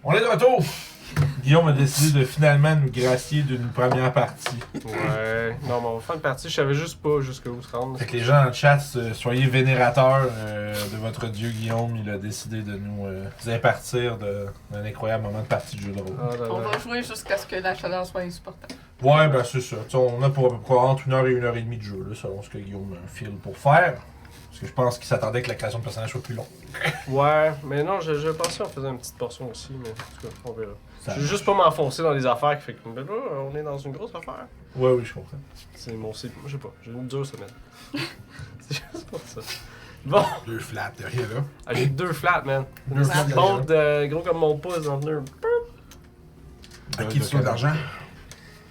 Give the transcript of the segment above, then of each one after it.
On est de retour! Guillaume a décidé de finalement nous gracier d'une première partie. Ouais. Non, mais on va faire une partie. Je savais juste pas jusqu'où se rendre. Fait que les gens dans le chat, soyez vénérateurs de votre dieu Guillaume. Il a décidé de nous impartir d'un incroyable moment de partie de jeu de rôle. Ah, là, On là. va jouer jusqu'à ce que la chaleur soit insupportable. Ouais, ben c'est ça. T'sais, on a pour à peu près entre 1 heure et 1 heure et demie de jeu, là, selon ce que Guillaume file pour faire. Parce que je pense qu'il s'attendait que la création de personnage soit plus longue. Ouais, mais non, je pensais qu'on faisait une petite portion aussi, mais en tout cas, on verra. Ça- Je veux juste pas m'enfoncer dans des affaires qui fait que ben là, on est dans une grosse affaire. Ouais, oui, je comprends. C'est mon je sais pas, j'ai une dure semaine. C'est juste pour ça. Bon, 2 flats, rien là. ah, j'ai 2 flats, man. Deux Une flats, petite bombe gros comme mon pouce dans le. À qui tu dois d'argent?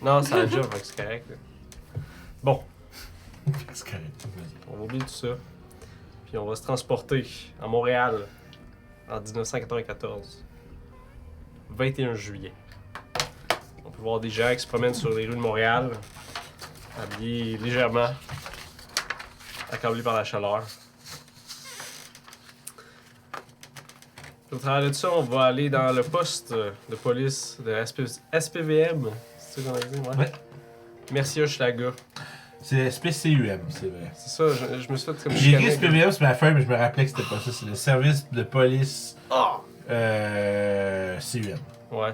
Non, ça a déjà, fait que c'est correct. Là. Bon, C'est correct. Vas-y. on va oublier tout ça. Puis on va se transporter à Montréal en 1994. 21 juillet. On peut voir des gens qui se promènent sur les rues de Montréal, habillés légèrement, accablés par la chaleur. Au travers de ça, on va aller dans le poste de police de SPVM. C'est ça qu'on a dit, ouais? Ouais. Merci Hochelaga. C'est SPCUM, c'est vrai. C'est ça, je me suis fait comme J'ai écrit chicaner. SPVM sur ma feuille, mais je me rappelais que c'était pas ça. C'est le service de police Ah! CUM. Ouais.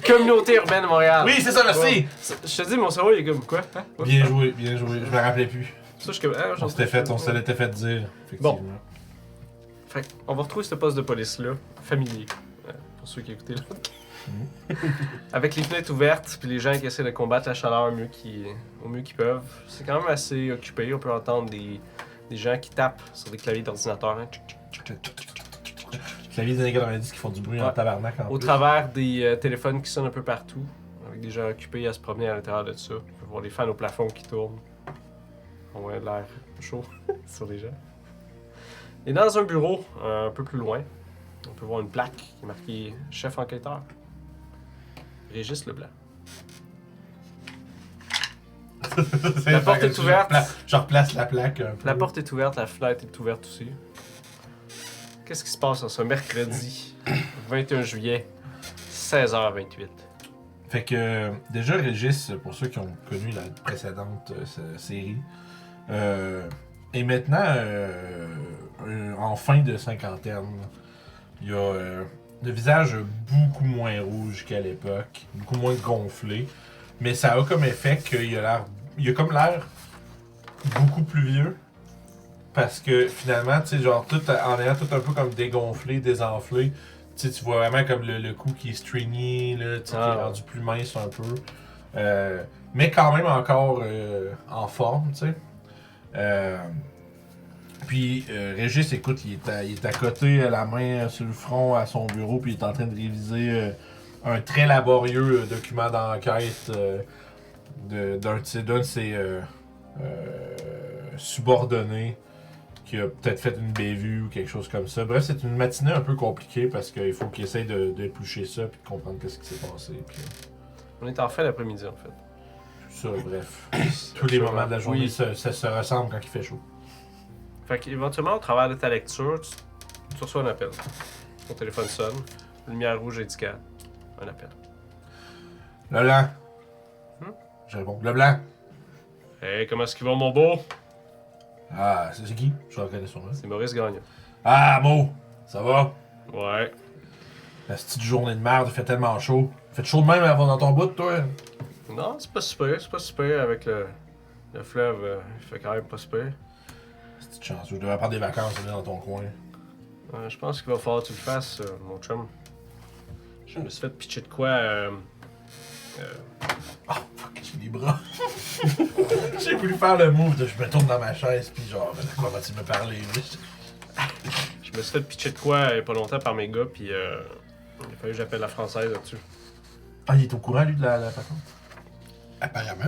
Communauté urbaine de Montréal. Oui, c'est ça, merci! Ouais. Je te dis, mon cerveau, il est comme quoi? Hein? Quoi? Bien joué, bien joué. Je me rappelais plus. Ça, je suis comme. Ah, On s'était fait, on se l'était fait dire, effectivement. Bon. Fait on va retrouver ce poste de police-là, familier, pour ceux qui écoutaient l'autre. Avec les fenêtres ouvertes, puis les gens qui essaient de combattre la chaleur au mieux qu'ils peuvent. C'est quand même assez occupé. On peut entendre des gens qui tapent sur des claviers d'ordinateur. Hein. Clavier des années 90 qui font du bruit en Ouais. tabarnak en Au plus. travers des téléphones qui sonnent un peu partout, avec des gens occupés à se promener à l'intérieur de ça. On peut voir les fans au plafond qui tournent. On voit de l'air chaud sur les gens. Et dans un bureau, un peu plus loin, on peut voir une plaque qui est marquée « Chef enquêteur ». Régis Leblanc. La porte est ouverte. Je replace la plaque un peu. La porte est ouverte, la fenêtre est ouverte aussi. Qu'est-ce qui se passe en ce mercredi 21 juillet, 16h28? Fait que, déjà, Régis, pour ceux qui ont connu la précédente série, est maintenant en fin de cinquantaine. Il a le visage beaucoup moins rouge qu'à l'époque, beaucoup moins gonflé, mais ça a comme effet qu'il a comme l'air beaucoup plus vieux. Parce que finalement, tu sais, genre, tout en ayant tout un peu comme dégonflé, désenflé, tu sais, tu vois vraiment comme le cou qui est stringy, là, tu sais, qui est rendu plus mince un peu. Mais quand même encore en forme, tu sais. Puis Régis, écoute, il est à côté, la main sur le front à son bureau, puis il est en train de réviser un très laborieux document d'enquête d'un de ses subordonnés qui a peut-être fait une bévue ou quelque chose comme ça. Bref, c'est une matinée un peu compliquée parce qu'il faut qu'il essaye d'éplucher ça puis de comprendre qu'est-ce qui s'est passé. Puis, On est en fin d'après-midi en fait. tout ça, bref. Tous les moments de la journée, Oui. ça se ressemble quand il fait chaud. Fait qu'éventuellement, au travers de ta lecture, tu reçois un appel. Ton téléphone sonne, lumière rouge indiquant un appel. Leblanc. Hmm? Je réponds. Leblanc. Hey, comment est-ce qu'il va mon beau? Ah, c'est qui? Je reconnais son nom. C'est Maurice Gagnon. Ah, Mo! Ça va? Ouais. La petite journée de merde, il fait tellement chaud. Il fait chaud de même avant dans ton bout, toi? Non, c'est pas super avec le fleuve, il fait quand même pas super. Petite chance, je devrais prendre des vacances là, dans ton coin. Je pense qu'il va falloir que tu le fasses, mon chum. Je me suis fait pitcher de quoi, J'ai les bras. J'ai voulu faire le move de je me tourne dans ma chaise pis genre, de quoi va-t-il me parler? Je me suis fait pitcher de quoi il y a pas longtemps par mes gars, puis il a fallu que j'appelle la française là-dessus. Ah, il est au courant lui de la patente? Apparemment.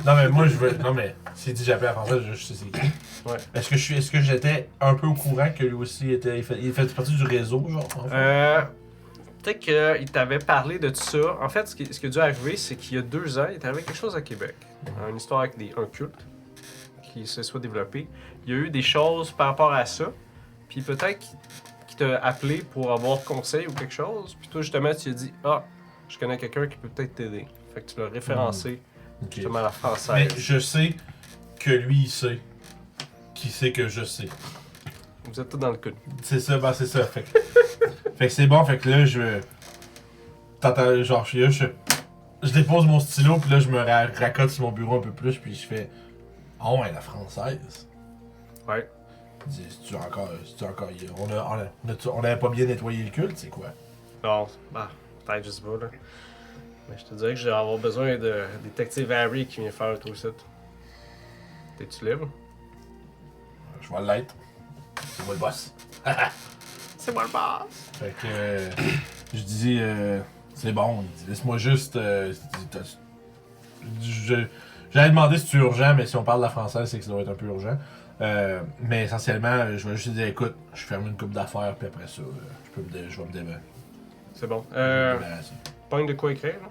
Non mais moi je veux. Non mais s'il dit j'appelle la française, je sais c'est qui. Ouais. Est-ce que j'étais un peu au courant que lui aussi était. Il fait partie du réseau, genre? En fait? Peut-être qu'il t'avait parlé de tout ça. En fait, ce qui a dû arriver, c'est qu'il y a 2 ans, il est arrivé quelque chose à Québec. Une histoire avec un culte qui se soit développé. Il y a eu des choses par rapport à ça. Puis peut-être qu'il qui t'a appelé pour avoir conseil ou quelque chose, puis toi, justement, tu lui as dit « Ah, je connais quelqu'un qui peut peut-être t'aider. » Fait que tu l'as référencé, Ok. justement, à la française. Mais je sais que lui, il sait. Qui sait que je sais. Vous êtes tous dans le coude. C'est ça, ben c'est ça. Fait que c'est bon, fait que là, t'entends, genre, je dépose mon stylo, puis là, je me racote sur mon bureau un peu plus, puis je fais. Oh, ouais, la française. Ouais. Il dit, c'est-tu encore. On avait pas bien nettoyé le culte, c'est quoi? Non, bah, peut-être, je sais pas, là. Mais je te dirais que je vais avoir besoin de détective Harry qui vient faire un tour site. T'es-tu libre? Je vais l'être. C'est moi le boss. C'est moi le boss! Fait que. Je dis, c'est bon, il dit, laisse-moi juste. J'allais demander si c'est urgent, mais si on parle de la française, c'est que ça doit être un peu urgent. Mais essentiellement, je vais juste dire, écoute, je ferme une coupe d'affaires, puis après ça, je vais me débarrasser. C'est bon. Pogne de quoi écrire, là?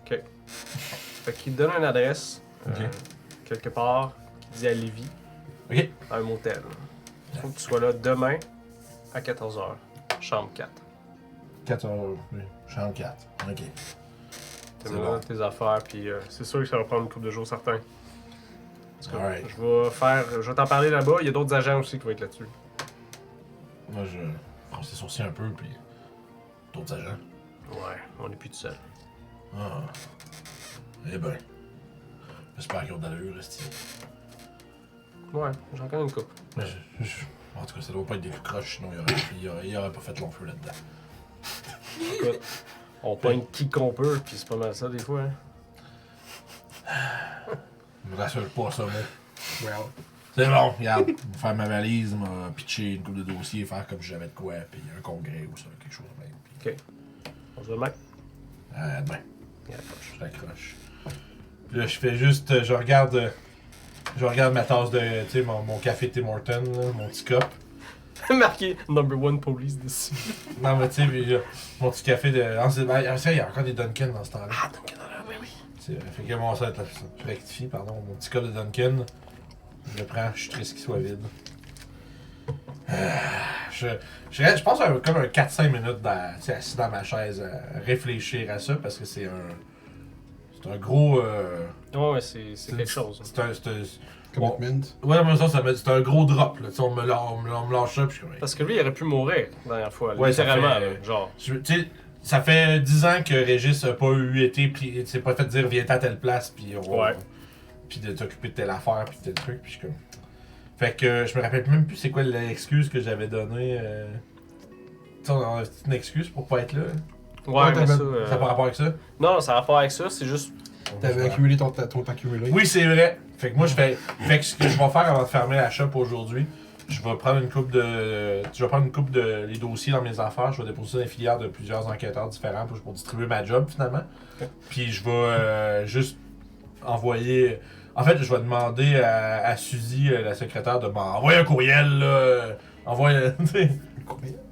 Ok. Fait qu'il te donne une adresse, Ok. quelque part, qui dit à Lévis, Ok. à un motel. Il faut que tu sois là demain à 14h, chambre 4. 14, oui. Chambre 4. Ok. T'as C'est mis bon. là tes affaires, puis c'est sûr que ça va prendre une couple de jours certains. En tout cas, Alright. je vais t'en parler là-bas. Il y a d'autres agents aussi qui vont être là-dessus. Moi, je fronce les sourcils un peu, puis. D'autres agents. Ouais, on est plus tout seul. Ah. Eh ben. J'espère qu'ils ont d'allure, resti. Ouais, j'en connais une couple. En tout cas, ça doit pas être des croches, sinon il aurait pas fait long feu là-dedans. Écoute, on pogne qui qu'on peut, puis c'est pas mal ça des fois. Hein. Je me rassure pas, ça, moi. Well. C'est bon, regarde. Faire ma valise, m'a pitcher une couple de dossiers, faire comme si j'avais de quoi, puis un congrès ou ça, quelque chose de même. Puis, On se remet. demain, Il approche. je l'accroche. Puis là, je fais juste, je regarde ma tasse de, tu sais, mon café Tim Hortons, là, mon petit cup. Marqué number one police dessus. Non, mais tu sais, puis là, mon petit café de. Ah, ça, il y a encore des Dunkin dans ce temps-là. Ah, donc, oui, oui. Fait que bon, ça, je rectifie, pardon, mon petit cup de Dunkin. Je le prends, je suis triste qu'il soit vide. Je passe comme un 4-5 minutes assis dans ma chaise à réfléchir à ça parce que c'est un gros. Ouais, c'est quelque chose. C'est un. Commitment. Ouais, mais c'est un gros drop, là. Tu sais, on me lâche ça, puis je suis comme. Parce que lui, il aurait pu mourir la dernière fois, Ouais, ça littéralement, fait- là, genre. Tu sais, ça fait 10 ans que Régis a pas été pris, s'est pas fait dire viens à telle place, puis Ouais. puis de t'occuper de telle affaire, puis tel truc, puis je suis comme. Fait que je me rappelle même plus c'est quoi l'excuse que j'avais donnée. Tu sais, on a une excuse pour pas être là. Ouais, mais ça. Ça n'a pas rapport avec ça? Non, ça a rapport avec ça, c'est juste. T'avais accumulé ton accumulé. Oui, c'est vrai. Fait que moi, fait que ce que je vais faire avant de fermer la shop aujourd'hui, je vais prendre une coupe de les dossiers dans mes affaires, je vais déposer ça dans les filières de plusieurs enquêteurs différents pour distribuer ma job finalement. Ok. Puis je vais juste envoyer. En fait, je vais demander à Suzy, la secrétaire, de m'envoyer un courriel là. Envoyer.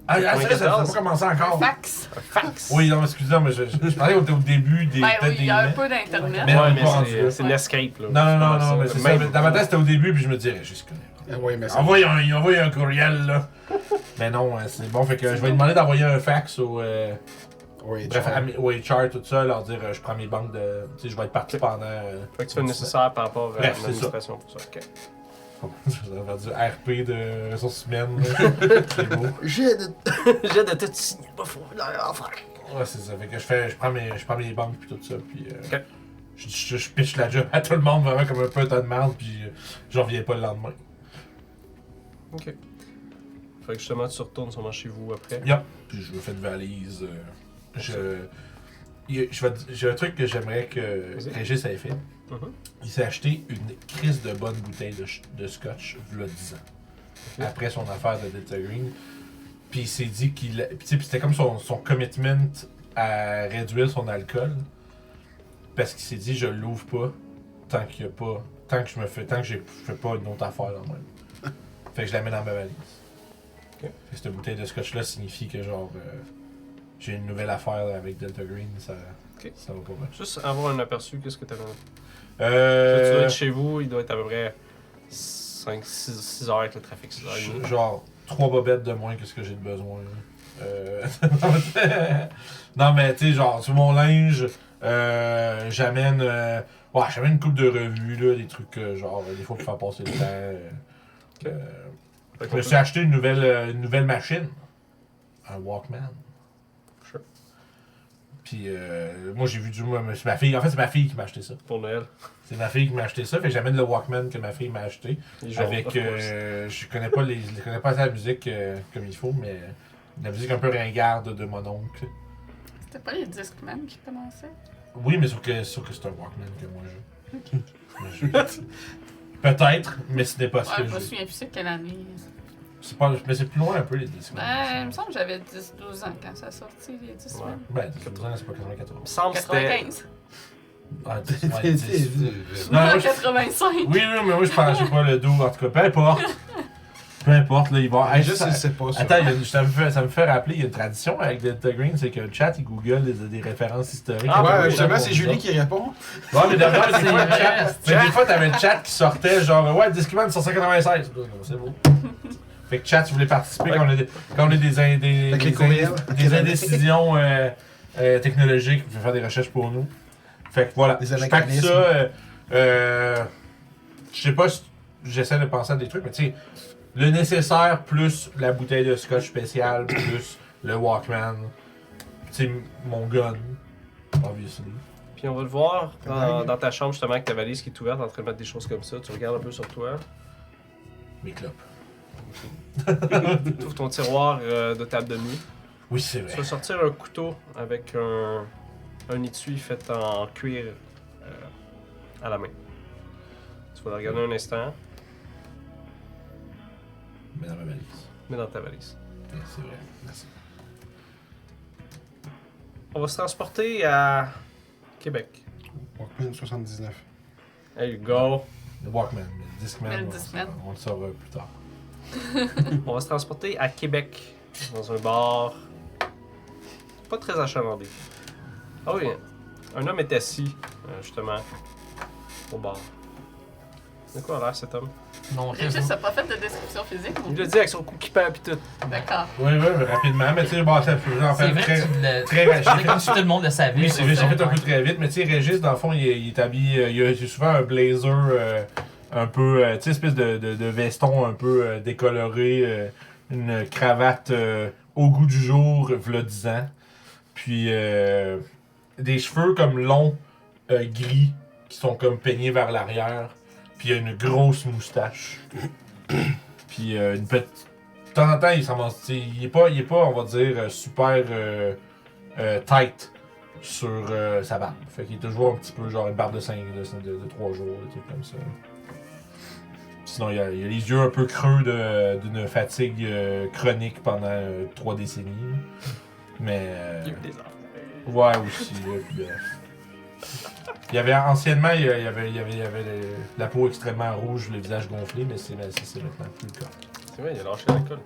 Ah, ça n'a pas commencé encore. Fax. Un fax! Oui, non, excusez-moi, mais je parlais au début des. Ben peut-être oui, des il y a un emails. peu d'internet. Mais- Ouais, on est mais pas rendu là. c'est l'escape, là. Non, mais c'est ça. Même- Dans ma tête, c'était au début, puis je me disais, je connais. Ah ouais, mais ça. Envoyez un courriel, là. Mais non, c'est bon. Fait que je vais lui demander d'envoyer un fax au. Ouais, Bref, Charles. au HR, tout ça, leur dire je prends mes banques de. Tu sais, je vais être parti pendant. Fait que tu fais le nécessaire par rapport à Bref, c'est l'administration pour ça. Ok. Je vais faire du RP de ressources humaines, là. C'est beau. J'ai de tout signer, pas fou, dans l'enfer. Ouais, c'est ça. Fait que je prends mes banques, puis tout ça, puis. Ok. Je pitch la job à tout le monde, vraiment comme un peu un tas de merde, puis je reviens pas le lendemain. Ok. Fait que justement, tu retournes sûrement chez vous après. Yep. Puis je me fais une valise. J'ai un truc que j'aimerais que Vas-y. Régis ait fait. Mhm. Il s'est acheté une crise de bonne bouteille de scotch, v'là 10 ans. Ok. Après son affaire de Delta Green. Puis il s'est dit qu'il. Puis c'était comme son commitment à réduire son alcool. Parce qu'il s'est dit, je l'ouvre pas tant qu'il y a pas. Tant que je fais pas une autre affaire là même. Fait que je la mets dans ma valise. Ok. Fait que cette bouteille de scotch là signifie que genre. J'ai une nouvelle affaire là, avec Delta Green, ça va pas mal. Juste avoir un aperçu, qu'est-ce que t'as là? Tu dois Euh. être chez vous, il doit être à peu près 5-6 heures avec le trafic, 6 heures et demie. Genre 3 bobettes de moins que ce que j'ai de besoin. Non, mais tu sais, genre, sur mon linge, j'amène une coupe de revues, là, des trucs, genre, des fois pour faire passer le temps. Fait Je qu'on me peut- suis acheté une nouvelle machine. Un Walkman. Sure. Puis, moi, j'ai vu c'est ma fille. En fait, c'est ma fille qui m'a acheté ça. Pour Noël. C'est ma fille qui m'a acheté ça. Fait que j'amène le Walkman que ma fille m'a acheté. Les jours, Avec, of course. je connais pas assez la musique comme il faut, mais la musique un peu ringarde de mon oncle. C'était pas les Discman qui commençaient? Oui, mais sauf que c'est un Walkman que moi j'ai. Peut-être, mais ce n'est pas ce Ouais, que je me j'ai. souviens plus c'est quelle année. Mais c'est plus loin un peu les Discman. Ben, il me semble que j'avais 10-12 ans quand ça sortit, les Discman. Ouais. Ben, 12 ans, c'est pas Il me 94. semble que c'était. 95. Ah, T'es 10. vieux. Non, moi, Non, je- 85. Oui, mais moi je pense, je sais pas, le dos, en tout cas, peu importe. Peu importe, là, il va. Hey, Juste, ça- il sait pas ça. Attends, ça me fait rappeler, il y a une tradition avec Delta Green, c'est que le chat, il google des références historiques. Ah, Ouais, oui, justement, pour c'est nous Julie autres. qui répond. Ouais, mais d'abord, des C'est fois, le vrai, chat. Mais des fois, t'avais le chat qui sortait genre, ouais, Discman 196. C'est beau. Fait que chat, si vous voulez participer, Ouais. quand on a des Avec les courriels. des indécisions technologiques, vous pouvez faire des recherches pour nous. Fait que voilà. Des Je pack anachronismes. ça. Je sais pas si j'essaie de penser à des trucs, mais tu sais, le nécessaire plus la bouteille de scotch spécial plus le Walkman. Tu sais, mon gun, obviously. Puis on va le voir dans ta chambre justement avec ta valise qui est ouverte en train de mettre des choses comme ça. Tu regardes un peu sur toi. Mes clopes. Tu ouvres ton tiroir de table de nuit. Oui, c'est Tu vrai. vas sortir un couteau avec un étui fait en cuir à la main. Tu vas le regarder un instant, Mais dans ma valise. mets dans ta valise. Oui, c'est vrai. Merci. On va se transporter à Québec. Walkman 79. There you go. Le Walkman, mais le Discman, Mais le Discman. on le saura plus tard. On va se transporter à Québec dans un bar pas très achalandé. Ah oui, un homme est assis justement au bar. De quoi a l'air cet homme? Non, Régis n'a pas fait de description physique. Il l'a dit avec son cou qui perd pis tout. D'accord. Oui, mais rapidement. Mais tu sais, bon, ça peut en c'est fait vrai très. que tu l'as. très C'est comme si tout le monde le savait. Oui, c'est vrai, j'ai fait un peu très vite, mais tu sais, Régis, dans le fond, il est habillé. Il a souvent un blazer un peu. Tu sais, espèce de veston un peu décoloré, une cravate au goût du jour, v'là 10 ans. Puis des cheveux comme longs, gris, qui sont comme peignés vers l'arrière. Puis il a une grosse moustache. Puis une petite. De temps en temps, il s'en va. Il est pas, on va dire, super tight sur sa barbe. Fait qu'il est toujours un petit peu genre une barbe de 3 jours, des trucs comme ça. Sinon, il a les yeux un peu creux d'une fatigue chronique pendant 3 décennies. Mais. Il y a eu des enfants. Ouais, aussi. Là, puis, il y avait anciennement, il y avait la peau extrêmement rouge, le visage gonflé, mais c'est maintenant plus le cas. C'est vrai, il a lâché l'alcool.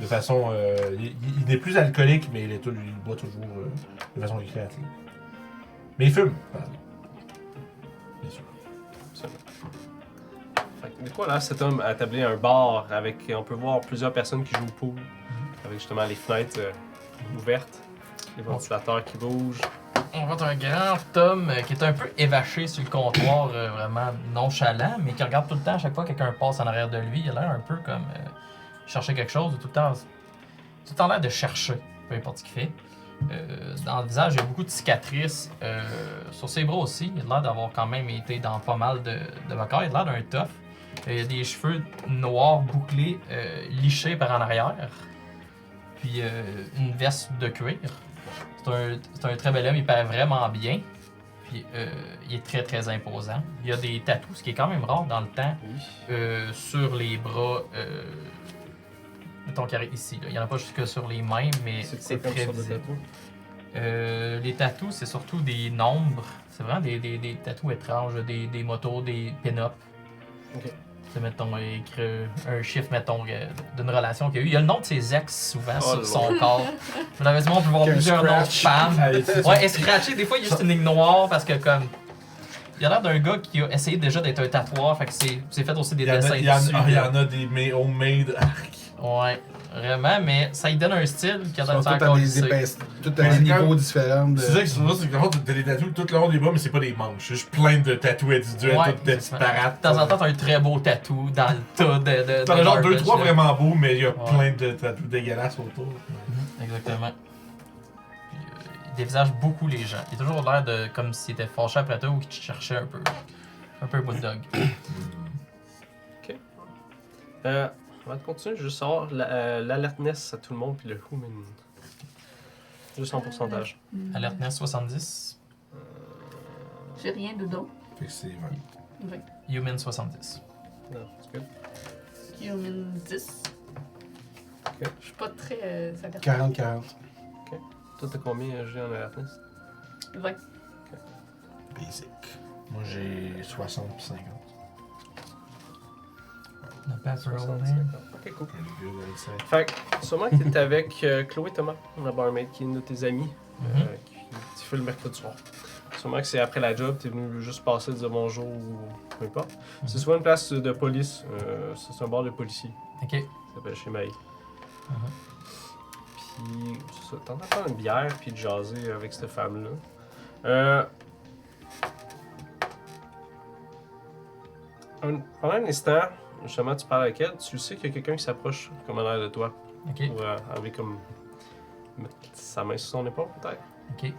De façon. Il n'est plus alcoolique, mais il boit toujours de façon récréative. Mais il fume, pardon. Bien sûr. Fait que, de quoi là, cet homme a établi un bar avec. On peut voir plusieurs personnes qui jouent au pool. Avec justement les fenêtres ouvertes, les ventilateurs qui bougent. On voit un grand homme qui est un peu évaché sur le comptoir, vraiment nonchalant, mais qui regarde tout le temps à chaque fois que quelqu'un passe en arrière de lui. Il a l'air un peu comme chercher quelque chose, tout le temps l'air de chercher, peu importe ce qu'il fait. Dans le visage, il y a beaucoup de cicatrices. Sur ses bras aussi, il a l'air d'avoir quand même été dans pas mal de bagarres. Il a l'air d'un tough. Il a des cheveux noirs bouclés, lichés par en arrière. Puis une veste de cuir. C'est un très bel homme, il paraît vraiment bien. Puis il est très très imposant. Il y a des tatous, ce qui est quand même rare dans le temps, sur les bras. Mettons carré ici. Là. Il n'y en a pas juste que sur les mains, mais c'est comme très sur le visible. tatou. Les tatous, c'est surtout des nombres. C'est vraiment des tatous étranges, des motos, des pin-up. Ok. C'est, mettons, écrit un chiffre, mettons, d'une relation qu'il y a eu. Il y a le nom de ses ex, souvent, Oh, sur son corps. Malheureusement, on peut voir Qu'un plusieurs noms de scratch. femmes. Allez, c'est Ouais, et scratché, des fois, il y a juste une ligne noire parce que, comme, il a l'air d'un gars qui a essayé déjà d'être un tatoueur, fait que c'est fait aussi des Il y en dessins a, il y en- dessus. il y en a des homemade. Ouais, vraiment, mais ça lui donne un style qui a Ils l'air de sont faire tous à encore des lycée. épaisses, tous à Mais des c'est quand niveaux même- différents. C'est ça que c'est vrai, c'est que t'as des tatous tout le long des bras, mais c'est pas des manches. C'est juste plein de tatous individuels, Ouais, toutes disparates. de temps en temps, t'as un très beau tatou dans le tas de T'en as genre garbage, 2-3 là. vraiment beaux, mais il y a Ouais. plein de tatous dégueulasses autour. Exactement. Puis, il dévisage beaucoup les gens. Il a toujours l'air de comme s'il était fâché après toi ou qu'il te cherchait un peu. Un peu bulldog. On va continuer, je veux juste savoir l'alertness à tout le monde, puis le human. Juste en pourcentage. Alertness 70, J'ai rien dedans. Fait que c'est 20. Oui. Human 70. Non, c'est good. Human 10. Ok. Je suis pas très alerte. 40-40. Toi, t'as combien G en alertness? 20. Basic. Moi j'ai 60 puis 50. Le paper 60, holder. 50. Ok, cool. Le gars, il sait. Fait que, sûrement que t'es avec Chloé Thomas, la barmaid, qui est une de tes amies, qui fait le mercredi soir. Sûrement que c'est après la job, t'es venu juste passer, dire bonjour ou peu importe. C'est souvent une place de police, c'est un bar de policiers, Ok. ça s'appelle chez Maï. Mhm. Puis, c'est ça, t'entends prendre une bière puis de jaser avec cette femme-là. Pendant un instant, justement, tu parles avec elle, tu sais qu'il y a quelqu'un qui s'approche comme en l'air de toi. Ok. Pour avec comme mettre sa main sur son épaule, peut-être. Ok.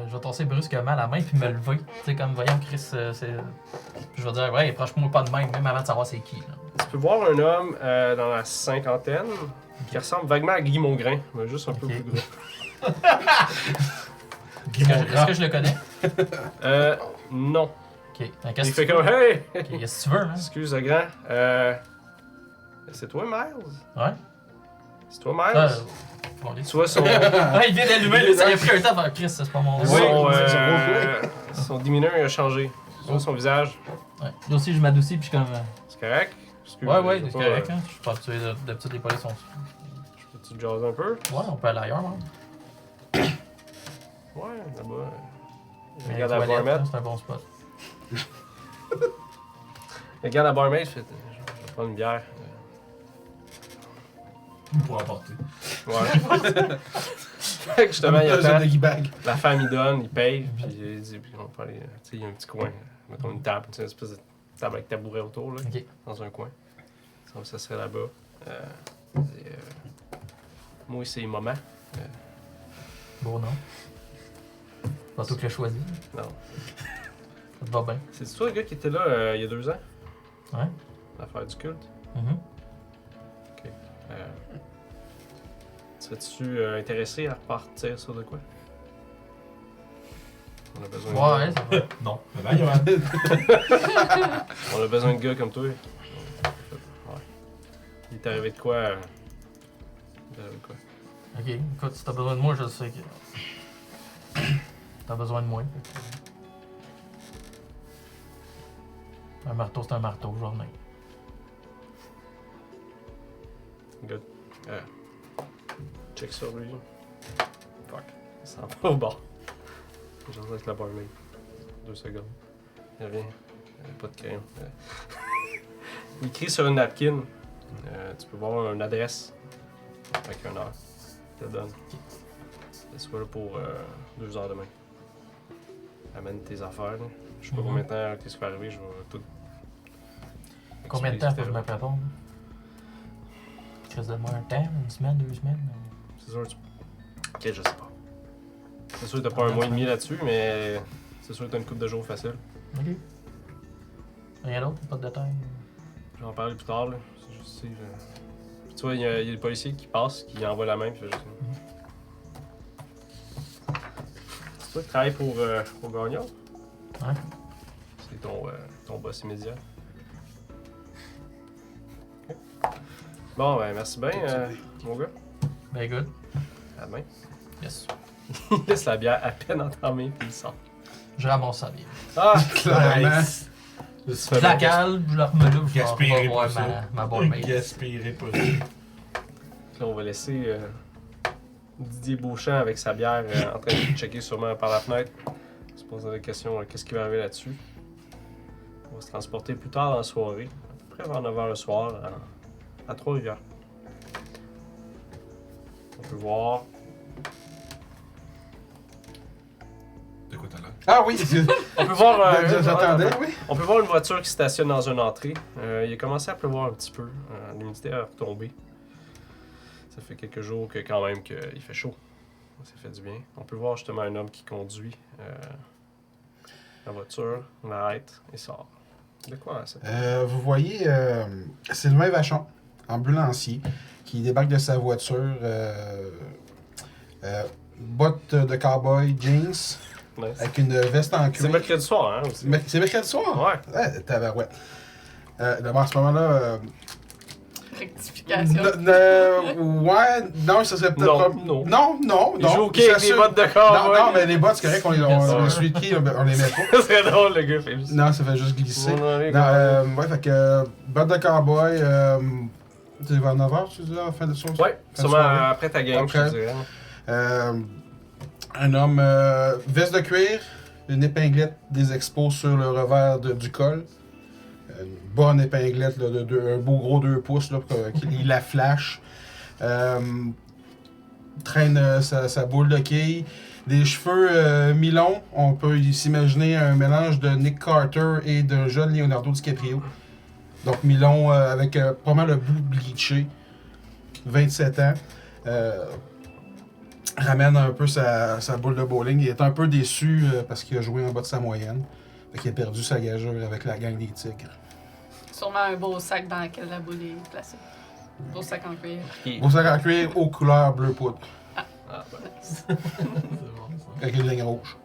Je vais tasser brusquement la main puis me lever. Tu sais, comme voyons, Chris, c'est. Je vais dire, ouais, approche-moi pas de même avant de savoir c'est qui. Là. Tu peux voir un homme dans la cinquantaine qui ressemble vaguement à Guy Mongrain, mais juste un peu Ok. plus gros. Est-ce que je le connais? Non. Ok. Il Qu'est-ce que fait tu comme veux? Hey! Ok, qu'est-ce que tu veux, hein? Excuse, grand. C'est toi, Miles? Ouais? C'est toi, Miles? Bon, Tu vois son. Ouais, il vient d'allumer, là, ça a pris un temps avant Chris, c'est pas mon. Son demeanor il a changé. Tu vois son visage. Ouais. Là aussi, je m'adoucis puis je suis comme. C'est correct? Excuse, Ouais, je sais c'est pas, correct, hein. Je suis pas habitué d'habitude les polices sont. Je peux-tu te jaser un peu? Ouais, on peut aller ailleurs, hein. Ouais, là-bas. Mais Regarde la toilette, barmaid. là, c'est un bon spot. Regarde la barmaid, fait. Je vais prendre une bière. Pour emporter. Ouais. Fait que justement, il Un attend. de bag. La femme, il donne, il paye, puis il dit, puis on peut aller. Tu sais, il y a un petit coin. Mettons une table, tu sais, une espèce de table avec tabouret autour, là, Ok. dans un coin. Ça serait là-bas. Moi, c'est maman. Beau nom. Pas tout que le choisi. Non. Ça te va bien. C'est toi le gars qui était là il y a 2 ans? Ouais. L'affaire du culte? Mhm. Serais-tu intéressé à repartir sur de quoi? On a besoin Ouais, de ça va. Non. Mais ben, Johan. On a besoin de gars comme toi. Ouais. Il est arrivé de quoi? Il est arrivé de quoi? Ok, écoute, si t'as besoin de moi, je sais que. T'as besoin de moi. Un marteau, c'est un marteau, je vais revenir. Good. Check sur lui. Fuck. Il s'en va au bord. J'en avec la barmaid. 2 secondes. Il revient. Pas de crayon. Il écrit sur une napkin. Tu peux voir une adresse. Avec un heure. Il te donne. C'est là pour 2 heures demain. Amène tes affaires. Là. Je sais pas combien de temps qu'est-ce qui va arriver. Je vais tout. Combien de temps faut que je me prépare? Crise de moi un temps, une semaine, 2 semaines? C'est sûr que tu. Ok, je sais pas. C'est sûr que t'as pas un mois et demi là-dessus, mais c'est sûr que t'as une couple de jours facile. Ok. Rien d'autre? Pas de détails? Je vais en parler plus tard, là. C'est juste, tu sais, tu vois, il y a des policiers qui passent, qui envoient la main, puis juste. C'est toi qui travailles pour Gagnon? Ouais. C'est ton boss immédiat. Ok. Bon, ben, merci bien, mon gars. Ben good. À demain. Yes. Il laisse la bière à peine entamée, puis il sort. Je ramasse ça bien. Ah! Clairement. Nice. Je la cale, je la remets là, je vais Gaspiller voir pas ça. ma barmaid. Gaspiller pas ça. Là, on va laisser Didier Beauchamp avec sa bière en train de checker sûrement par la fenêtre. Se poser des questions, qu'est-ce qui va arriver là-dessus. On va se transporter plus tard dans la soirée, à peu près vers 9h le soir, à Trois-Rivières. On peut voir. De quoi t'as l'air? Ah oui, On peut voir. j'attendais, oui. On peut voir une voiture qui stationne dans une entrée. Il a commencé à pleuvoir un petit peu. L'humidité a retombé. Ça fait quelques jours que quand même qu'il fait chaud. Ça fait du bien. On peut voir justement un homme qui conduit la voiture. On arrête et sort. De quoi ça? Vous voyez Sylvain Vachon, ambulancier, qui débarque de sa voiture, bottes de cowboy, jeans, Nice. avec une veste en C'est cuir. mercredi soir, hein, aussi. C'est mercredi soir? Ouais. Ouais, tabarouette. D'abord, à ce moment-là, Rectification. ouais, non, ça serait peut-être Non, pas... non. Non. Il joue au quai avec des sûr. bottes de Non, cowboy. non, mais les bottes, c'est correct, on Ouais. les suit de qui, on les met pas. C'est drôle, le gars fait juste. Non, ça fait juste glisser. Non, les Non, gars. ouais, fait que bottes de cowboy, tu vers 9h, tu dis, à la fin de soirée? Ouais, Fin de sûrement soirée. après ta game, je Après. te dirais. Un homme, veste de cuir, une épinglette des expos sur le revers du col. Une bonne épinglette, là, un beau gros 2 pouces, là, il la flash. Traîne sa boule de quille. Des cheveux mi-longs, on peut s'imaginer un mélange de Nick Carter et d'un jeune Leonardo DiCaprio. Donc mi-long avec pas mal le bout bleaché. 27 ans. Ramène un peu sa boule de bowling. Il est un peu déçu parce qu'il a joué en bas de sa moyenne. Fait qu'il a perdu sa gageure avec la gang des Tigres. Sûrement un beau sac dans lequel la boule est placée. Beau sac en cuir. Beau sac en cuir aux couleurs bleu poudre. Ah, ben. C'est bon, ça. Avec une ligne rouge.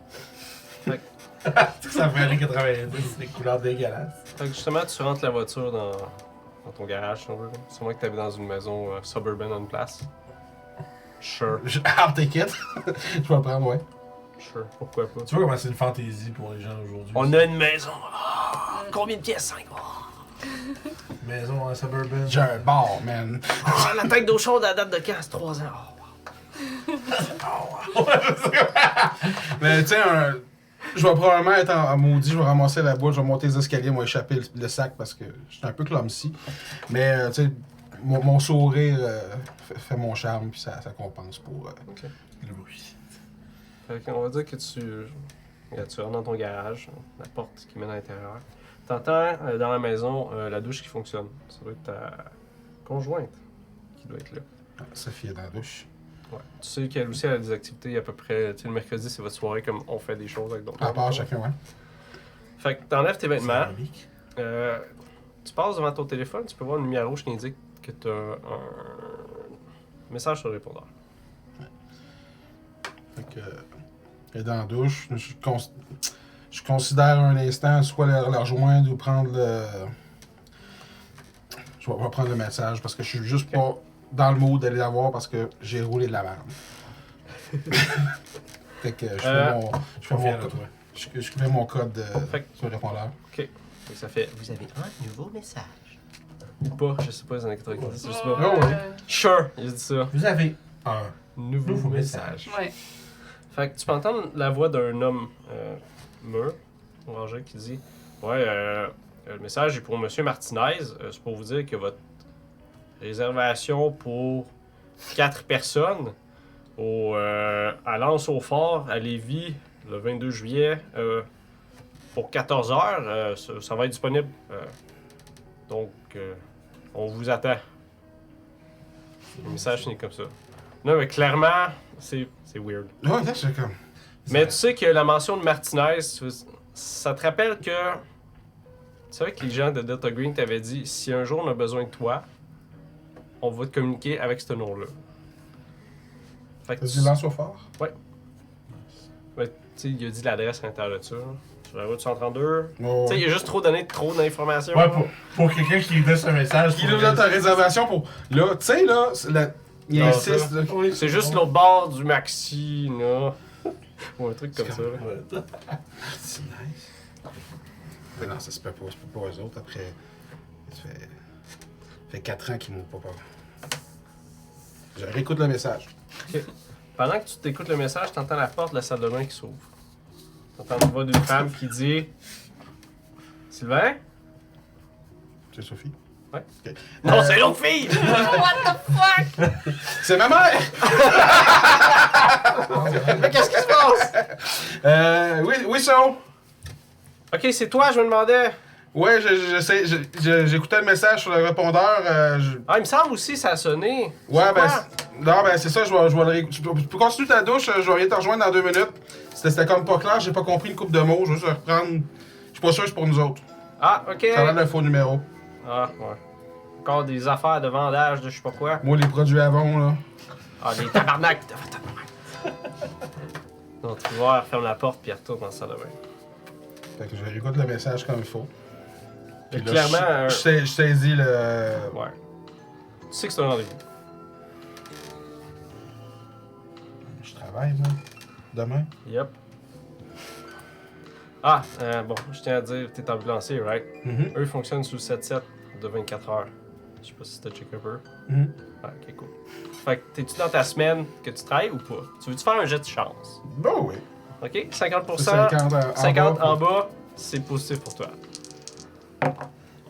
Ça fait années 90, c'est des couleurs dégueulasses. Fait que justement, tu rentres la voiture dans ton garage, si on veut. là. Sûrement que t'habites dans une maison suburban en place. Sure. I'll take it. Je vais le prendre, ouais. Sure. Pourquoi pas? Tu vois comment c'est une fantaisie pour les gens aujourd'hui? On a une maison. Ah, combien de pièces? 5. Maison en suburban. J'ai un bar, man. Ah, la tête d'eau chaude à la date de quand? C'est 3 ans. Mais tu sais, je vais probablement être en maudit, je vais ramasser la boule, je vais monter les escaliers, moi échapper le sac parce que je suis un peu clumsy. Mais tu sais, mon sourire fait mon charme, puis ça compense pour Ok. Le bruit. Fait qu'on va dire que tu rentres dans ton garage, la porte qui mène à l'intérieur. T'entends dans la maison la douche qui fonctionne. Ça doit être ta conjointe qui doit être là. Sophie est dans la douche. Ouais. Tu sais qu'elle aussi elle a des activités à peu près. Tu sais, le mercredi, c'est votre soirée comme on fait des choses avec d'autres. À part chacun, ouais. Fait que t'enlèves tes vêtements. C'est unique. Tu passes devant ton téléphone, tu peux voir une lumière rouge qui indique que tu as un message sur le répondeur. Fait que, elle est dans la douche. Je considère un instant soit la rejoindre ou prendre le. Je vais prendre le message parce que je suis juste pas dans le mood d'aller la voir parce que j'ai roulé de la merde. Fait que je fais mon. Je fais Confiant mon, en toi. je fais mon code Fait sur le répondeur. Fait que ça fait. Vous avez un nouveau message. Ou pas, je sais pas les années 90, je sais pas. Ah ouais. Sure, il dit ça. Vous avez un Nouveau nouveau message. message. Ouais. Fait que tu peux entendre la voix d'un homme mûr, orangé, qui dit ouais, le message est pour Monsieur Martinez. C'est pour vous dire que votre réservation pour 4 personnes à Lens-au-Fort, à Lévis, le 22 juillet, pour 14 heures, ça va être disponible. Donc, on vous attend. Le message finit comme ça. Non, mais clairement, c'est weird. Ouais, là, c'est comme. Mais tu sais que la mention de Martinez, ça te rappelle que. Tu savais que les gens de Delta Green t'avaient dit si un jour on a besoin de toi, on va te communiquer avec ce nom-là. Fait que T'as dit lance au fort? Ouais, tu sais, il a dit l'adresse à l'intérieur de ça. Sur la route 132. Oh, Tu sais, il a juste trop donné trop d'informations. Ouais, pour quelqu'un qui laisse un message. il nous donne ta réservation pour. Là, tu sais, là, il Ah, insiste. ça. Là. Oui, C'est juste l'autre bord du maxi, là. Ou un truc comme ça, là. Ouais. C'est nice. Mais non, ça se peut pas eux autres. Après, ça fait 4 ans qu'ils m'ont pas peur. Je réécoute le message. Pendant que tu t'écoutes le message, t'entends la porte de la salle de bain qui s'ouvre. T'entends la voix d'une femme qui dit Sylvain? C'est Sophie. Ouais. Ok. Non, c'est l'autre fille! What the fuck? C'est ma mère! Mais qu'est-ce qui se passe? Oui, son. Ok, c'est toi, je me demandais. Ouais, j'écoutais le message sur le répondeur. Ah, il me semble aussi ça a sonné. Ouais, C'est ben. quoi? Non, ben c'est ça, je vais le tu peux continuer ta douche, je vais venir te rejoindre dans 2 minutes. C'était comme pas clair, j'ai pas compris une coupe de mots, je veux juste reprendre. Je suis pas sûr que c'est pour nous autres. Ah, ok. Ça a l'air d'un faux numéro. Ah, ouais. Encore des affaires de vendage de je sais pas quoi. Moi, les produits Avon, là. Ah, les tabarnak! Donc, tu vois, elle ferme la porte puis elle retourne dans la salle de bain. Fait que je réécoute le message comme il faut. Mais Puis là, clairement, je saisis le. ouais. Tu sais que c'est un rendez-vous. Je travaille, moi. Demain. Yep. Ah, bon, je tiens à dire, t'es ambulancier, right? Mhm. Eux fonctionnent sous 7-7 de 24 heures. Je sais pas si t'as checké un peu. Mhm. Ouais, ok, cool. Fait que t'es-tu dans ta semaine que tu travailles ou pas? Tu veux-tu faire un jet de chance? Bon, oui. Ok? 50%, C'est 50 en 50 bas, en bas, c'est positif pour toi.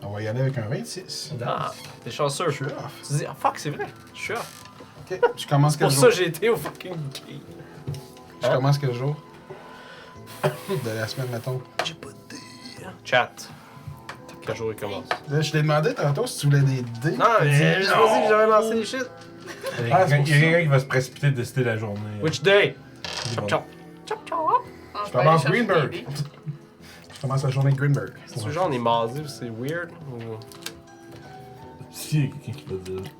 On va y aller avec un 26. Ah, t'es chanceux. Je suis off. Tu te dis, ah fuck, c'est vrai, je suis off. Ok. Je commence C'est pour quel ça jour? que j'ai été au fucking game. Je commence quel jour? De la semaine, mettons. J'ai pas de dé. Chat. Quel jour il commence? Là, je t'ai demandé tantôt si tu voulais des dés. Non, j'ai juste dit que j'avais lancé les shit. Il y Ah, a c'est pour quelqu'un qui va se précipiter de décider la journée. Which day? Bon. Chop. Ah, Je commence vais aller chercher Greenberg. des dés. Je commence la journée Greenberg. C'est ce genre on est mardi, c'est weird? Ou... Si, il y a quelqu'un qui va dire.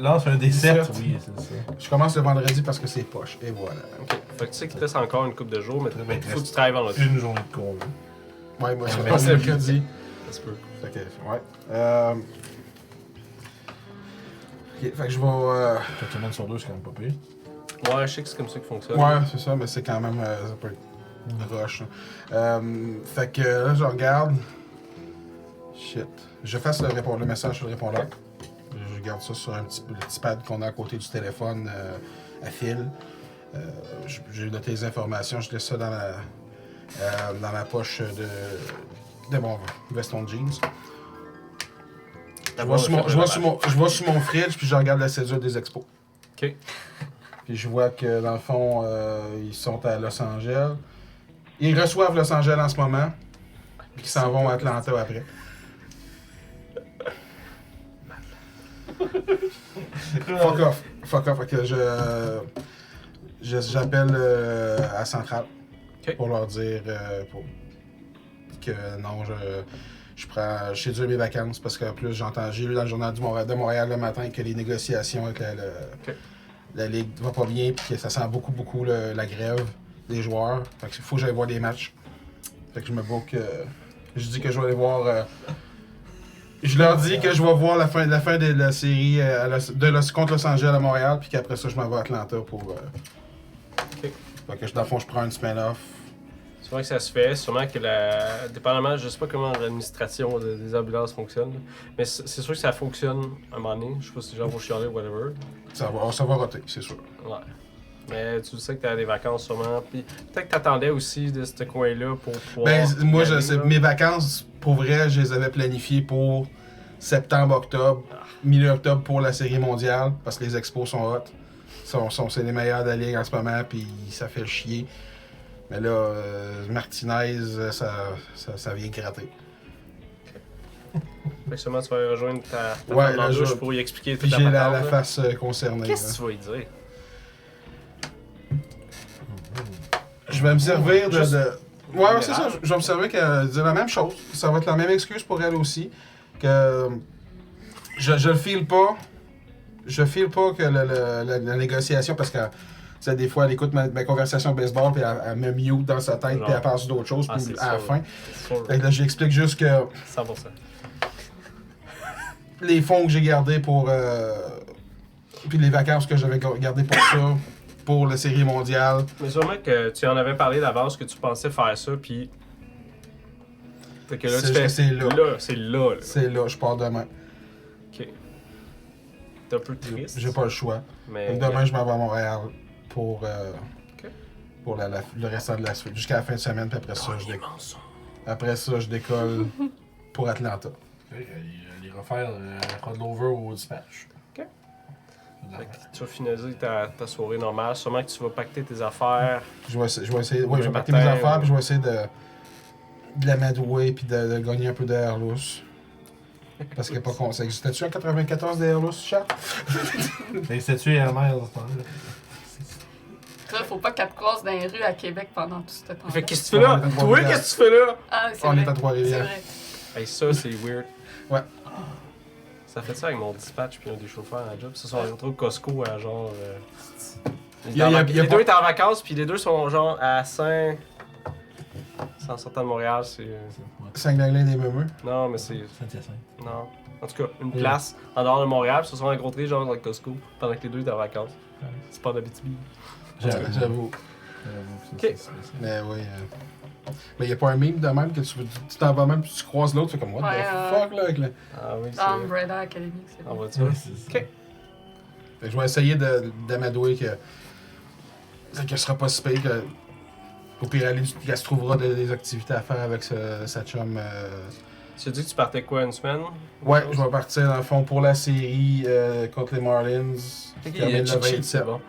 Lance un des 7. 17. Oui, c'est ça. Je commence le vendredi parce que c'est poche. Et voilà. Ok. Fait que tu sais qu'il te reste encore une couple de jours, mais Mais il faut que tu travailles vendredi. Une journée de cours. Ouais, moi, je Ouais, commence mais- le mercredi. Ça se peut. Fait que, ouais. Ok, fait que je vais. Une semaine sur 2, c'est quand même pas pire. Ouais, je sais que c'est comme ça que fonctionne. Ouais, c'est ça, mais c'est quand même. Ça peut être rush. Là. Fait que là, je regarde. Shit. Je fasse le message sur le répondeur. Je garde ça sur le petit pad qu'on a à côté du téléphone à fil. J'ai noté les informations, je laisse ça dans la poche de mon veston de jeans. Je vois sur mon fridge, puis je regarde la cédule des expos. Ok. Puis je vois que, dans le fond, ils sont à Los Angeles. Ils reçoivent Los Angeles en ce moment, puis ils s'en vont à Atlanta après. Fuck off. Fuck off. Fait que j'appelle à Centrale Ok. pour leur dire que non, je schedule mes vacances parce qu'en plus, j'ai lu dans le journal de Montréal le matin que les négociations avec la Ligue va pas bien puis que ça sent beaucoup la grève des joueurs. Fait qu'il faut que j'aille voir des matchs. Fait que je me book. Je dis que je vais aller voir. Je leur dis que je vais voir la fin de la série contre Los Angeles à Montréal, puis qu'après ça, je m'en vais à Atlanta pour. Ok. Fait que dans le fond, je prends une semaine off. C'est vrai que ça se fait. Sûrement que dépendamment, je sais pas comment l'administration des ambulances fonctionne, mais c'est sûr que ça fonctionne à un moment donné. Je sais pas si les gens vont chialer ou whatever. Ça va roter, c'est sûr. Ouais. Mais tu sais que t'as des vacances sûrement. Puis peut-être que t'attendais aussi de ce coin-là pour pouvoir. Ben, moi, y aller, là. mes vacances, pour vrai, je les avais planifiées pour septembre-octobre, milieu octobre pour la série mondiale, parce que les expos sont hot. C'est les meilleurs de la ligue en ce moment, puis ça fait chier. Mais là, Martinez, ça vient gratter. Fait que sûrement tu vas rejoindre ta Ouais, femme dans là, la je douche vais- pour y expliquer Puis toute j'ai ta la patente, là. face concernée. Qu'est-ce là. que tu vas y dire? Je vais me servir Juste- Ouais, c'est ça. Je vais me servir que dire la même chose. Ça va être la même excuse pour elle aussi. Que je le file pas. Je file pas que la négociation, parce que tu sais, des fois, elle écoute ma conversation de baseball, puis elle me mute dans sa tête, puis elle passe sur d'autres choses, Ah, puis c'est à la sûr. fin. C'est sûr. Fait que là, j'explique juste que 100%. les fonds que j'ai gardés pour. Puis les vacances que j'avais gardées pour ça, pour la série mondiale. Mais sûrement que tu en avais parlé d'avance que tu pensais faire ça, puis. Fait que là, C'est tu juste fais. que c'est là. C'est là. C'est là, je pars demain. Ok. T'es un peu triste. J'ai pas le choix. Mais. Donc, demain, je m'en vais à Montréal pour, Ok. pour le restant de la suite. Jusqu'à la fin de semaine, puis après ça, je décolle. Après ça, je décolle pour Atlanta. Aller refaire Rollover au dispatch. Ok. Fait que tu vas finaliser ta soirée normale. Sûrement que tu vas pacter tes affaires. Je vais essayer. Le Ouais, je vais pacter matin, mes affaires, ou- puis je vais essayer de l'amadouer, puis de gagner un peu d'air lousse. Parce qu'il n'est pas con. Ça existait-tu en 94 d'air lousse, chat? Mais c'était-tu Air Miles dans ce temps-là? Là, faut pas qu'elle te croise dans les rues à Québec pendant tout ce temps. Fait que qu'est-ce que tu fais là? Toi, qu'est-ce que tu fais là? Ah, c'est On vrai. est à Trois-Rivières. C'est vrai. Hey, ça, c'est weird. Ouais. Ça fait ça avec mon dispatch puis un des chauffeurs à la job. Ils se sont rencontrés au Costco à genre. Y a les pas- deux étaient en vacances puis les deux sont genre à Saint. C'est en sortant de Montréal, c'est. Saint-Glinglin des Meumeux. Non, mais c'est. Saint-Hyacinthe. Non. En tout cas, une place en dehors de Montréal, puis ils se sont rencontrés genre dans le Costco pendant que les deux étaient en vacances. C'est pas d'Abitibi. J'avoue. Ok. Mais oui. Mais il n'y a pas un meme de même que tu t'en vas même, puis tu croises l'autre, tu fais comme what Ouais, the fuck là. Avec le... Ah oui, c'est. Dans Umbrella Academy, c'est En vrai. voiture. Ok. Ok. Fait que je vais essayer d'amadouer que ce sera pas si pire que. Au pire, elle se trouvera des activités à faire avec sa chum. Tu as dit que tu partais quoi, une semaine? Ouais, je vais partir dans le fond pour la série contre les Marlins. Ok, Termine le cheat sheet, 27. c'est bon.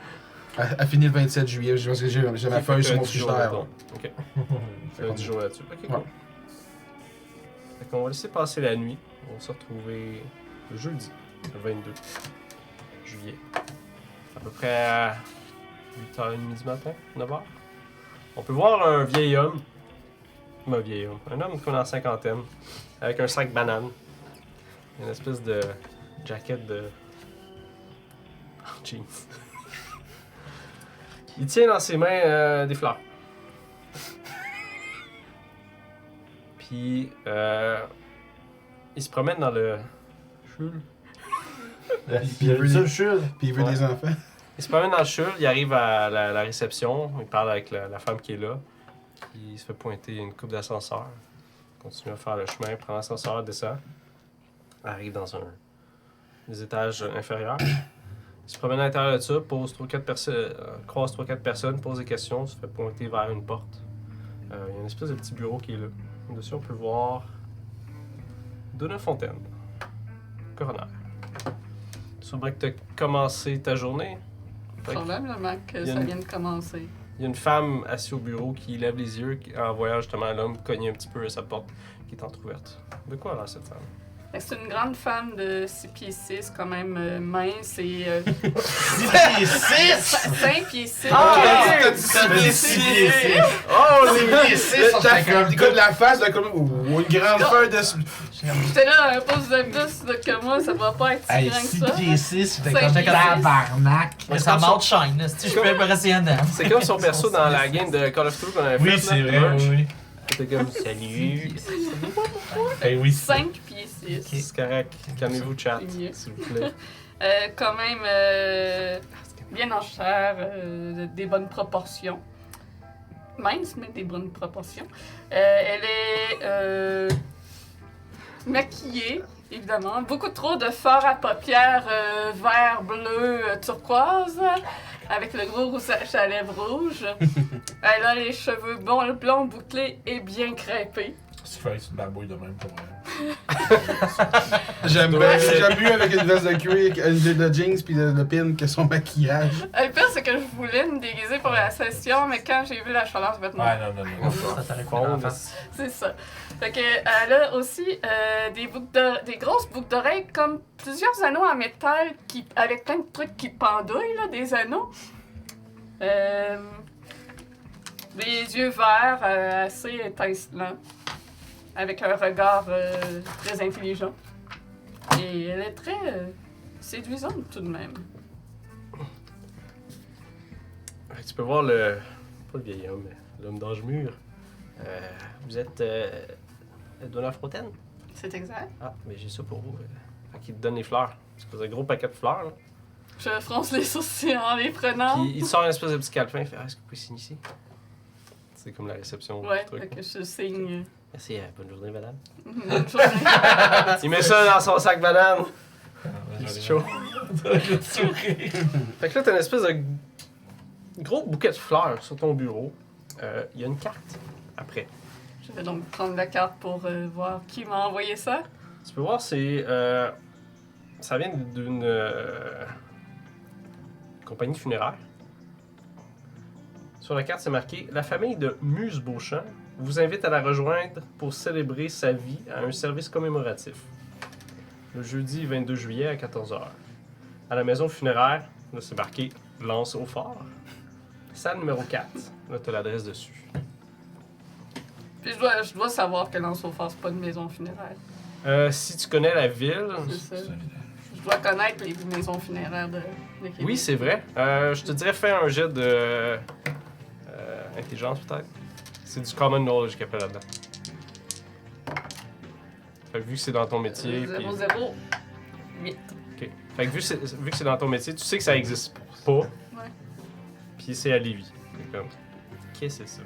Elle finit le 27 juillet, parce que j'ai ma Ok, feuille fait sur que mon 10 jours, frigidaire. mettons. Ok. Fait Fait qu'on- 10 jours là-dessus. Ok, cool. Ouais. Fait qu'on va laisser passer la nuit. On va se retrouver le jeudi, le 22 juillet. À peu près à 8h30 du matin, 9h. On peut voir un vieil homme. Un vieil homme. Un homme qui est dans la cinquantaine. Avec un sac banane. Une espèce de jacket de. Jeans. Il tient dans ses mains des fleurs. Puis, il se promène dans le. Chul. il veut ça, des- le chul. Puis il veut Ouais. des enfants. Il se promène dans le chul, il arrive à la réception, il parle avec la femme qui est là. Puis il se fait pointer une coupe d'ascenseur. Il continue à faire le chemin, prend l'ascenseur, descend. Arrive dans des étages inférieurs. Il se promène à l'intérieur de ça, pose 3-4 personnes, croise 3-4 personnes, pose des questions, se fait pointer vers une porte. Il y a une espèce de petit bureau qui est là. Dessus, on peut voir Donna Fontaine, coroner. Sûrement que tu as commencé ta journée. Fait que Probablement que Il y a ça une- vient de commencer. il y a une femme assise au bureau qui lève les yeux en voyant justement l'homme cogner un petit peu à sa porte qui est entrouverte. De quoi a l'air cette femme? Fait que c'est une grande femme de 6 pieds 6, quand même mince et 6! 5 pieds 6. Ah, T'as dit 6 pieds 6! Oh, Les 6 sont Le gars de la face, le gars, ou une grande feuille de. J'étais là, un pouce de plus que moi, ça va pas être si Hey, grand que 6 ça. pieds 6, c'était 5 comme pieds tabarnak! Mais ça monte shine, là, si je peux impressionnant. C'est comme son perso dans la game de Call of Duty qu'on avait Oui, fait. c'est là, vrai, merch. oui. C'était comme salut. Eh oui, 5 pieds 6. C'est correct. Calmez-vous, chat, C'est mieux. s'il vous plaît. Quand même bien en chair, des bonnes proportions. Mince, mais des bonnes proportions. Elle est maquillée, évidemment. Beaucoup trop de fard à paupières vert, bleu, turquoise, avec le gros rouge à lèvres rouge. Elle a les cheveux blonds, bouclés et bien crêpés. Si tu fais une barbouille de même pour J'aime mieux avec une veste de cuir, de jeans puis de pin que son maquillage. Le pire, c'est que je voulais me déguiser pour la session, mais quand j'ai vu la chaleur du vêtement, Ouais, non. Ça t'aurait coulé en face. c'est ça. Fait que, elle a aussi des grosses boucles d'oreilles, comme plusieurs anneaux en métal avec plein de trucs qui pendouillent, là, des anneaux. Des yeux verts assez étincelants, avec un regard très intelligent. Et elle est très séduisante tout de même. Fait que tu peux voir le. Pas le vieil homme, mais l'homme d'âge mûr. Vous êtes. Donna Fontaine? C'est exact. Ah, mais j'ai ça pour vous. Fait qu'il te donne les fleurs. C'est un gros paquet de fleurs, là. Je fronce les sourcils en les prenant. Puis il te sort une espèce de petit calepin. Il fait: est-ce que vous pouvez signer ici? C'est comme la réception Ouais, du truc. fait que je signe. Merci, bonne journée, madame. Bonne journée. Il met ça dans son sac banane. C'est chaud. Sourire. Fait que là, t'as une espèce de gros bouquet de fleurs sur ton bureau. Il y a une carte après. Je vais donc prendre la carte pour voir qui m'a envoyé ça. Tu peux voir, c'est. Ça vient d'une compagnie funéraire. Sur la carte, c'est marqué: La famille de Muse-Beauchamp vous invite à la rejoindre pour célébrer sa vie à un service commémoratif. Le jeudi 22 juillet à 14h. À la maison funéraire, là c'est marqué Lance au phare. Salle numéro 4. Là, tu as l'adresse dessus. Puis je dois savoir que Lance-au-Phare, c'est pas une maison funéraire. Si tu connais la ville. C'est ça. Je dois connaître les maisons funéraires de Québec. Oui, c'est vrai. Je te dirais, fais un jet de. Intelligence peut-être. C'est du common knowledge qu'il appelle là-dedans. Fait que vu que c'est dans ton métier. 008. Ok. Fait que vu que c'est dans ton métier, tu sais que ça existe pas. Ouais. Puis c'est à Lévis. C'est comme. Qu'est-ce que c'est ça?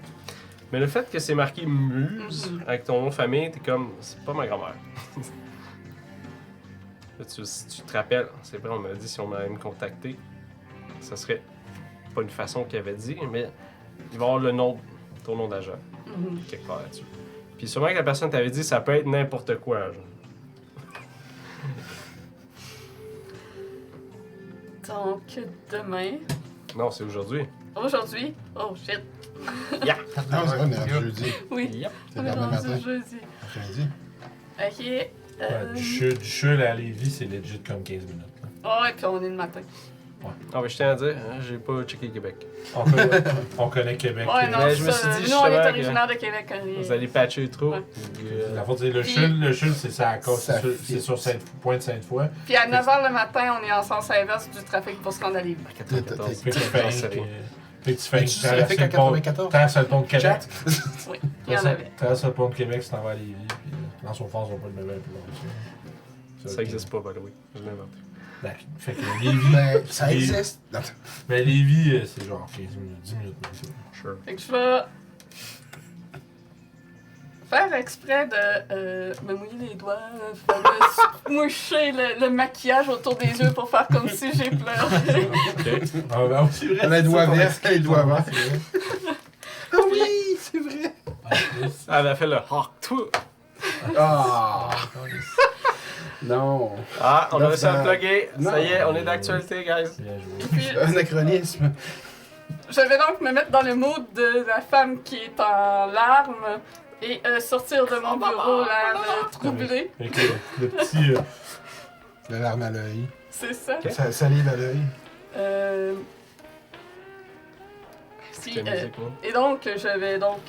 Mais le fait que c'est marqué Muse avec ton nom de famille, t'es comme. C'est pas ma grand-mère. Là, si tu te rappelles, c'est vrai, on m'a dit si on m'allait me contacter, ça serait pas une façon qu'il avait dit, mais il va y avoir le nom, ton nom d'agent, quelque part là-dessus. Puis sûrement que la personne t'avait dit, ça peut être n'importe quoi. Genre. Donc, demain. Non, c'est aujourd'hui. Aujourd'hui? Oh shit. Yeah! Non, c'est vrai, mais jeudi. Oui. Yep. C'est On le est lendemain rendu matin. jeudi. Après-midi. Ok. Ouais, du chul à Lévis, c'est legit comme 15 minutes. là. Oh, et puis on est le matin. Ah, mais je tiens à dire, hein, j'ai pas checké Québec. On connaît Québec. Ouais, non, Mais c'est je me ça. suis dit, Nous, on est justement, originaire de Québec. On est- Vous allez patcher trop. Ouais. Puis, La faute, c'est le chul, c'est ça à cause, c'est sur Pointe-Sainte-Foy. Puis à 9h le matin, on est en sens inverse du trafic pour se rendre à Lévis. 94. Puis tu fais puis tu fais Mais tu trafiques à 94? traverses le pont de Québec. Jack? Oui, il y en avait. Traverses le pont de Québec, tu t'en vas à Lévis. Puis dans son phare, on va pas le mettre plus long. Ça existe pas, by the way. Je l'ai inventé. Fait que Lévis. Ben, ça existe. Non. Mais Lévis, c'est genre 15 minutes, 10 minutes. Sure. Fait que je vais faire exprès de me mouiller les doigts, de moucher le maquillage autour des yeux pour faire comme si j'ai pleuré. Ok. Ah, ben, c'est vrai. Les doigts verts, les doigts verts. C'est vrai. Ah oui, c'est vrai. Ah, elle a fait le hawk tout. Ah, non. Ah, on a réussi à le Non. plugger. Ça y est, on est d'actualité, guys. Bien joué. Puis Anachronisme. je vais donc me mettre dans le mood de la femme qui est en larmes et sortir de mon bureau l'air troublé. Fait que le petit. La larme à l'œil. C'est ça. Salive à l'œil. Si, C'est musique, moi. et donc, je vais donc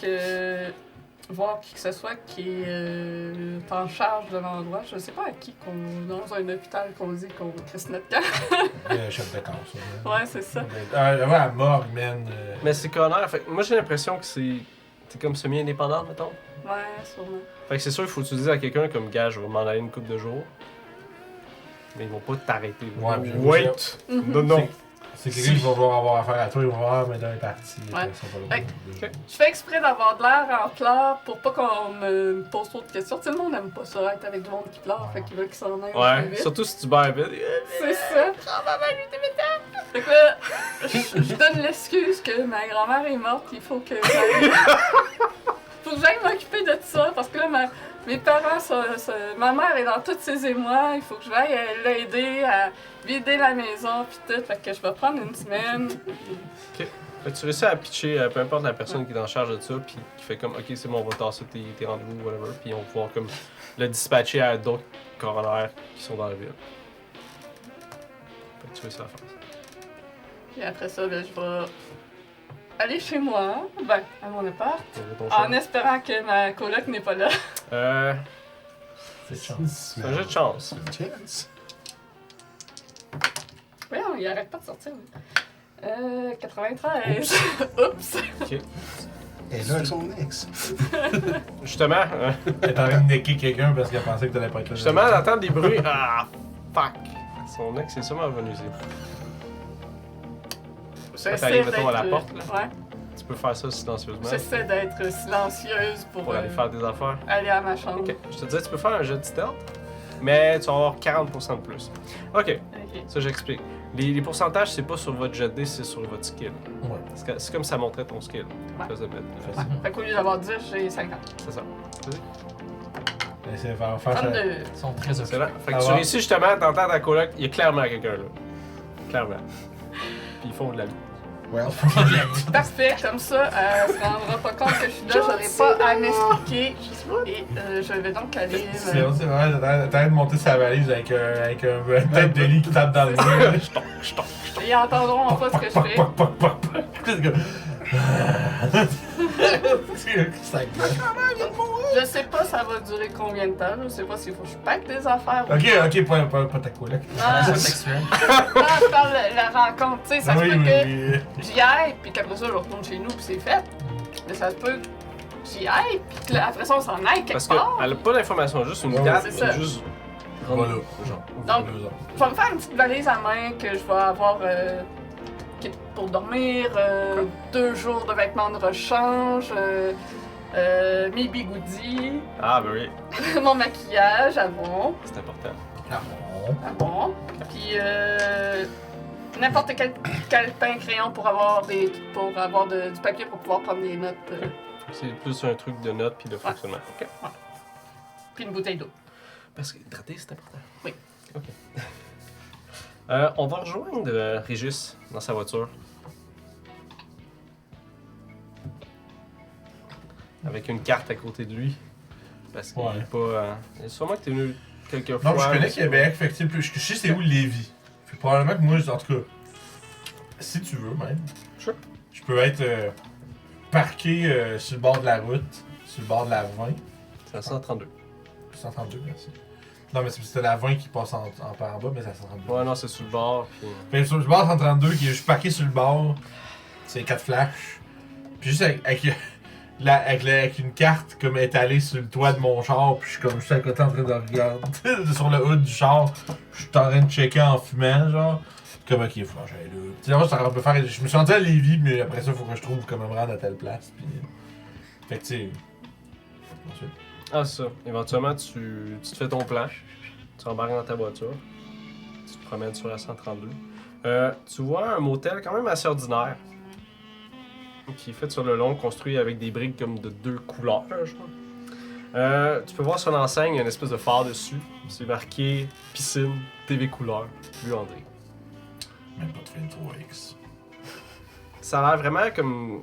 voir qui que ce soit qui est en charge de l'endroit. Je sais pas à qui dans un hôpital qu'on dit qu'on crisse notre camp. Chef de camp, ça. Ouais, c'est ça. Ouais, à morgue, man. Mais c'est coroner. Fait que moi, j'ai l'impression que t'es comme semi-indépendant, mettons. Ouais, sûrement. Fait que c'est sûr, il faut que tu dises à quelqu'un comme gars, je vais m'en aller une couple de jours. Mais ils vont pas t'arrêter. Ouais, puis Wait! Non, non. C'est quelqu'un qui va vouloir avoir affaire à toi, il va voir, mais là, est parti. Ouais. Ils sont pas là. Ok. Je fais exprès d'avoir de l'air en pleurs pour pas qu'on me pose trop de questions. Tu sais, le monde n'aime pas ça, être avec du monde qui pleure, fait qu'il veut qu'ils s'en aillent. Ouais, plus vite. surtout si tu bailles vite. C'est ça. Fait que là, je donne l'excuse que ma grand-mère est morte, il faut que j'aille m'occuper de ça, parce que là, mes parents, ma mère est dans tous ses émois, il faut que je aille l'aider à vider la maison pis tout, fait que je vais prendre une semaine. Fait que tu réussis à pitcher, peu importe la personne qui est en charge de ça, puis qui fait comme, ok, c'est bon, on va tasser tes rendez-vous, whatever, puis on va pouvoir comme le dispatcher à d'autres coronaires qui sont dans la ville. Fait que tu réussis à faire ça. Puis après ça, ben, je vais aller chez moi, ben, à mon appart, Tu veux ton en choix? espérant que ma coloc n'est pas là. C'est de chance. C'est un jeu de chance. Chance. Voyons, il arrête pas de sortir. 93. Oups. Et là, avec son ex. Justement, Elle est en train de necker quelqu'un parce qu'elle pensait que t'allais pas être là. justement, d'entendre des bruits. Ah, fuck! Son ex est sûrement revenu ici. t'arrives, mettons, à la porte, là. Ouais. Tu peux faire ça silencieusement J'essaie d'être silencieuse pour aller faire tes affaires. aller à ma chambre. Ok, je te disais, tu peux faire un jeu de stealth, mais tu vas avoir 40% de plus. Ok, Ok. Ça, j'explique. Les pourcentages, c'est pas sur votre jet de dés, c'est sur votre skill. Ouais. C'est comme ça montrait ton skill. Ouais. Faisait mettre. Facile. Fait qu'au lieu d'avoir 10, j'ai 50. C'est ça. Essaye de faire ça. 32. Ils sont très C'est occupés. là. Fait que Ah tu ouais. réussis justement, t'entends ta coloc, il y a clairement quelqu'un là. Clairement. Puis ils font de la vie. Well. Parfait, comme ça, elle se rendra pas compte que je suis là, j'aurai pas à m'expliquer. Et je vais donc aller. C'est vrai, t'arrêtes de monter sa valise avec une tête de lit qui tape dans le mur. Ils entendront pas ce que je fais. Poc, poc, poc, poc. C'est comme. Ça gueule. Je sais pas ça va durer combien de temps, je sais pas s'il faut que je pack des affaires. ou Ok, pas ta coloc. Ah, C'est sexuel. je parle de la rencontre, tu sais, ça se Oui, peut oui, que oui. j'y aille, puis qu'après ça, je retourne chez nous, puis c'est fait. Mais ça se peut que j'y aille, puis que après ça, on s'en aille quelque Parce part. qu'elle a pas d'informations, juste une Ouais, date, c'est ça. mais juste. Voilà. Genre. Donc, je vais me faire une petite valise à main que je vais avoir pour dormir, 2 jours de vêtements de rechange, mes bigoudis, Ah, ben oui, mon maquillage à bon. c'est important. Ah bon. Ah bon? Puis n'importe quel calepin crayon pour avoir du papier pour pouvoir prendre des notes. C'est plus un truc de notes puis de fonctionnement. Ok. Puis une bouteille d'eau. Parce que hydrater, c'est important. Oui. Ok. On va rejoindre Régis dans sa voiture. Avec une carte à côté de lui. Parce qu'il Ouais. est pas. Sûrement que t'es venu quelques fois. Non, je connais aussi. Québec, fait que tu sais, je sais c'est où Lévis. Fait que probablement que moi, en tout cas, si tu veux même, Sure. je peux être parqué sur le bord de la route, sur le bord de la 20. C'est à 132. 132, merci. Non, mais c'était la 20 qui passe en bas, mais c'est à 132. Ouais, non, c'est sur le bord. Puis... Fait que sur le bord 132, qui est juste parqué sur le bord, c'est 4 flashs. Puis juste avec une carte comme étalée sur le toit de mon char, puis je suis comme juste à côté en train de regarder sur le hood du char, je suis en train de checker en fumant, genre. Comme ok, faut que j'aille là. Tu sais, moi, ça peut faire. Je me suis rendu à Lévis, mais après ça, il faut que je trouve comment me rendre à telle place. Puis... Fait que tu sais. Ensuite. Ah, c'est ça. Éventuellement, tu te fais ton plan. Tu embarques dans ta voiture. Tu te promènes sur la 132. Tu vois un motel quand même assez ordinaire. Qui est fait sur le long, construit avec des briques comme de 2 couleurs, je crois. Tu peux voir sur l'enseigne, il y a une espèce de phare dessus. C'est marqué piscine, TV couleur, Louis André. Même pas de film 3X. Ça a l'air vraiment comme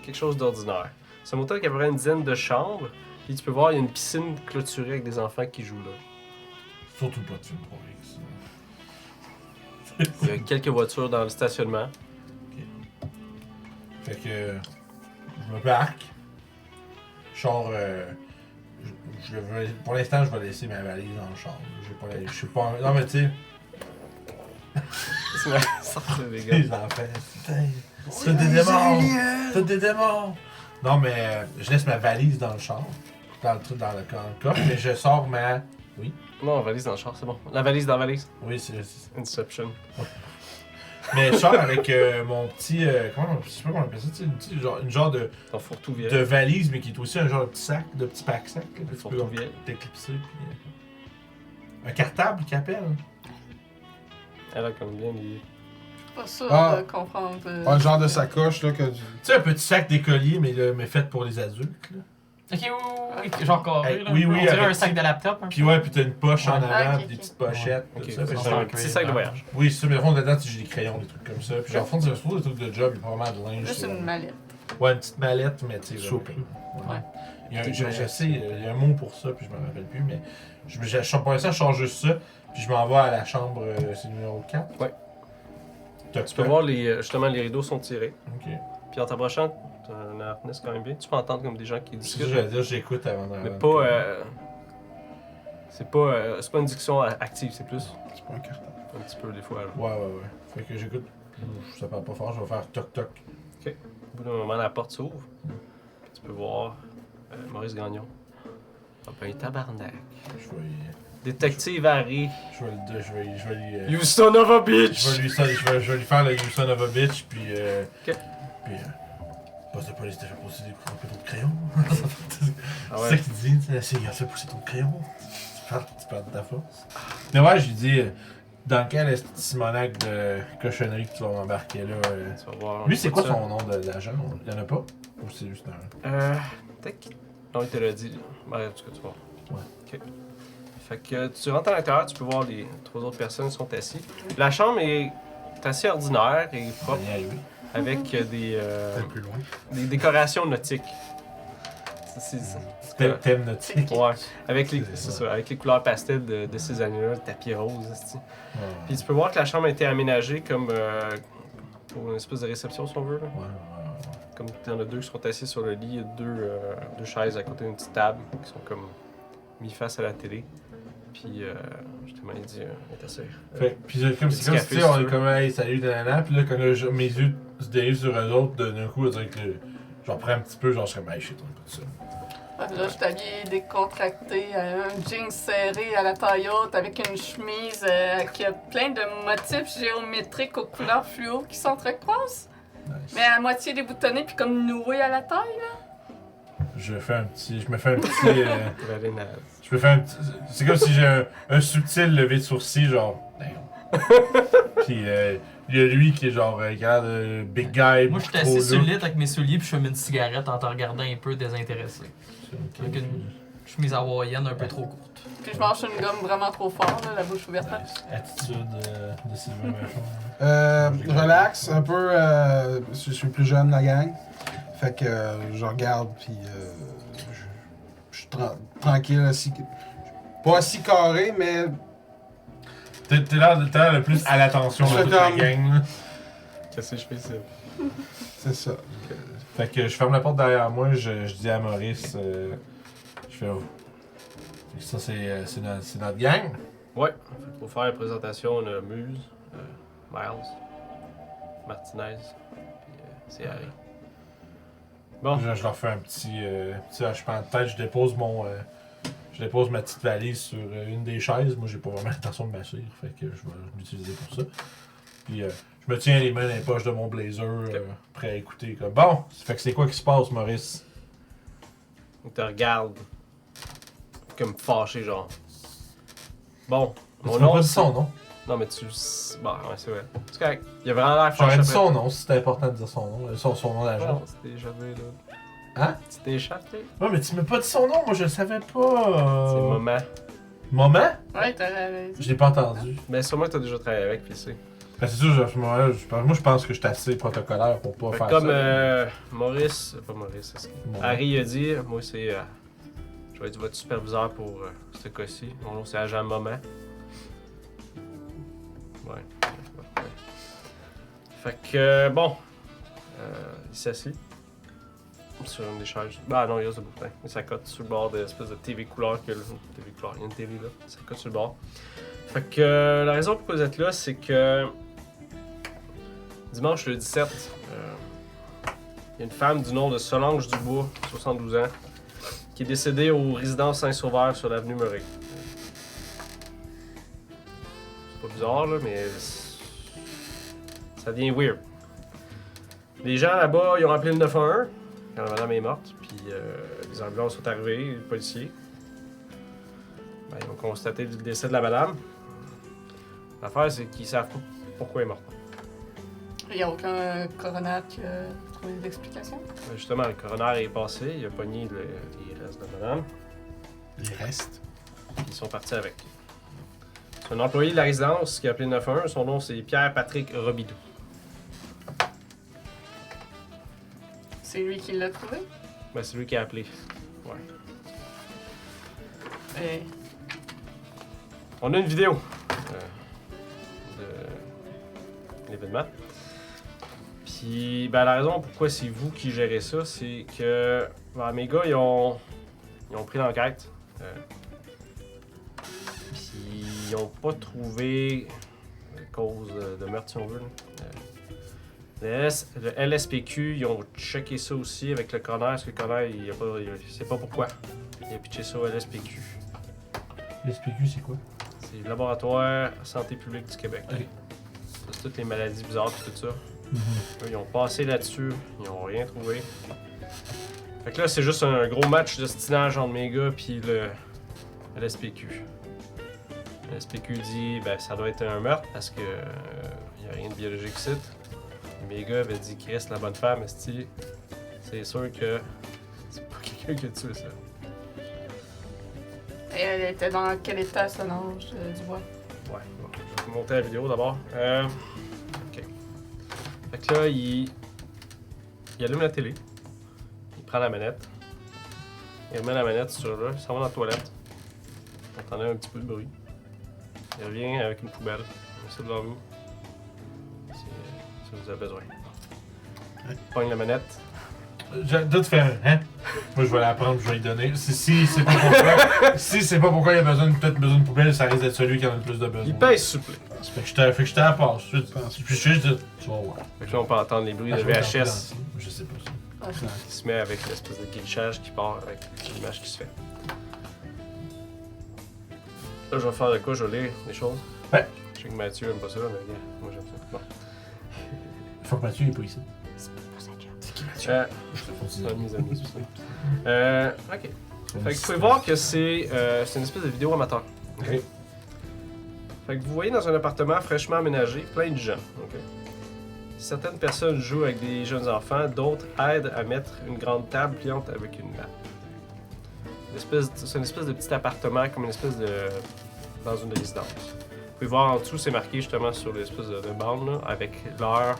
quelque chose d'ordinaire. C'est un motel qui a à peu près une dizaine de chambres. Puis tu peux voir, il y a une piscine clôturée avec des enfants qui jouent là. Surtout pas de film 3X. Il y a quelques voitures dans le stationnement. Fait que je me parque. Genre, pour l'instant, je vais laisser ma valise dans le chambre. Je sais pas. Non, mais tu sais, C'est ma sortie des gars. les enfants, putain, c'est des démons! C'est des démons! Non, mais je laisse ma valise dans le chambre. Dans le coffre, mais je sors ma. Non, valise dans le char, c'est bon. La valise dans la valise. Oui, c'est. Inception. Mais je sors avec mon petit. Je sais pas comment on appelle ça, tu sais, une genre de Ton fourre-tout vieil. valise, mais qui est aussi un genre de petit sac, de petit pack-sac. Là, que tu peux Fourre-tout vieil. t'éclipser. Puis, un cartable qui appelle. Elle a comme bien les... Pas sûr Ah. de comprendre. Pas le genre de sacoche là que tu. Tu sais, un petit sac d'écolier, mais fait pour les adultes. Là. Ok, oui, genre carré, là. Oui, On dirait avec un sac de laptop. Hein. Puis ouais, puis t'as une poche en Ouais. avant, Ah, ok, puis des ok. petites pochettes, Ok, tout ça. c'est Fait que ça, j'ai un petit sac de voyage. Oui, c'est ça, mais au fond, dedans, j'ai des crayons, des trucs comme ça. Puis genre, au fond, c'est surtout des trucs de job, il y a pas vraiment de linge. Juste c'est une vraiment- mallette. Ouais, une petite mallette, mais tu sais. Souple. Ouais. Il y a je sais, il y a un mot pour ça, puis je me rappelle plus, mais pour l'instant, je change juste ça, puis je m'en vais à la chambre, c'est le numéro 4. Ouais. Toc, Tu peux toc. voir, justement, les rideaux sont tirés. Ok. Puis en t'approchant, t'as un harness quand même bien. Tu peux entendre comme des gens qui C'est ça discutent. que j'allais dire, j'écoute avant Mais pas... c'est pas une discussion active, c'est plus C'est pas un cartable. un petit peu des fois. Là. Ouais. Fait que j'écoute. Ça parle pas fort, je vais faire toc toc. Au bout d'un moment, la porte s'ouvre. Tu peux voir Maurice Gagnon. Ah ben, tabarnak. Je vais y- Détective Harry. Je vais lui. You son of a bitch! Je vais lui faire le You Son of a Bitch, puis. Ok. Puis. Poste de police t'a fait pousser un peu trop de crayons. Ah C'est ouais. ça qu'il dit, c'est il a fait pousser trop de crayons. Tu perds de ta force. Mais ouais, je lui dis. Dans quel est Simonac de cochonnerie que tu vas m'embarquer là? Tu vas voir. Lui, c'est quoi ça. son nom d'agent? Il y en a pas? Ou c'est juste un. Peut-être qu'il. Non, il te l'a dit. Ben, en tout cas, tu vois. Ouais. Ok. Fait que tu rentres à l'intérieur, tu peux voir les 3 autres personnes qui sont assises. La chambre est assez ordinaire et propre, On y est arrivé. avec Peut-être plus loin. des décorations nautiques. Thème nautique. Ouais, avec les, C'est c'est ça. ça, avec les couleurs pastel de ces années-là, le tapis rose. esti. Ouais. Puis tu peux voir que la chambre a été aménagée comme pour une espèce de réception, si on veut. Là. Ouais. Comme il y en a 2 qui sont assis sur le lit, il y a 2 chaises à côté d'une petite table qui sont comme mis face à la télé. Puis justement, il dit, il est assez. Fait, puis c'est comme petit si café, tu sais, on c'est est sûr. comme hey, salut nanana, puis là quand mes yeux se dérivent sur eux autres, d'un coup, on dirait que j'en prends un petit peu, genre je serais ben shit, on pas de ça. Là, je suis habillée décontractée, un jean serré à la taille haute avec une chemise qui a plein de motifs géométriques aux couleurs fluo qui s'entrecroisent. Nice. Mais à moitié déboutonnée puis comme nouée à la taille. Je me fais un petit. Je me fais un petit. naze. Je me fais un petit. C'est comme si j'ai un subtil lever de sourcil, genre. Damn. Puis il y a lui qui est genre. Regarde, big guy. Moi, je suis trop assis sur lourd. le lit avec mes souliers puis je fume une cigarette en te regardant un peu désintéressé. Avec une chemise hawaïenne un peu trop courte. Puis je mange une gomme vraiment trop fort, là, la bouche ouverte. Nice. Attitude de Sylvain Vachon. Relax, un peu. Je suis le plus jeune de la gang. Fait que je regarde, puis je suis tranquille, assis. Pas assis carré, mais T'es l'air le plus à l'attention de Je toute la comme- gang. Là. Qu'est-ce que je fais, ça? c'est ça. Fait que je ferme la porte derrière moi, je dis à Maurice. Je fais. Ça, c'est notre gang. Ouais. Pour faire la présentation, on a Muse, Miles, Martinez, puis c'est Harry. Bon. Je leur fais un petit hochement de tête, je dépose ma petite valise sur une des chaises. Moi, j'ai pas vraiment l'intention de m'asseoir, fait que je vais l'utiliser pour ça. Puis je me tiens les mains dans les poches de mon blazer, prêt à écouter. Comme bon, fait que c'est quoi qui se passe, Maurice? Il te regarde comme fâché, genre. Bon, Tu mon m'as nom. pas dit son nom. Non, mais tu. Bon, ouais, c'est vrai. C'est correct. Il a vraiment l'air fâché. J'aurais dit après. son nom si c'était important de dire son nom. Son nom d'agent. Non, c'était échappé, là. Hein? Tu t'es échappé? Ouais, mais tu m'as pas dit son nom, moi je le savais pas. C'est Maman. Moment? Ouais, t'as raison. Je l'ai pas entendu. Mais sûrement que t'as déjà travaillé avec, puis c'est. Ben, c'est sûr, à ce moment-là, moi je pense que je suis assez protocolaire pour pas Fait faire que comme ça. Maurice. Pas Maurice, c'est ce que. Bon. Harry a dit, moi c'est. Je vais être votre superviseur pour ce cas-ci. Mon nom c'est Agent Moment. Ouais. Fait que bon. Il s'assit. Sur une des chaises. Bah non, il reste debout. Il s'accote sur le bord de l'espèce de TV couleur que. TV couleur, il y a une télé là. Il s'accote sur le bord. Fait que la raison pourquoi vous êtes là, c'est que. Dimanche le 17, il y a une femme du nom de Solange Dubois, 72 ans, qui est décédée aux résidences Saint-Sauveur sur l'avenue Murray. C'est pas bizarre, là, mais ça devient weird. Les gens là-bas, ils ont appelé le 911 quand la madame est morte, puis les ambulances sont arrivés, les policiers. Ben, ils ont constaté le décès de la madame. L'affaire, c'est qu'ils savent pas pourquoi elle est morte. Il n'y a aucun coroner qui a trouvé d'explication. Justement, le coroner est passé, il a pogné les restes de madame, Les restes. puis ils sont partis avec. C'est un employé de la résidence qui a appelé le 911, son nom c'est Pierre-Patrick Robidoux. C'est lui qui l'a trouvé. Ben, c'est lui qui a appelé. Ouais. Et On a une vidéo de l'événement. Puis, ben, la raison pourquoi c'est vous qui gérez ça, c'est que ben, mes gars, ils ont pris l'enquête. Puis, ils n'ont pas trouvé cause de meurtre, si on veut. Le LSPQ, ils ont checké ça aussi avec le coroner, parce que le coroner, il sait pas pourquoi. Il a pitché ça au LSPQ. L'SPQ, c'est quoi? C'est le Laboratoire Santé publique du Québec. Ok. Ça, c'est toutes les maladies bizarres et tout ça. Eux, ils ont passé là-dessus, ils ont rien trouvé. Fait que là, c'est juste un gros match de stinage entre mes gars puis le LSPQ. Le SPQ dit ben ça doit être un meurtre parce que y a rien de biologique ici. Mes gars avaient dit Chris, la bonne femme, esti, c'est sûr que c'est pas quelqu'un qui a tué ça. Et elle était dans quel état, Solange Dubois? Ouais, bon, je vais vous monter la vidéo d'abord. Ok. Fait que là, il allume la télé, il prend la manette, il remet la manette sur là, il s'en va dans la toilette. On entendait un petit peu de bruit. Il revient avec une poubelle, il met ça devant vous. Si vous avez besoin. Ouais. Pogne la manette. J'ai tout faire, hein? Moi, je vais la prendre, je vais lui donner. Si c'est pas pourquoi, si c'est pas pourquoi il y a peut-être besoin de poubelle, ça risque d'être celui qui en a le plus de besoin. Il pèse souple. Fait que je te la passe. Puis je suis juste dit, tu vas voir. Fait que là, on peut entendre les bruits Ah, de je vais t'en VHS faire, je sais pas ça. qui se met avec l'espèce de glitchage qui part avec l'image qui se fait. Là, je vais faire de quoi? Je vais lire des choses. Ouais. Je sais que Mathieu aime pas ça, mais regarde, moi j'aime ça. Bon. Faut que Mathieu il est pas ici. C'est un de mes amis, c'est ça. Ok. Fait que vous pouvez voir que c'est une espèce de vidéo amateur. Ok. Fait que vous voyez dans un appartement fraîchement aménagé, plein de gens. Ok. Certaines personnes jouent avec des jeunes enfants, d'autres aident à mettre une grande table pliante avec une nappe. C'est une espèce de petit appartement, comme une espèce de... dans une résidence. Vous pouvez voir en dessous, c'est marqué justement sur l'espèce de bande là, avec l'heure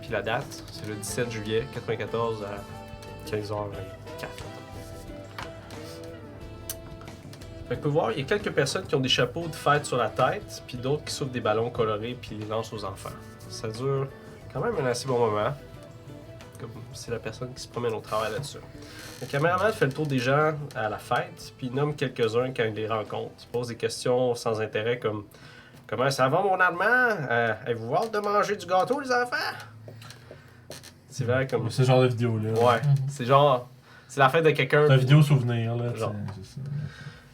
puis la date. C'est le 17 juillet 94 à 15h04. Fait que vous pouvez voir, il y a quelques personnes qui ont des chapeaux de fête sur la tête, puis d'autres qui soufflent des ballons colorés puis les lancent aux enfants. Ça dure quand même un assez bon moment. Comme c'est la personne qui se promène au travail là-dessus. Le caméraman fait le tour des gens à la fête, puis il nomme quelques-uns quand il les rencontre. Il pose des questions sans intérêt comme « Comment ça va mon allemand? Avez-vous hâte de manger du gâteau les enfants? » C'est vrai comme... Ce genre de vidéo-là. Ouais, c'est genre... C'est la fête de quelqu'un. C'est un vidéo souvenir, là. Genre. C'est ça.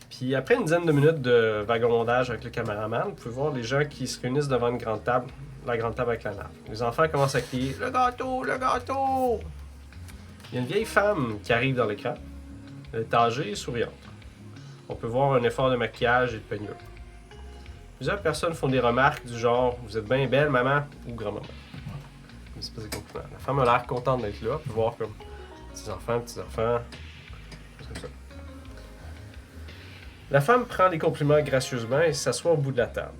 Puis après une dizaine de minutes de vagabondage avec le caméraman, vous pouvez voir les gens qui se réunissent devant une grande table, la grande table avec la nappe. Les enfants commencent à crier « Le gâteau! Le gâteau! » Il y a une vieille femme qui arrive dans l'écran. Elle est âgée et souriante. On peut voir un effort de maquillage et de peignure. Plusieurs personnes font des remarques du genre « Vous êtes bien belle, maman » ou « grand-maman ». Une espèce de compliment. La femme a l'air contente d'être là. On peut voir comme petits-enfants, comme ça. La femme prend les compliments gracieusement et s'assoit au bout de la table.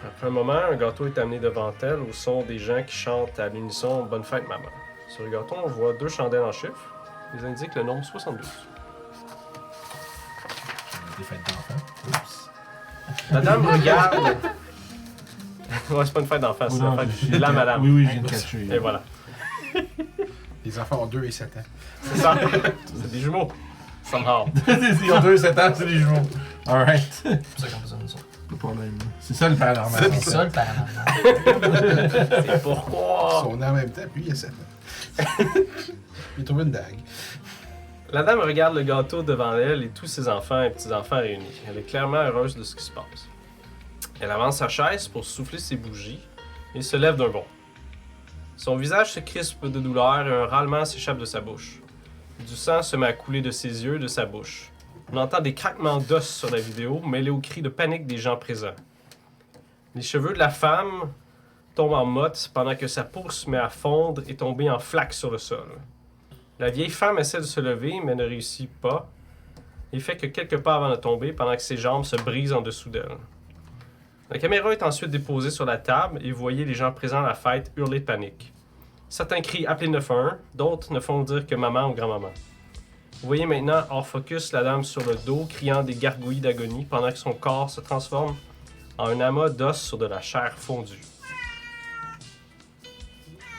Après un moment, un gâteau est amené devant elle au son des gens qui chantent à l'unisson « Bonne fête, maman ». Sur le gâteau, on voit 2 chandelles en chiffres. Ils indiquent le nombre 72. Des fêtes d'enfants. Oups. La dame regarde... ouais, c'est pas une fête d'enfant, c'est Non, la fête j'ai- de la madame. Oui, je viens de catcher. Et voilà. Les enfants ont 2 et 7 ans. C'est ça. C'est des jumeaux. Somehow. Ils ont 2 et 7 ans, c'est des jumeaux. Alright. C'est pour ça qu'on besoin de ça. Pas de problème. C'est ça le paranormal. C'est ça le paranormal. C'est pourquoi. Ils sont nés en même temps, puis il y a 7 ans. Il trouve une dague. La dame regarde le gâteau devant elle et tous ses enfants et petits-enfants réunis. Elle est clairement heureuse de ce qui se passe. Elle avance sa chaise pour souffler ses bougies et se lève d'un bond. Son visage se crispe de douleur et un râlement s'échappe de sa bouche. Du sang se met à couler de ses yeux et de sa bouche. On entend des craquements d'os sur la vidéo, mêlés aux cris de panique des gens présents. Les cheveux de la femme tombent en mottes pendant que sa peau se met à fondre et tomber en flaques sur le sol. La vieille femme essaie de se lever, mais ne réussit pas, et fait que quelques pas avant de tomber pendant que ses jambes se brisent en dessous d'elle. La caméra est ensuite déposée sur la table et vous voyez les gens présents à la fête hurler de panique. Certains crient « Appelez 911 », d'autres ne font dire que « maman » ou « grand-maman ». Vous voyez maintenant hors focus la dame sur le dos criant des gargouilles d'agonie pendant que son corps se transforme en un amas d'os sur de la chair fondue.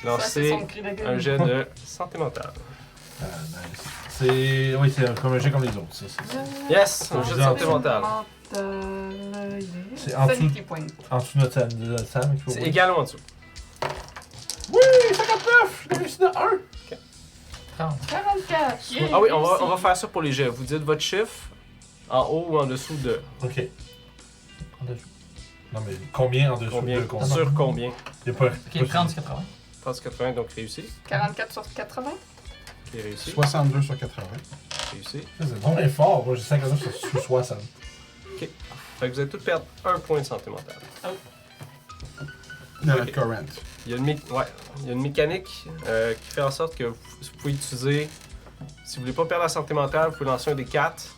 Ça, c'est Lancez son cri d'agonie. un jet de santé mentale. Ah, nice. C'est. Oui, c'est comme un jeu comme les autres, ça. Yes, un jet de santé mentale. C'est en dessous. Qui pointe. En dessous de notre salle, il faut. C'est également en dessous. Oui, 59! J'ai réussi de 1! 30. 44. Yeah, Ah oui, on réussi. va faire ça pour les jets. Vous dites votre chiffre en haut ou en dessous de Ok. En dessous. Non, mais combien en dessous combien. de combien? Sur combien? Il y a pas. Ok, 30 sur 80. 30 sur 80, donc réussi. 44 sur 80. Ok, réussi. 62 sur 80. Réussi. C'est vraiment fort. Moi, j'ai 59 sur 60. Fait que vous allez tous perdre 1 point de santé mentale. Dans Ok. le current. Il y a une mécanique qui fait en sorte que vous pouvez utiliser. Si vous voulez pas perdre la santé mentale, vous pouvez lancer un des 4.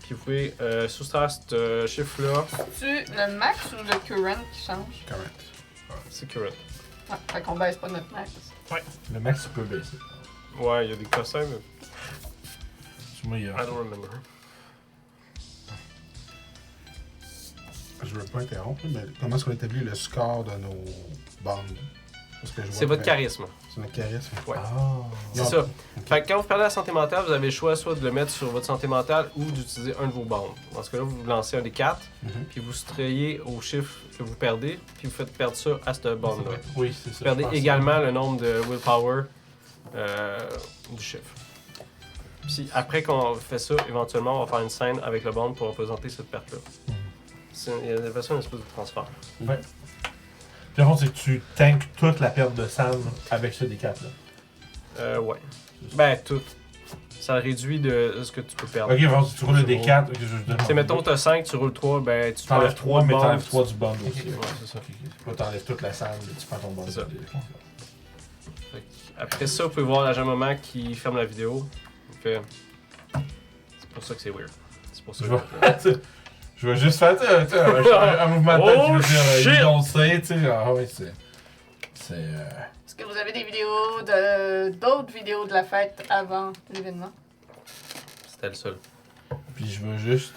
Puis vous pouvez soustraire ce chiffre-là. Tu le max ou le current qui change? Current. C'est current. Ouais, fait qu'on baisse pas notre max. Le max, tu peux baisser. Ouais, il y a des cossins, mais Moi, il y a. I don't remember. Je veux pas interrompre, mais comment est-ce qu'on établit le score de nos bandes? Parce que je vois C'est votre que- charisme. C'est notre charisme. Ouais. Ah. C'est Non. ça. Fait que quand vous perdez la santé mentale, vous avez le choix soit de le mettre sur votre santé mentale ou d'utiliser un de vos bandes. Dans ce cas-là, vous lancez un des 4, Mhm. puis vous strayez au chiffre que vous perdez, puis vous faites perdre ça à cette bande-là. Oui, c'est ça. Vous perdez je pense. également le nombre de willpower du chiffre. Puis après qu'on fait ça, éventuellement, on va faire une scène avec le bande pour représenter cette perte-là. Mhm. Il y a une espèce de transfert. Puis, en fond, c'est que tu tankes toute la perte de Sam avec ce D4-là. Ouais. Ben, tout. Ça réduit de ce que tu peux perdre. Ok, bon, si tu roules le D4, ok, je demande. C'est mettons, t'as 5, tu roules 3, ben tu T'enlèves perds 3, mais de t'enlèves bonds. 3 du bond aussi. Ouais, c'est ça. Pas t'enlèves toute la salle, mais tu prends ton bond. C'est ça. Fait que après ça, vous pouvez voir l'agent moment qui ferme la vidéo. Il fait. C'est pour ça que c'est weird. C'est pour ça Je que. vais, je vais juste faire un mouvement de tête qui Oh, veut dire shit! you don't say, tu sais. Ah oui, c'est. C'est. Est-ce que vous avez des vidéos d'autres vidéos de la fête avant l'événement? C'était le seul. Puis je veux juste.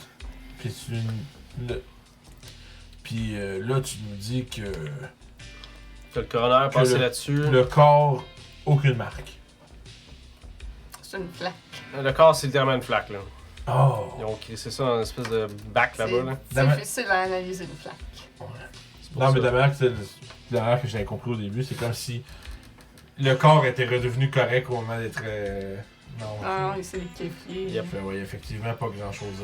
Puis tu. Puis là, tu nous dis que. Fait le coroner Que passé le- là-dessus. Le corps, aucune marque. C'est une flaque. Le corps, c'est littéralement une flaque, là. Oh! Ils ont crissé ça dans une espèce de bac là-bas, là. C'est Dama- difficile à analyser une flaque. C'est pour Non, mais ça. de la manière que j'avais compris au début, c'est comme si le corps était redevenu correct au moment d'être. Non. Ah, il s'est liquéfié. Yep. Fait, ouais, effectivement, pas grand chose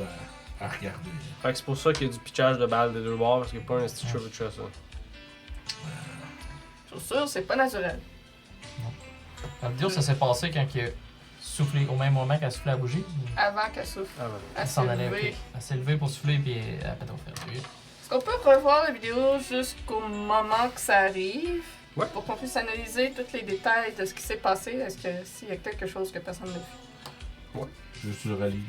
à regarder. Fait que c'est pour ça qu'il y a du pitchage de balles des deux bords, parce qu'il n'y a pas un stitch of ça. Je suis sûr, c'est pas naturel. La vidéo, ça s'est passé quand il a soufflé, au même moment qu'elle soufflait la bougie. Avant qu'elle souffle. Ah ouais. Elle Elle s'en s'est allait, levée. ok. Elle s'est levée pour souffler, puis elle a pété au fer. Est-ce qu'on peut revoir la vidéo jusqu'au moment que ça arrive? Ouais. Pour qu'on puisse analyser tous les détails de ce qui s'est passé. Est-ce que s'il y a quelque chose que personne n'a vu? Juste tu le relises.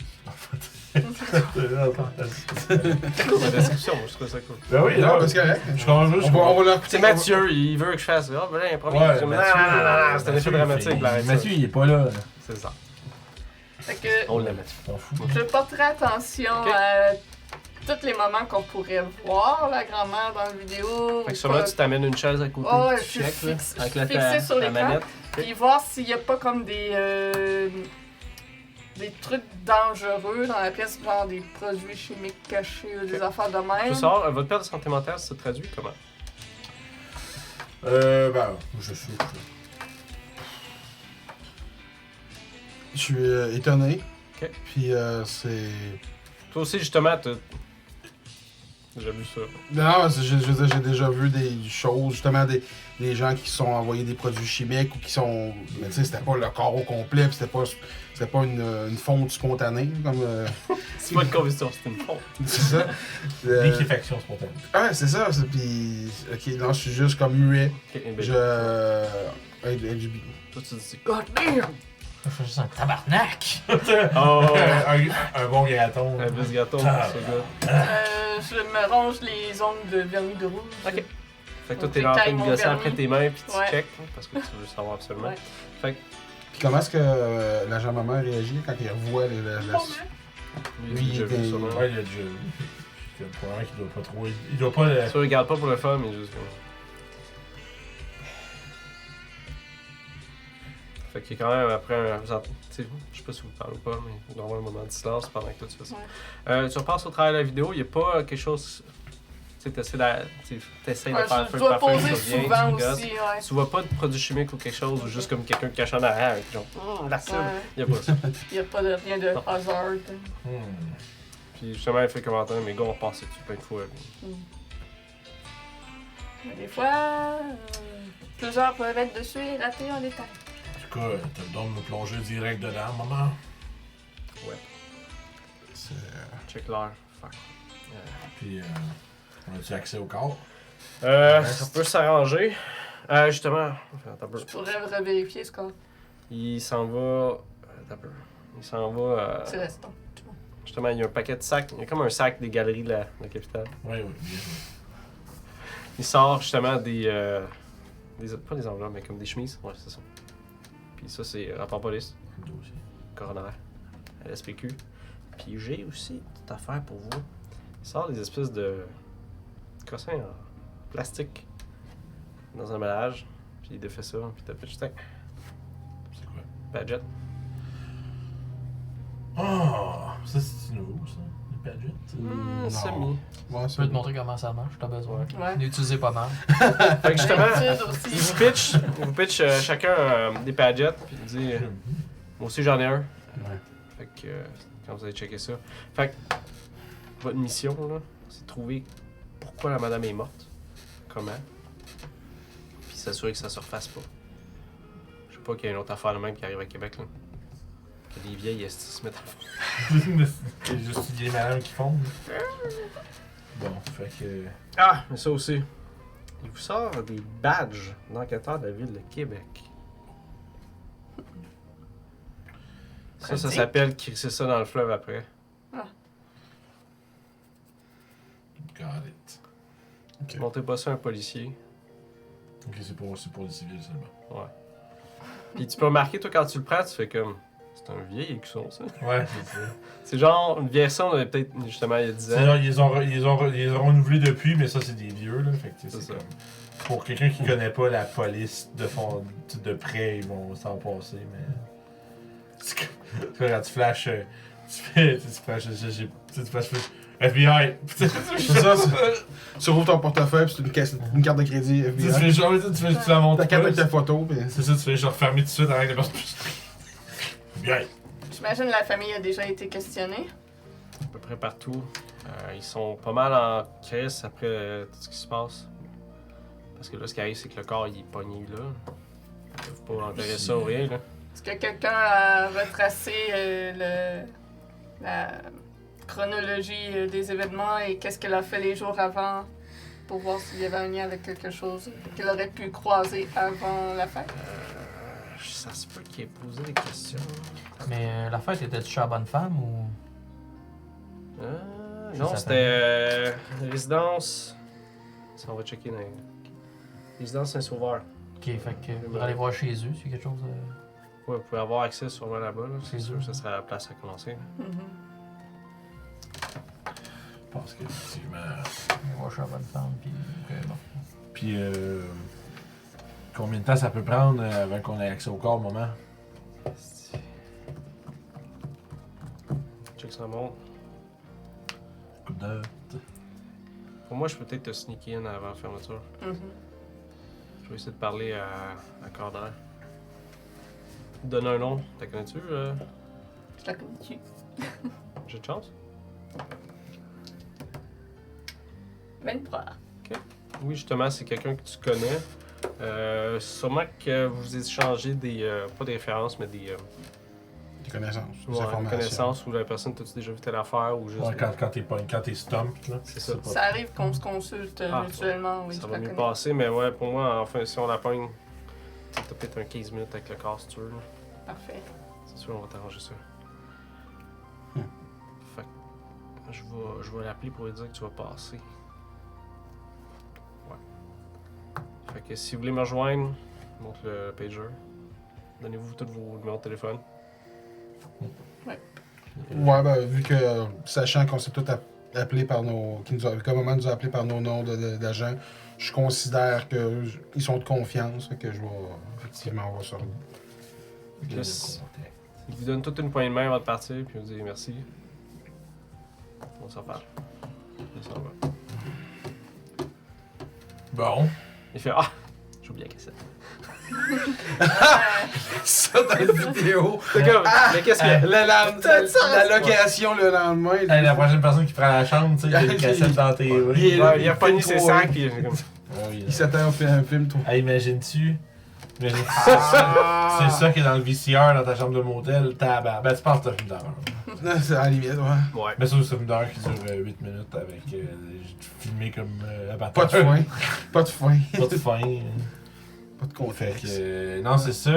La description, moi, je trouve ça cool. Ben oui, Non, là, parce que correct. je comprends juste. On va leur C'est Mathieu, il veut que je fasse. Ah, ben là, il y a un premier. Ouais, Non, Mathieu, c'est un effet dramatique, là. Mathieu, il est pas là. C'est ça. Fait que On l'aime. T'en fous. je porterai attention Ok. à tous les moments qu'on pourrait voir la grand-mère dans la vidéo. Fait que sûrement, tu t'amènes une chaise à côté Oh, du je suis check, là, fixe- avec fixée sur la l'écran. manette. Puis voir s'il n'y a pas comme des trucs dangereux dans la pièce, genre des produits chimiques cachés ou des affaires de Je même. veux savoir, votre perte de santé mentale, ça se traduit comment? Ben, je suis. Je suis étonné. Ok. Puis c'est. Toi aussi, justement, j'ai vu ça. Non, je veux dire, j'ai déjà vu des choses, justement, des gens qui se sont envoyés des produits chimiques ou qui sont. Mais tu sais, c'était pas le corps au complet, puis c'était pas une fonte spontanée, comme. C'est pas une combustion, c'est une pompe. C'est ça. Liquéfaction spontanée. Ouais, c'est ça. Puis. Ok, non, je suis juste comme muet. Ok, ben, Je. Toi, tu dis, God damn! Je fais juste un tabarnak! Oh! un bon gâton. Un bis gâteau, Ah. c'est good. Je me ronge les ongles de vernis de rouge. Ok. Fait que toi, Donc, t'es là en train de mon gosser vernis. après tes mains, puis tu Ouais. check, parce que tu veux savoir absolument. Ouais. Fait que Puis comment est-ce que l'agent maman réagit quand il revoit la. lui, Lui, j'ai il vu était- sûrement. Ouais, il a déjà vu. C'est le problème qu'il doit pas trop. Il doit pas. Tu regardes pas pour le fun, mais juste. Fait qu'il y a quand même après un. Tu sais, je sais pas si vous parlez ou pas, mais il doit y avoir un moment de silence pendant que toi tu fais ça. Tu repasses au travers de la vidéo, il n'y a pas quelque chose. Tu sais, t'essaies de faire Je feu dois par feu, poser tu reviens, souvent tu gosses. aussi, ouais. Tu vois pas de produits chimiques ou quelque chose, ou juste comme quelqu'un caché en arrière, avec genre, la cible. Ouais. Il n'y a pas ça. Il n'y a pas de rien de Non. hasard. Puis justement, il fait commentaire, mes gars ont passé dessus plein de fois. Mais des fois, plusieurs peuvent être dessus et rater en détail. En tout cas, t'as le don de me plonger direct dedans, maman. Ouais. C'est- Check l'heure. Fuck. Puis, on a-tu accès au corps? Ça peut s'arranger. Justement, attends un peu. Je pourrais revérifier ce qu'on. Il s'en va. Attends un peu. Il s'en va. C'est restant. Justement, il y a un paquet de sacs. Il y a comme un sac des galeries de la capitale. Oui, bien sûr. Il sort justement des pas des enveloppes, mais comme des chemises. Ouais, c'est ça. Puis ça, c'est rapport police, Dossier. coroner, LSPQ. Puis j'ai aussi une petite affaire pour vous. Il sort des espèces de cossins en plastique dans un emballage. Puis il défait ça, puis t'as petit tac. C'est quoi? Badget. Oh! Ça, c'est nouveau, ça? Les Padgett? Non. Semi. Ouais, Je peux te montrer comment ça marche, t'as besoin. Ouais. Je l'ai utilisé pas mal. Fait que justement, D'habitude il aussi. vous pitch chacun des Padgett, puis il dit moi aussi j'en ai un. Ouais. Fait que quand vous allez checker ça. Fait que votre mission là, c'est de trouver pourquoi la madame est morte, comment, puis s'assurer que ça se refasse pas. Je sais pas qu'il y a une autre affaire de même qui arrive à Québec là. Que les vieilles elles se mettent à C'est juste des madames qui fondent. Bon, fait que. Ah, mais ça aussi. Il vous sort des badges d'enquêteurs de la ville de Québec. Ça Pratique. s'appelle crisser ça dans le fleuve après. Got it. Ok. Montez pas ça à un policier. Ok, c'est pour les civils seulement. Ouais. Puis tu peux remarquer, toi, quand tu le prends, tu fais comme. C'est un vieil écusson, ça. Ouais, c'est ça. C'est genre une version de peut-être justement il y a 10 C'est ans. genre, ils ont renouvelé depuis, mais ça, c'est des vieux, là. Fait que, tu sais, C'est c'est ça. comme. Pour quelqu'un qui connaît pas la police de près, ils vont s'en passer, mais. C'est comme. Tu vois, quand tu flashes. Tu flashes. Tu flashes. FBI! C'est ça, tu rouvres ton portefeuille, puis c'est une carte de crédit Tu FBI. fais genre, tu la montres Ta carte pas, avec ta photo, puis... c'est ça, tu fais genre fermer tout de suite avec les personnes. Bien! J'imagine la famille a déjà été questionnée. À peu près partout. Ils sont pas mal en crise après tout ce qui se passe. Parce que là, ce qui arrive, c'est que le corps il est pogné là. Ils peuvent pas enterrer ça ou rien là. Est-ce que quelqu'un a retracé la chronologie des événements et qu'est-ce qu'elle a fait les jours avant pour voir s'il y avait un lien avec quelque chose qu'elle aurait pu croiser avant la fête? Ça se peut qu'il ait posé des questions. Mais la fête, était-tu chez la bonne femme ou. Non, Ça c'était résidence. Ça, on va checker dans les... Résidence Saint-Sauveur. Ok, fait que vous allez voir chez eux s'il y a quelque chose. Ouais, vous pouvez avoir accès sûrement là-bas. Là. C'est C'est sûr sûr. que ça serait la place à commencer. Mhm. Je pense qu'effectivement. Allez voir chez la bonne femme, puis. ok, bon. Puis, combien de temps ça peut prendre avant qu'on ait accès au corps au moment? Check ça monte. Coup d'heure. Pour moi, je peux peut-être te sneaker in avant la fermeture. Mhm. Je vais essayer de parler à Corner. Donne un nom. T'as connais-tu? Je la connais-tu? J'ai de chance? 23. Oui, justement, c'est quelqu'un que tu connais. Sûrement que vous échangez des... pas des références, mais des connaissances, des ouais, informations. connaissances où la personne, t'as-tu déjà vu telle affaire ou juste... Ouais, quand t'es stumped, là. C'est ça. pas- Ça arrive qu'on se consulte mutuellement, oui, Ça je va la mieux connais. passer, mais ouais, pour moi, enfin, si on la pogne, t'as peut-être un 15 minutes avec le corps si tu veux. là. Parfait. C'est sûr, on va t'arranger ça. Hmm. Fait que je vais l'appeler pour lui dire que tu vas passer. Ouais. Fait que si vous voulez me rejoindre, montre le pager. Donnez-vous tous vos numéros de téléphone. Ouais, ben, vu que, sachant qu'on s'est tous appelés par nos. Qu'un moment nous a appelés par nos noms d'agents, je considère qu'ils sont de confiance, fait que je vais effectivement avoir ça. Yes. Il vous donne toute une poignée de main avant de partir, puis il vous dit merci. On s'en parle. Il s'en va. Bon. Il fait Ah! J'ai oublié la cassette. Ça dans la vidéo! C'est comme, mais qu'est-ce qu'il y a? La location le lendemain. Hey, la prochaine personne qui prend la chambre, tu sais, il y a des cassettes dans tes rues. Ouais, il a repogné film ses trop, sacs, puis il est comme. Ouais, Il s'attend à faire un film tout. Hey, imagines-tu Mais c'est ça qui est dans le VCR dans ta chambre de motel, tabac. Ben, tu penses que c'est un film d'horreur. C'est à la limite, ouais. Ouais. Mais ça, c'est un film d'horreur qui dure 8 minutes avec filmé comme Avatar. Pas de fin. Pas de fin. Pas de fin. Pas de Fait contexte. que, non, c'est ça.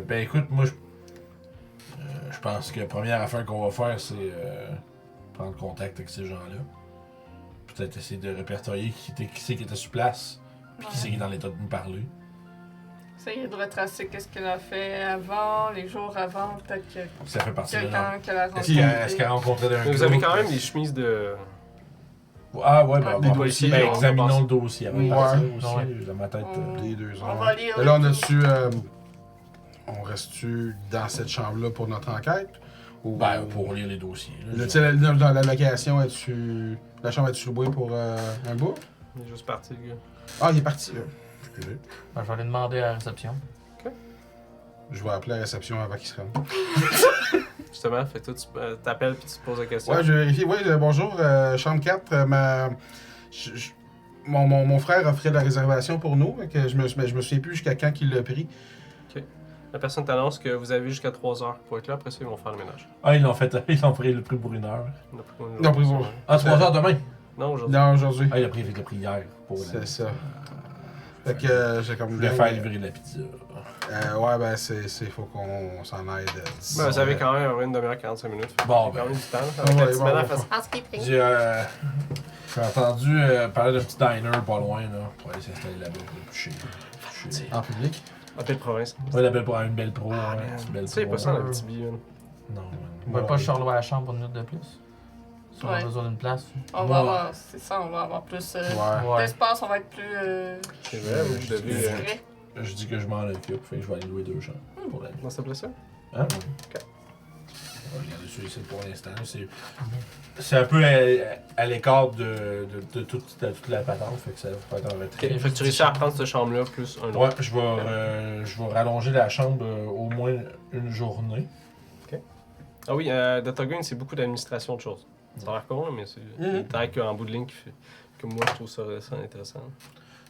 Ben écoute, moi, je pense que la première affaire qu'on va faire, c'est prendre contact avec ces gens-là. Peut-être essayer de répertorier qui c'est qui était sur place, puis qui c'est qui est dans l'état de nous parler. Essayer de retracer qu'est-ce qu'elle a fait avant, les jours avant, peut-être que Ça fait partie de quelqu'un qu'elle a Est-ce rencontré. qu'elle rencontrait d'un Mais vous avez quand même des chemises de. Ah ouais, ben, Des bon, dossiers, ben, on va examinons passer. le dossier avant Ouais. de partir aussi, Ouais. dans ma tête. Les 2 On heures. va lire Et là, on a le su. On reste-tu dans cette chambre-là pour notre enquête? Ou Ben, pour lire les dossiers. là, Tu sais, dans la location, la chambre est-tu louée pour un bout? Il est juste parti, le gars. Ah, il est parti, là. Excusez. Ben, je vais aller demander à la réception. Je vais appeler la réception avant qu'il se rende. Justement, fait que toi, tu t'appelles puis tu te poses la question. Ouais, je vérifie. Oui, bonjour, chambre 4. Mon frère a fait la réservation pour nous. Fait que je me souviens plus jusqu'à quand il l'a pris. La personne t'annonce que vous avez jusqu'à 3 heures pour être là. Après ça, ils vont faire le ménage. Ah, ils ont pris le prix pour 1 heure. On a pris une Non, pris journée, pour- ouais. Ah, 3 heures demain? Non, aujourd'hui. Non, aujourd'hui. Ah, il a pris hier pour C'est ça. Fait que j'ai comme Je voulais faire livrer de la pizza. ouais, ben, faut qu'on s'en aide. Ben, vous avez quand même une demi-heure, 45 minutes. Fait que Bon, il y a quand ben. même du temps. Ah Avec ouais, la petite bon, madame bon. fasse housekeeping. J'ai entendu parler d'un petit diner pas loin, là, pour aller s'installer là-bas, pour coucher. En public. Appel de province. Ouais, la belle pour une belle pro, Ah, ouais, man. une belle Tu sais, pro. pas ça dans le petit billet. Non, On va pas Charlot à la chambre pour une minute de plus. Si on a Ouais. besoin d'une place. On Ouais. va avoir, c'est ça, on va avoir plus Ouais. d'espace, on va être plus C'est vrai, vous devez. discret. Je dis que je m'en occupe, fait que je vais aller louer 2 chambres pour la nuit. Comment ça s'appelait ça? Hein? Ok. On va regarder sur ici pour l'instant. C'est un peu à l'écart de toute la patente, fait que ça va être en retrait. Ok, fait que tu réussis à prendre cette chambre-là plus un autre. Ouais, je vais rallonger la chambre au moins une journée. Ah oui, Dr. Green, c'est beaucoup d'administration de choses. Ça a l'air con, mais c'est des détails qu'en bout de ligne qui fait que moi je trouve ça intéressant.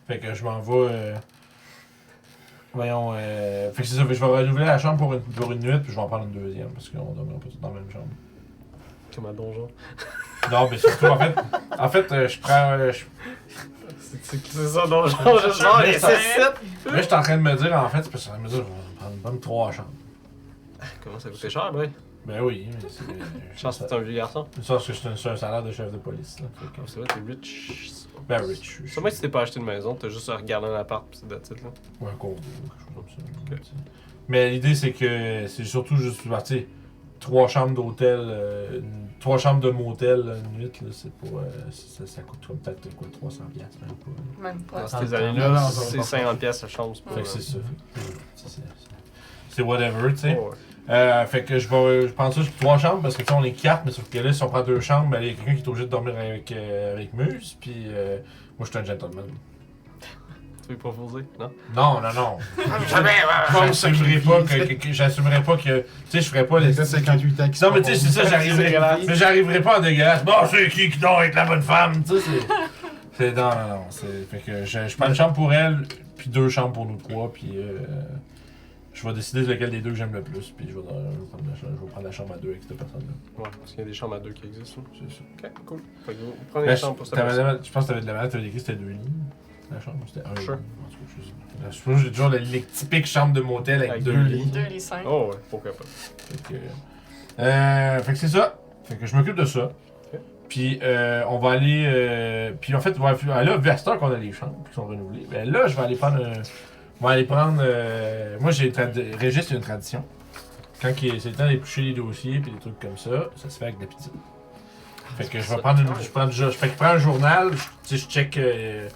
Fait que je m'en vais. Voyons. Fait que c'est ça, fait que je vais renouveler la chambre pour une nuit, puis je vais en prendre une deuxième, parce qu'on dormira pas tous dans la même chambre. Comme un donjon. Non, mais surtout, en fait, je prends. C'est ça, donjon, je genre les 7. Là, je suis en train de me dire, en fait, c'est parce que je suis en train de me dire, je vais prendre même 3 chambres. Comment ça coûtait cher, ouais? Ben oui, mais c'est. Je pense que c'est un vieux garçon. Ça, parce que je suis un salaire de chef de police, là. Fait que- C'est vrai, t'es rich. Ben rich. C'est moi si t'es pas acheté une maison, t'as juste regardé un appart pis c'est that's it, là. Ou un condo, quelque chose comme ça. Ok. Tu sais. Mais l'idée, c'est que c'est surtout juste, tu sais, 3 chambres d'hôtel, 3 chambres de motel une nuit, là, c'est pas. Ça coûte peut-être quoi, 300$, même pas. Même pas. Dans Ah, ces non, années-là, non, c'est non, 50$ la chambre, c'est pas. Fait que c'est ça. C'est whatever, tu sais. Oh, ouais. Fait que je pense ça sur 3 chambres parce que tu sais, on est 4, mais sauf que là, si on prend 2 chambres, ben, il y a quelqu'un qui est obligé de dormir avec Muse, puis moi je suis un gentleman. Tu veux proposer? Non? Non. J'assumerais pas que. Tu sais, je ferais pas Les les. gars de 58 ans qui Non, mais tu sais, c'est ça, j'arriverais pas en dégueulasse. Bon, c'est qui dort avec la bonne femme, tu sais, c'est. Non. Fait que je prends une chambre pour elle, puis 2 chambres pour nous 3, puis je vais décider de lequel des 2 que j'aime le plus, puis je vais prendre la chambre à 2 avec cette personne-là. Ouais, parce qu'il y a des chambres à 2 qui existent. là. C'est ça. Ok, cool. Fait que vous prenez Ben, la chambre pour cette personne. je pense que t'avais de la malade, t'avais écrit que c'était 2 lits. La chambre, c'était 1 lit. Sure. En tout cas, je sais pas. Je suppose que j'ai toujours les typiques chambres de motel avec Avec 2 deux lits. 2 les 5. Oh, ouais, pourquoi pas. Fait que c'est ça. Fait que je m'occupe de ça. Ok. Puis on va aller. Puis en fait, là, vers cette heure qu'on a les chambres qui sont renouvelées, ben là, je vais aller prendre. Moi, Régis, c'est une tradition. Quand c'est le temps d'éplucher les dossiers puis des trucs comme ça, ça se fait avec de la pizza. Fait que je vais prendre une. Fait que je prends un journal, je check une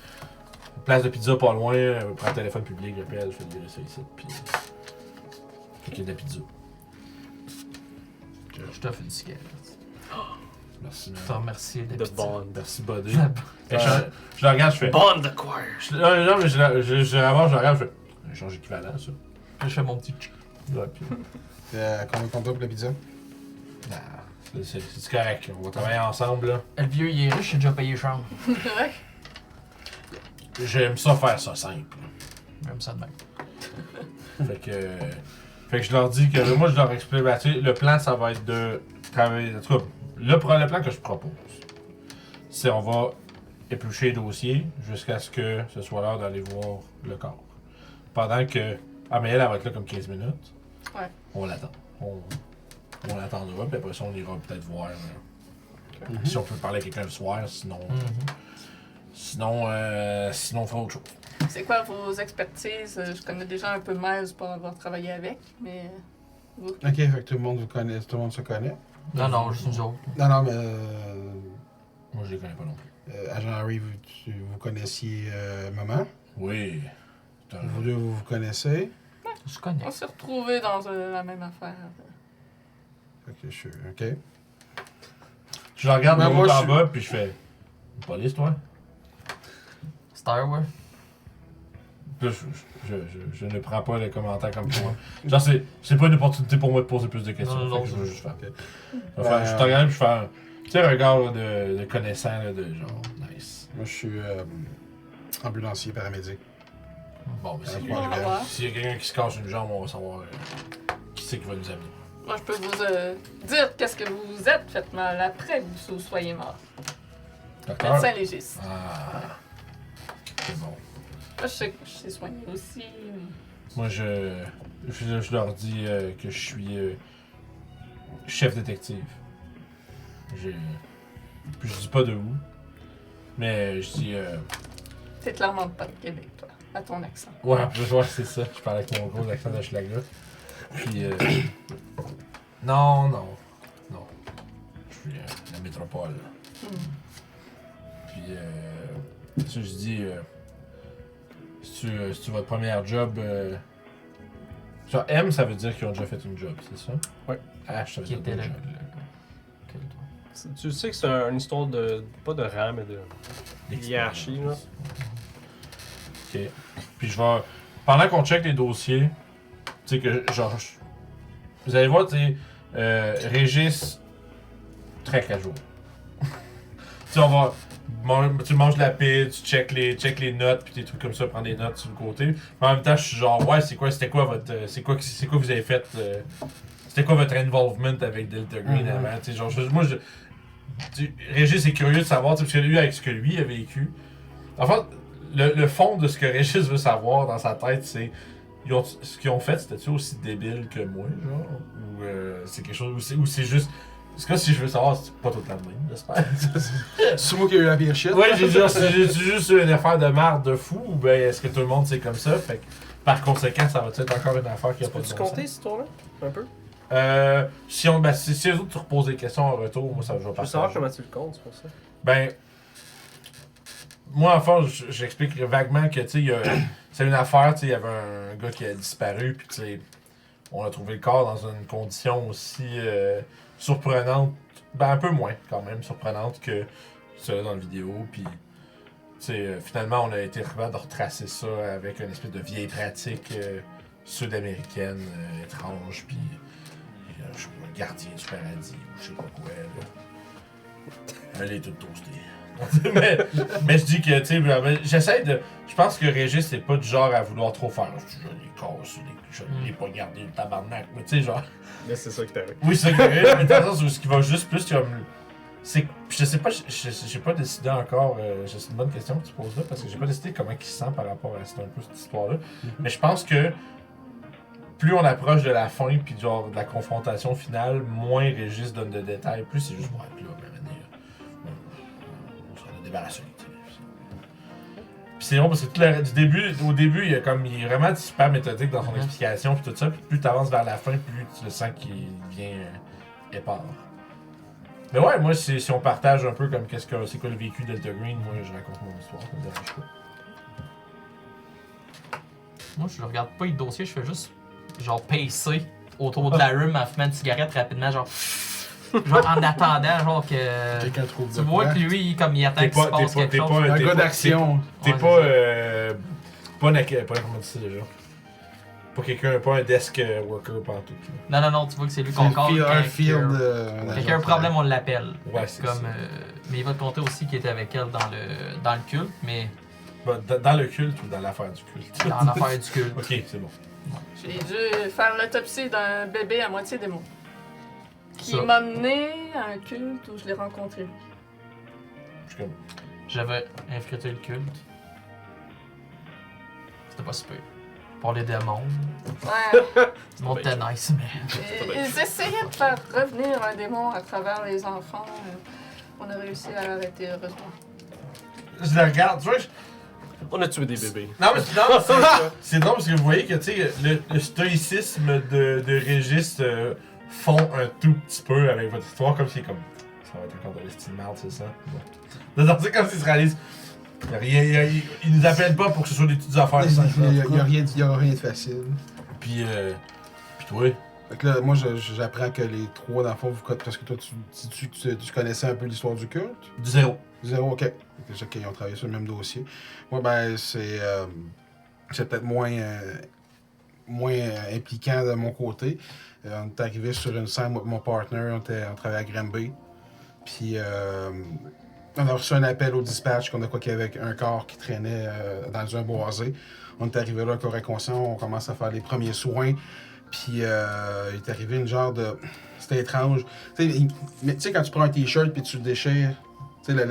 place de pizza pas loin, je prends le téléphone public, j'appelle, je fais livrer ça ici. Puis. Fait qu'il y a de la pizza. Je t'offre une cigarette. Merci, Je te remercie de De Bond. Merci, buddy. Je la regarde, je fais. Bond acquired! Non, mais je la regarde, je fais. Un échange équivalent, ça. Je fais mon petit tchic. Ouais, puis. Combien compte pour la pizza? C'est correct, on va travailler ensemble, là. Le vieux, il est riche, j'ai déjà payé chambre. Ouais. J'aime ça faire ça simple. Même ça de même. Fait que je leur dis que moi, je leur explique, ben, tu sais, le plan, ça va être de travailler. En tout cas, le plan que je propose, c'est on va éplucher les dossiers jusqu'à ce que ce soit l'heure d'aller voir le corps. Pendant que. Ah, mais elle va être là comme 15 minutes. Ouais. On l'attend. On l'attendra, puis après ça, on ira peut-être voir Mhm. si on peut parler à quelqu'un le soir, sinon. Sinon, on fera autre chose. C'est quoi vos expertises? Je connais déjà un peu Miles pour avoir travaillé avec, mais vous? Ok, fait que tout le monde vous connaît, tout le monde se connaît. Non, juste nous autres. Non, mais Moi, je les connais pas non plus. Agent Harry, vous connaissiez Maman. Oui. Vous deux, vous connaissez. Je connais. On s'est retrouvés dans la même affaire. Fait que je suis. Ok. Je la regarde de Mais haut moi, en je bas, puis je fais. Police, toi? Star Wars. Là, je ne prends pas les commentaires comme toi. Genre, c'est pas une opportunité pour moi de poser plus de questions. Non, Fait que je veux juste faire. Ok. Je te regarde, puis je fais un. Tu sais, un regard là, de connaissant, là, de genre, nice. Moi, je suis ambulancier paramédic. Bon, mais Ouais, s'il y a quelqu'un qui se casse une jambe, on va savoir qui c'est qui va nous amener. Moi, je peux vous dire qu'est-ce que vous vous êtes fait mal après que vous soyez mort. Docteur? Médecin légiste. Ah. C'est bon. Moi, je sais soigner aussi. Moi, je leur dis que je suis chef détective. Puis je dis pas de où, mais je dis. T'es clairement pas de Québec, toi, à ton accent. Ouais, en plus, ouais, c'est ça. Je parle avec mon gros accent de Schlager. Puis. Non. Je suis la métropole. Puis. Ça, je dis. C'est-tu votre première job? Genre, M, ça veut dire qu'ils ont déjà fait une job, c'est ça? Ouais. H, ça veut Qui dire était deux là. jobs. Tu sais que c'est une histoire de. Pas de rang, mais de. Hiérarchie, là. Ok. Puis je vais. Pendant qu'on check les dossiers, tu sais que genre. Vous allez voir, tu sais, Régis, très casual. Tu sais, on va. Tu manges la pile, tu check les notes, puis des trucs comme ça, prends des notes sur le côté. Mais en même temps, je suis genre, ouais, c'était quoi votre. C'est quoi vous avez fait. C'était quoi votre involvement avec Delta Green avant? Tu sais, genre, Régis est curieux de savoir, parce que lui, avec ce que lui a vécu. En fait, le fond de ce que Régis veut savoir dans sa tête, c'est. Ce qu'ils ont fait, c'était-tu aussi débile que moi, genre? Ou c'est quelque chose. Ou c'est juste. C'est comme si je veux savoir, c'est pas tout le temps de même, j'espère. C'est moi qui ai eu la pire shit. Ouais, j'ai dit, c'est juste une affaire de merde de fou, ou ben est-ce que tout le monde c'est comme ça? Fait que, par conséquent, ça va être encore une affaire qui a pas de Peux-tu bon compter sens. cette histoire-là? Un peu? Si les autres te reposent des questions en retour, moi ça va Je veux partager. savoir comment tu le comptes, c'est pour ça. Ben, moi, enfin, j'explique vaguement que, tu sais, c'est une affaire, tu sais, il y avait un gars qui a disparu, puis, tu sais, on a trouvé le corps dans une condition aussi surprenante, ben, un peu moins, quand même, surprenante que celle dans la vidéo, puis, tu sais, finalement, on a été capable de retracer ça avec une espèce de vieille pratique sud-américaine étrange, puis, je sais pas, le gardien du paradis, ou je sais pas quoi, là. Elle est toute toastée. mais je dis que, tu sais, j'essaie de. Je pense que Régis, c'est pas du genre à vouloir trop faire. Je les casse, je l'ai pas gardé le tabarnak. Mais tu sais, genre. Mais c'est ça qui t'arrive. Oui, c'est ça qui arrive, mais dans le sens où ce qui va juste plus comme. C'est. Je sais pas, j'ai pas décidé encore. C'est une bonne question que tu poses là, parce que j'ai pas décidé comment il se sent par rapport à un peu cette histoire-là. Mais je pense que. Plus on approche de la fin, puis genre de la confrontation finale, moins Régis donne de détails. Plus c'est juste, ouais, puis là, on s'en a débarrassé. Puis c'est bon parce que au début, il est vraiment super méthodique dans son explication, puis tout ça. Puis plus tu avances vers la fin, plus tu le sens qu'il devient épars. Mais ouais, moi, si on partage un peu comme c'est quoi le vécu de Delta Green, moi, je raconte mon histoire, ça me dérange pas. Moi, je regarde pas le dossier, je fais juste genre pacer autour de la room en fumant une cigarette rapidement, genre en attendant, genre que. Quelqu'un trouve Tu de vois quoi. que lui, comme il attend qu'il se passe quelque chose. Un gars d'action. T'es Ouais, pas comment on dit ça déjà? Pas un desk worker partout. Non, tu vois que c'est lui C'est qu'on compte. un field. Quelqu'un a un problème, on l'appelle. Ouais, c'est Comme, ça. mais il va te compter aussi qu'il était avec elle dans le culte, mais Dans le culte ou dans l'affaire du culte? dans l'affaire du culte. Ok, c'est bon. J'ai dû faire l'autopsie d'un bébé à moitié démon. Qui Ça. m'a mené à un culte où je l'ai rencontré. Je suis comme. J'avais infiltré le culte. C'était pas super. Pour les démons. Ouais. Le monde était nice, mais. Ils essayaient de faire revenir un démon à travers les enfants. On a réussi à l'arrêter, heureusement. Je la regarde, tu vois. On a tué des bébés. Non, mais c'est drôle parce que vous voyez que, tu sais, le stoïcisme de Régis fond un tout petit peu avec votre histoire, comme si, comme. Ça va être encore de l'estime merde, c'est ça? Bon. Non, c'est comme s'il se réalise. Il nous appelle pas pour que ce soit des petites affaires. Il y a rien de facile. Puis toi. Fait que là, moi, j'apprends que les trois, dans le fond, parce que toi, tu connaissais un peu l'histoire du culte. Du zéro. Zéro, ok. Ok, ils ont travaillé sur le même dossier. Moi, ben, c'est peut-être moins impliquant de mon côté. On est arrivé sur une scène, moi et mon partner, on travaillait à Granby. Puis, on a reçu un appel au dispatch qu'on a quoi qu'il y avait un corps qui traînait dans un boisé. On est arrivé là, corps inconscient, on commence à faire les premiers soins. Puis, il est arrivé une genre de... C'était étrange. Tu sais, quand tu prends un t-shirt puis tu le déchires, tu sais,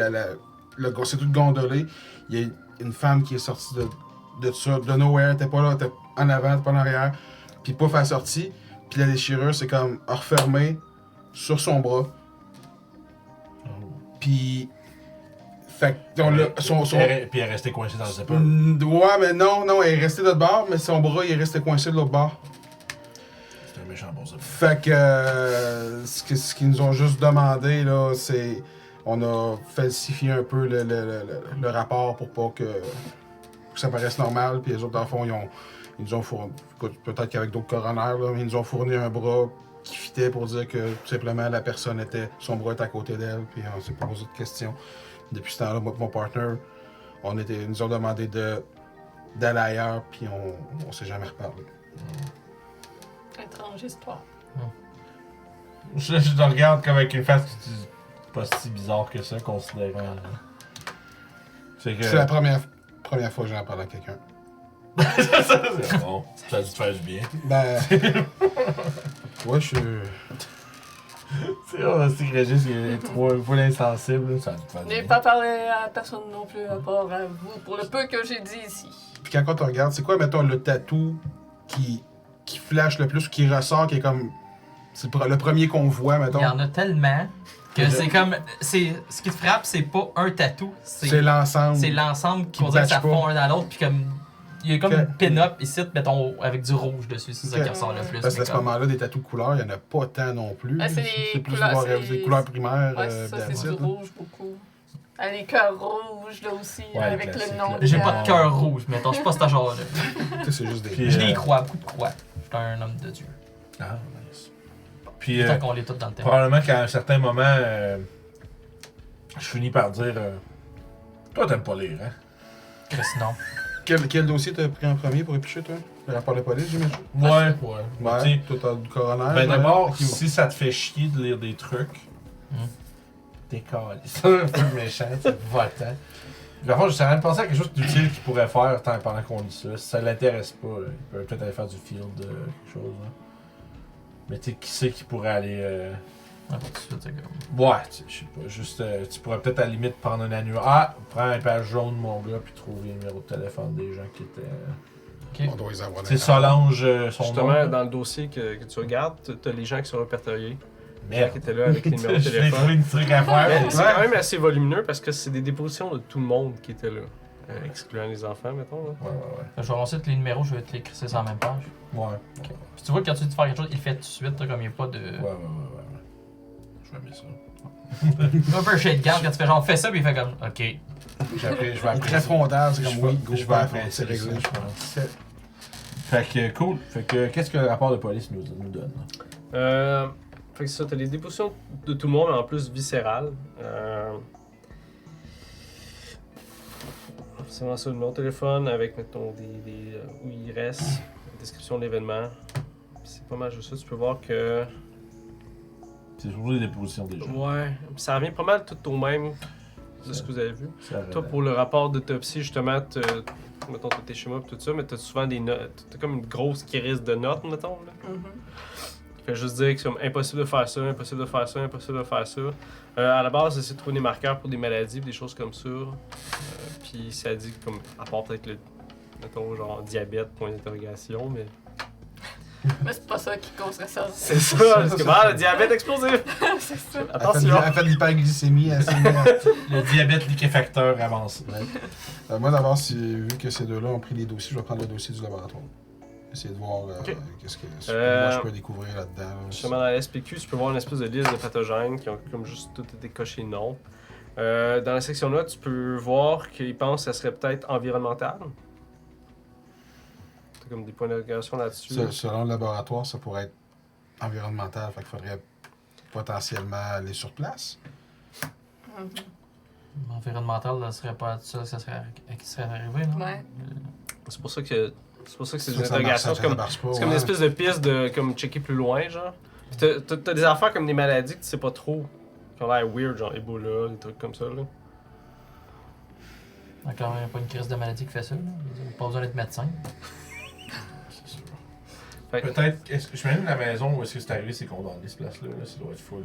c'est tout gondolé. Il y a une femme qui est sortie de ça, de nowhere, t'es pas là, t'es en avant, t'es pas en arrière. Puis pouf, elle est sortie. Puis la déchirure, c'est comme refermée sur son bras. Puis... Fait que Puis elle est restée coincée dans le zipper. Ouais, mais non, elle est restée de l'autre bord, mais son bras, il est resté coincé de l'autre bord. C'est un méchant bon zipper. Fait que ce qu'ils nous ont juste demandé, là, c'est... On a falsifié un peu le rapport pour pas que ça paraisse normal. Puis les autres, dans le fond, ils nous ont fourni... Peut-être qu'avec d'autres coronaires, là, mais ils nous ont fourni un bras qui fitait pour dire que, tout simplement, la personne son bras était à côté d'elle. Puis on s'est posé de questions. Depuis ce temps-là, moi et mon partner, ils nous ont demandé d'aller ailleurs, puis on s'est jamais reparlé. Étrange histoire. Je te regarde comme avec une face qui dit pas si bizarre que ça, considérant. C'est C'est la première fois que j'en parle à quelqu'un. C'est bon, ça a dû te faire du bien. Ben. Ouais, je suis. C'est vrai, c'est que Régis il est trop full insensible, ça a dû te faire Je du n'ai bien. pas parlé à personne non plus à part à vous pour le peu que j'ai dit ici. Puis quand on regarde, c'est quoi, mettons, le tatou qui flash le plus, qui ressort, qui est comme. C'est le premier qu'on voit, mettons. Il y en a tellement que c'est comme. Ce qui te frappe, c'est pas un tatou. C'est l'ensemble. C'est l'ensemble qui Qui vont dire que ça match pas. fond un dans l'autre. Puis comme. Il y a comme Ok. une pin-up ici, mettons, avec du rouge dessus. C'est ça Ok. qui ressort le plus. Parce mais qu'à ce comme- moment-là, des tatous de couleur, il n'y en a pas tant non plus. Ah, c'est les plus couleurs, des couleurs primaires. Ouais, c'est ça, c'est that's du it, là. rouge beaucoup. Ah, les cœurs rouges là aussi, Ouais, avec classique, le nom là. de J'ai pas de cœur rouge, mettons. Je suis pas cet genre-là. Tu sais, c'est juste des. Puis, J'ai des croix, beaucoup de croix. Je suis un homme de Dieu. Ah, nice. Puis, Tant qu'on l'est tous dans le thème. probablement qu'à un certain moment, je finis par dire toi, t'aimes pas lire, hein? Chris, non. Quel dossier t'as pris en premier pour éplucher, toi? Le rapport de police, j'imagine? Ouais. Ouais. Tu sais, Toi, t'as du coroner. ben d'abord, Qui- si ça te fait chier de lire des trucs, t'es calé. C'est un peu méchant, c'est votant. D'abord, j'essaie de penser à quelque chose d'utile qu'il pourrait faire pendant qu'on lit ça. Si ça l'intéresse pas, il peut peut-être aller faire du field, quelque chose. Là. Mais tu sais, qui c'est qui pourrait aller. Ouais, pas tout de suite, c'est comme. Ouais, je sais pas. Juste, tu pourrais peut-être à la limite prendre un annuaire. Ah, prends un page jaune, mon gars, puis trouver le numéro de téléphone des gens qui étaient. On doit les avoir dans Tu sais, les Solange, son Justement, nom. dans le dossier que tu regardes, t'as les gens qui sont répertoriés. Les gens Merde. qui étaient là avec les numéros de Je vais trouver téléphone. une truc à faire. Mais c'est quand même assez volumineux parce que c'est des dépositions de tout le monde qui était là. Excluant les enfants, mettons. Là. Ouais. Je vais lancer tous les numéros, je vais te les crisser sur la même page. Ouais. Si tu vois que quand tu dis de faire quelque chose, il le fait tout de suite, là, comme il n'y a pas de. Ouais. Je vais mettre ça. Un peu shade garde quand tu fais genre fais ça, puis il fait comme ok. Je vais Il est appeler très frontal, c'est comme oui, go, je vais appeler c'est réglé. je pense. Fait que cool. Fait que qu'est-ce que le rapport de police nous donne? Fait que ça, t'as les dépositions de tout le monde, mais en plus viscérales. C'est vraiment ça, le numéro de téléphone avec, mettons, où il reste, la description de l'événement. C'est pas mal juste ça. Tu peux voir que. C'est toujours les dépositions des gens. Ouais, ça revient pas mal tout au même de ce que vous avez vu. Ça, Toi, pour le rapport d'autopsie, justement, mettons, t'as tes schémas et tout ça, mais t'as souvent des notes. T'as comme une grosse crise de notes, mettons. Là. Fait juste dire que c'est comme impossible de faire ça, impossible de faire ça, impossible de faire ça. À la base, c'est de trouver des marqueurs pour des maladies, des choses comme ça. Puis ça dit comme, à part peut-être le, mettons, genre diabète, point d'interrogation, mais. Mais c'est pas ça qui causerait ça. C'est ça, parce que le diabète explosif! C'est ça. Attention! Elle fait de l'hyperglycémie, elle s'est mise à- Le diabète liquéfacteur avancé. Moi, d'abord, vu que ces deux-là ont pris les dossiers, je vais prendre le dossier du laboratoire. Essayer de voir Ok. qu'est-ce que moi je peux découvrir là-dedans. Justement, dans la SPQ, tu peux voir une espèce de liste de pathogènes qui ont comme juste tout été cochés non. Dans la section là, tu peux voir qu'ils pensent que ça serait peut-être environnemental. T'as comme des points d'interrogation là-dessus. Selon le laboratoire, ça pourrait être environnemental, fait qu'il faudrait potentiellement aller sur place. Environnemental, ça serait pas ça qui serait arrivé, non? Ouais. C'est pour ça que c'est des Ça interrogations. marche, ça marche pas, C'est comme une ouais. espèce de piste de comme checker plus loin, genre. Puis t'as des affaires comme des maladies que tu sais pas trop. Qui ont l'air weird, genre Ebola, des trucs comme ça, là. Encore il n'y a pas une crise de maladie qui fait ça, là. Pas besoin d'être médecin. C'est sûr. Fait que- Peut-être, je me mets la maison où est-ce que c'est arrivé, c'est condamné, cette place-là. Là. Ça doit être full.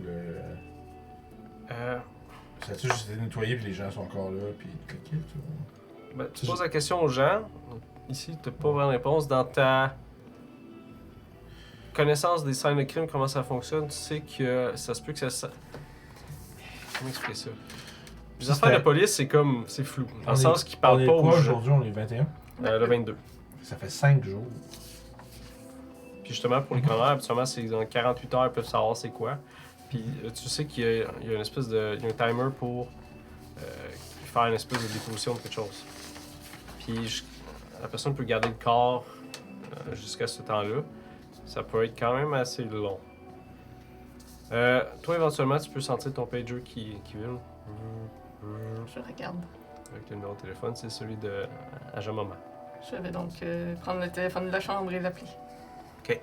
Ça a juste été nettoyé, puis les gens sont encore là, puis cliqué, tout. Ben, tu poses la question aux gens. Ici, t'as pas vraiment de réponse. Dans ta connaissance des scènes de crime, comment ça fonctionne, tu sais que ça se peut que ça. Comment expliquer ça? Les Ça, affaires c'était- de police, c'est comme. C'est flou. Dans On le est- sens qu'ils On parlent est pas quoi aux gens. aujourd'hui? On est 21. Le 22. Ça fait 5 jours. Puis justement, pour les coronaires, habituellement, c'est dans 48 heures, ils peuvent savoir c'est quoi. Puis tu sais qu'il y a une espèce de. Il y a un timer pour faire une espèce de déposition de quelque chose. Puis la personne peut garder le corps jusqu'à ce temps-là. Ça peut être quand même assez long. Toi, éventuellement, tu peux sentir ton pager qui vibre. Je regarde. Avec le numéro de téléphone, c'est celui de Agent Moment. Je vais donc prendre le téléphone de la chambre et l'appeler. Fait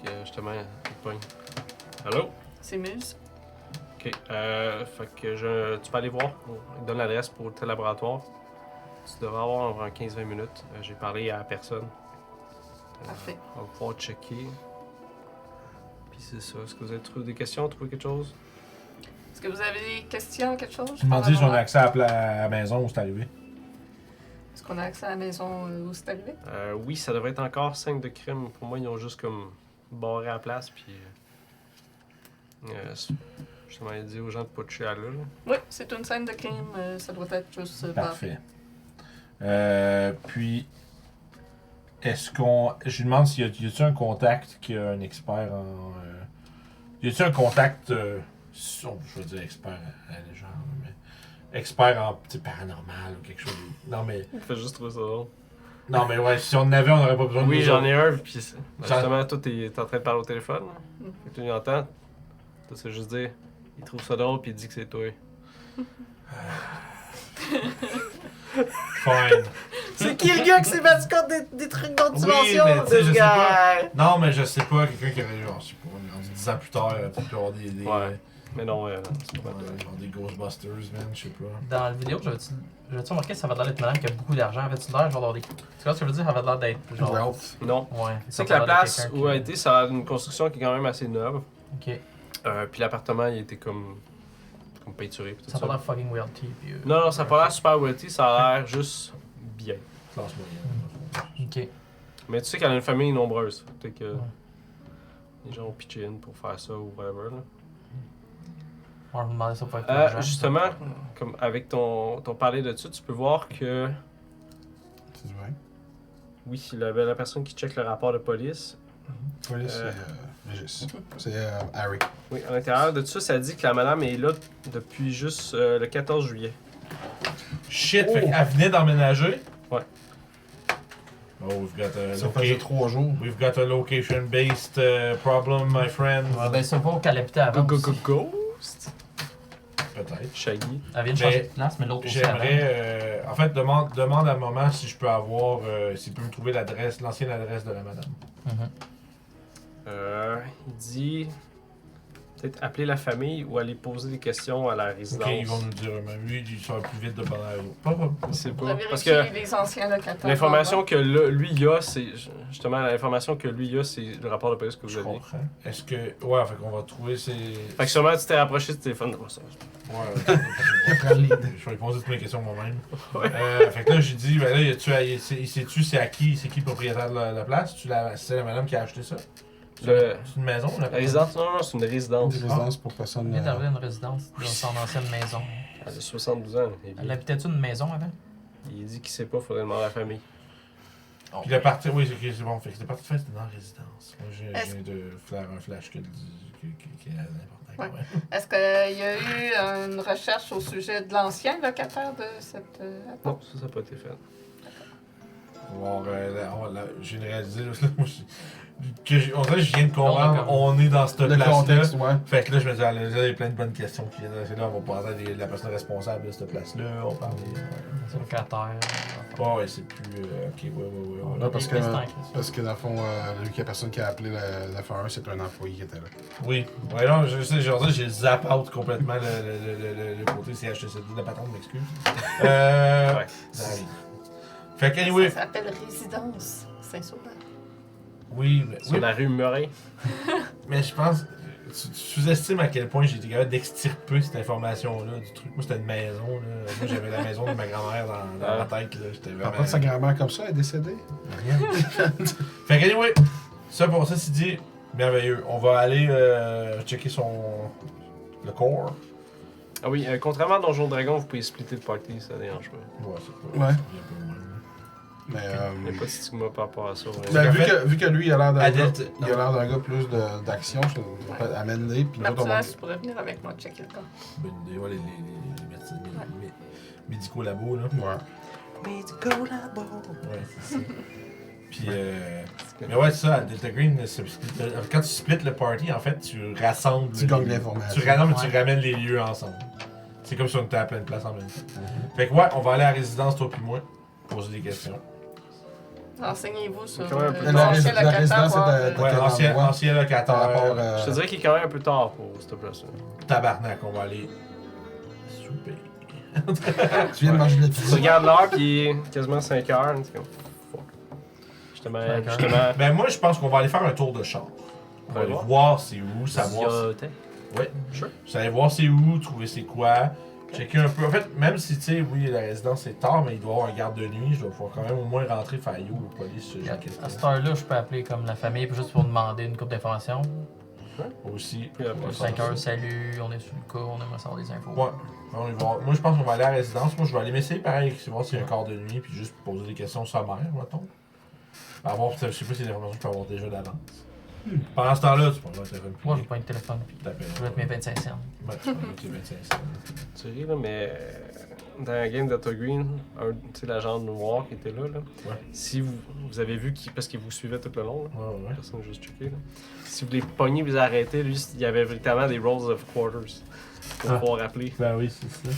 que justement, il te pogne. Allô? C'est Muse. Ok. Fait que tu peux aller voir. Il te donne l'adresse pour tel laboratoire. Tu devrais avoir environ 15-20 minutes. J'ai parlé à personne. Parfait. On va pouvoir checker. Puis c'est ça. Est-ce que vous avez trouvé des questions, trouvé quelque chose? Est-ce que vous avez des questions, quelque chose? Je me demandais si on a accès à la maison où c'est arrivé. Est-ce qu'on a accès à la maison où c'est arrivé? Oui, ça devrait être encore 5 de crime. Pour moi, ils ont juste comme barré à la place. Puis. Justement, il dit aux gens de pas toucher à là. Oui, c'est une scène de crime. Ça doit être juste barré. Parfait. Puis, est-ce qu'on. Je lui demande s'il y a-t-il un contact qui a un expert en. Y a-t-il un contact. Je veux dire expert à la légende, mais. Expert en paranormal ou quelque chose. Non, mais. Il fait juste trouver ça drôle. Non, mais ouais, si on en avait, on n'aurait pas besoin de Oui, nous j'en autres. ai un. Puis J'en- justement, toi, t'es en train de parler au téléphone. Là. Mm. Fait que tu l'entends. Toi, c'est juste dire. Il trouve ça drôle, puis il dit que c'est toi. Fine. C'est qui le gars qui s'est battu contre des trucs d'autres Oui, dimensions, mais tu sais, je sais pas. guy? Non, mais je sais pas, quelqu'un qui aurait, genre, je sais pas, on est rendu 10 ans plus tard, peut-être avoir des. Ouais. Mais non, c'est pas Ouais, toi. genre des Ghostbusters, man, je sais pas. Dans la vidéo, j'avais-tu remarqué que ça avait l'air d'être une madame qui a beaucoup d'argent? Avait-tu l'air genre d'avoir des. Tu vois ce que je veux dire? Ça avait l'air d'être genre. Wealth. Non. Ouais. Tu sais ça que la avait l'air de place quelqu'un où qui- a été, ça a une construction qui est quand même assez neuve. Ok. Puis l'appartement, il était comme peinturé. Puis tout Ça ça. a pas l'air fucking wealthy. Puis, Non, ça a pas l'air super wealthy, ça a l'air juste bien. Classe moyenne. Ok. Mais tu sais qu'elle a une famille nombreuse. Peut-être que Ouais. les gens ont pitché in pour faire ça ou whatever. Là. On me demandait ça pour être l'argent. Justement, comme avec ton parler de ça, tu peux voir que C'est vrai. oui, la personne qui check le rapport de police, Police, c'est Régis. C'est Harry. oui, à l'intérieur de tout ça, ça dit que la madame est là depuis juste le 14 juillet. Shit, fait qu'elle venait d'emménager? Ouais. Oh, we've got a, Ça faisait 3 jours. we've got a location-based problem, my friend. Ouais, ben, c'est pas qu'elle habitait avant. aussi. Ghost? Peut-être. Shaggy. Elle vient de changer de place, mais l'autre aussi avant. J'aimerais. En fait, demande à maman si je peux avoir. S'il peut me trouver l'adresse, l'ancienne adresse de la madame. Mhm. Il dit. peut-être appeler la famille ou aller poser des questions à la résidence. Ok, ils vont nous dire, mais lui, il sera plus vite de pendant la route. Je sais Pour pas. Parce que vérifier les anciens locataires. l'information que lui il a, c'est justement l'information que lui il a, c'est le rapport de police que vous Je avez. comprends. Est-ce que. Ouais, fait qu'on va trouver ces. Fait que sûrement tu t'es rapproché du téléphone de moi. Ouais, Prends le lead. je vais répondre à toutes mes questions moi-même. Ouais. Fait que là, j'ai dit, ben là, il sais-tu c'est à qui, c'est qui le propriétaire de la place? C'est la madame qui a acheté ça? C'est une maison, là? La résidence, non, c'est une résidence. Une résidence pour personne. Il vient d'arriver dans une résidence, dans son ancienne maison. Elle a 72 ans. Elle habitait-tu une maison avant? Il dit qu'il sait pas, faudrait demander à la famille. Puis le parti, oui, c'est bon. Fait que le parti de fête, c'était dans la résidence. Moi, je Est-ce- viens de faire un flash qui est important quand même. Est-ce qu'il y a eu une recherche au sujet de l'ancien locataire de cette Non, ça n'a pas été fait. On va voir, j'ai réalisé, là, moi, on dirait que je viens de comprendre, Non, on est dans cette Le place-là. contexte, ouais. Fait que là, je me dis, ah, là, il y a plein de bonnes questions qui viennent. C'est là, on va parler de la personne responsable de cette place-là. On va parler. C'est locataire. Ouais, c'est plus. Ok, ouais. Là, parce que, Mais c'est un- parce que dans le fond, vu qu'il y a personne qui a appelé le F1, c'est un employé qui était là. Oui. Ouais, non, je sais, j'ai zap out complètement le côté CHTCD. La patronne m'excuse. Ouais. Ça arrive. Fait que, anyway. Ça s'appelle Résidence Saint-Sauveur. Oui, Sur la rue Murray. mais je pense. Tu sous-estimes à quel point j'ai été capable d'extirper cette information-là du truc. Moi, c'était une maison. Là. Moi, j'avais la maison de ma grand-mère dans ma tête. Là. J'étais Parle vraiment. pas de sa grand-mère comme ça, elle est décédée. Rien. Fait que, anyway, ça pour ça, c'est dit, merveilleux. On va aller checker le corps. Ah oui, contrairement à Donjon Dragon, vous pouvez splitter le party, ça dérange pas. Ouais, c'est pas. Ouais. Il y a pas moins, là. Mais, Il n'y a pas de stigma par rapport à ça. Ouais. ben, En vu, fait, vu que lui, il a l'air d'un gars, Adepte- il a l'air d'un gars plus d'action, amène-les, puis nous autres, on va... Mathias, tu pourrais venir avec moi checker le corps. Bonne idée, ouais, les médecins, médico-labo, là. Ouais. Ouais, c'est ça. Puis, mais ouais, c'est ça, Delta Green, quand tu splits le party, en fait, tu rassembles. Tu gagnes l'information. Tu ramènes les lieux ensemble. C'est comme si on était à plein de place en même temps. Fait que, ouais, on va aller à la résidence, toi puis moi, poser des questions. Renseignez-vous sur Quand même un peu La l'ancien la résidence locataire. est à Ouais, quel ancien endroit? ancien Par locataire. rapport Je te dirais qu'il est quand même un peu tard pour cette place-là. Tabarnak, on va aller souper. Tu viens de manger de la Tu pizza. regardes l'heure, puis il est quasiment 5 heures. C'est comme, fuck. Justement. Ben moi, je pense qu'on va aller faire un tour de chambre. On va aller voir c'est où, savoir. Bibliothèque. Ouais, Sure. vous allez voir c'est où, trouver c'est quoi. Checker un peu. En fait, même si, tu sais, oui, la résidence c'est tard, mais il doit y avoir un garde de nuit, je dois pouvoir quand même au moins rentrer, faire yo, la police, j'ai À quelqu'un. cette heure-là, je peux appeler comme la famille juste pour demander une couple d'informations. Aussi. Puis après, 5 heures, salut, on est sur le cas, on aimerait savoir des infos. Ouais. On y va. Moi, je pense qu'on va aller à la résidence. Moi, je vais aller m'essayer pareil, voir s'il y a un quart de nuit, puis juste poser des questions sommaires, mettons. Avoir, je sais pas si c'est des informations que je peux avoir déjà d'avance. Pendant ce temps-là, tu peux avoir un téléphone. Moi, je prends le téléphone puis T'appelles. je vais mettre mes 25 cents. Ouais, tu peux mettre tes 25 cents. Tu ris, là, mais dans la game d'Auto Green, tu sais, l'agent noir qui était là, Ouais. si vous avez vu parce qu'il vous suivait tout le long, là, Ouais. personne n'a juste checké, là. Si vous les pognez, vous arrêtez, lui, il y avait véritablement des rolls of quarters pour pouvoir appeler. Ben oui, c'est ça.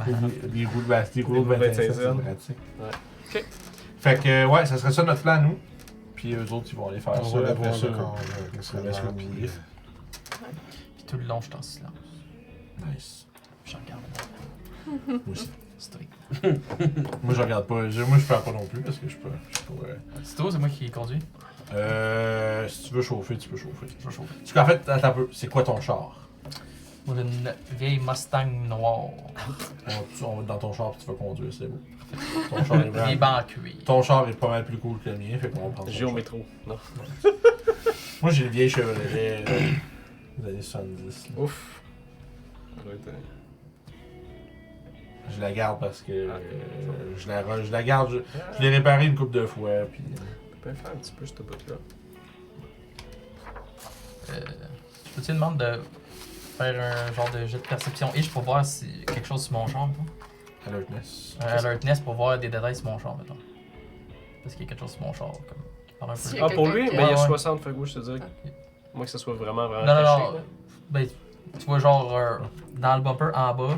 Ben, Les roues de 25 cents, c'est pratique. Ouais. Ok. Fait que, ouais, ça serait ça notre plan, nous. Puis eux autres, ils vont aller faire On ça. va aller Après voir ça, le corps, qu'est-ce on qu'on va se a replier. mis. Puis tout le long, je suis en silence. Nice. Je regarde. Moi aussi. Strict. Moi, je regarde pas. Moi, je perds pas non plus parce que je peux. C'est toi, c'est moi qui conduis. Si tu veux chauffer, tu peux chauffer. Parce qu'en fait, attends un peu, c'est quoi ton char? Moi, j'ai une vieille Mustang noire. On va dans ton char et tu vas conduire, c'est beau. Ton char est Vieille vraiment. banc cuir. Ton char est pas mal plus cool que le mien, fait qu'on va prendre ton J'ai au char. métro. Non. Moi, j'ai une vieille Chevrolet des années 70. là. Ouf. Ça doit être, Je la garde parce que Ok. je la garde. Je l'ai réparée une couple de fois. Puis, Tu peux faire un petit peu cette bout-là. Je peux te demander de faire un genre de jet de perception-ish pour voir si quelque chose sur mon char, mettons. alertness. Un alertness pour voir des détails sur mon char, mettons. Parce qu'il y a quelque chose sur mon char, comme. qui parle un peu. Si. Ah, pour lui, quelqu'un qui- mais il y a Ouais. 60, fait que moi, je te dirais. Moi, que ça soit vraiment Non, non, caché. non. Ben, tu vois, genre, dans le bumper en bas,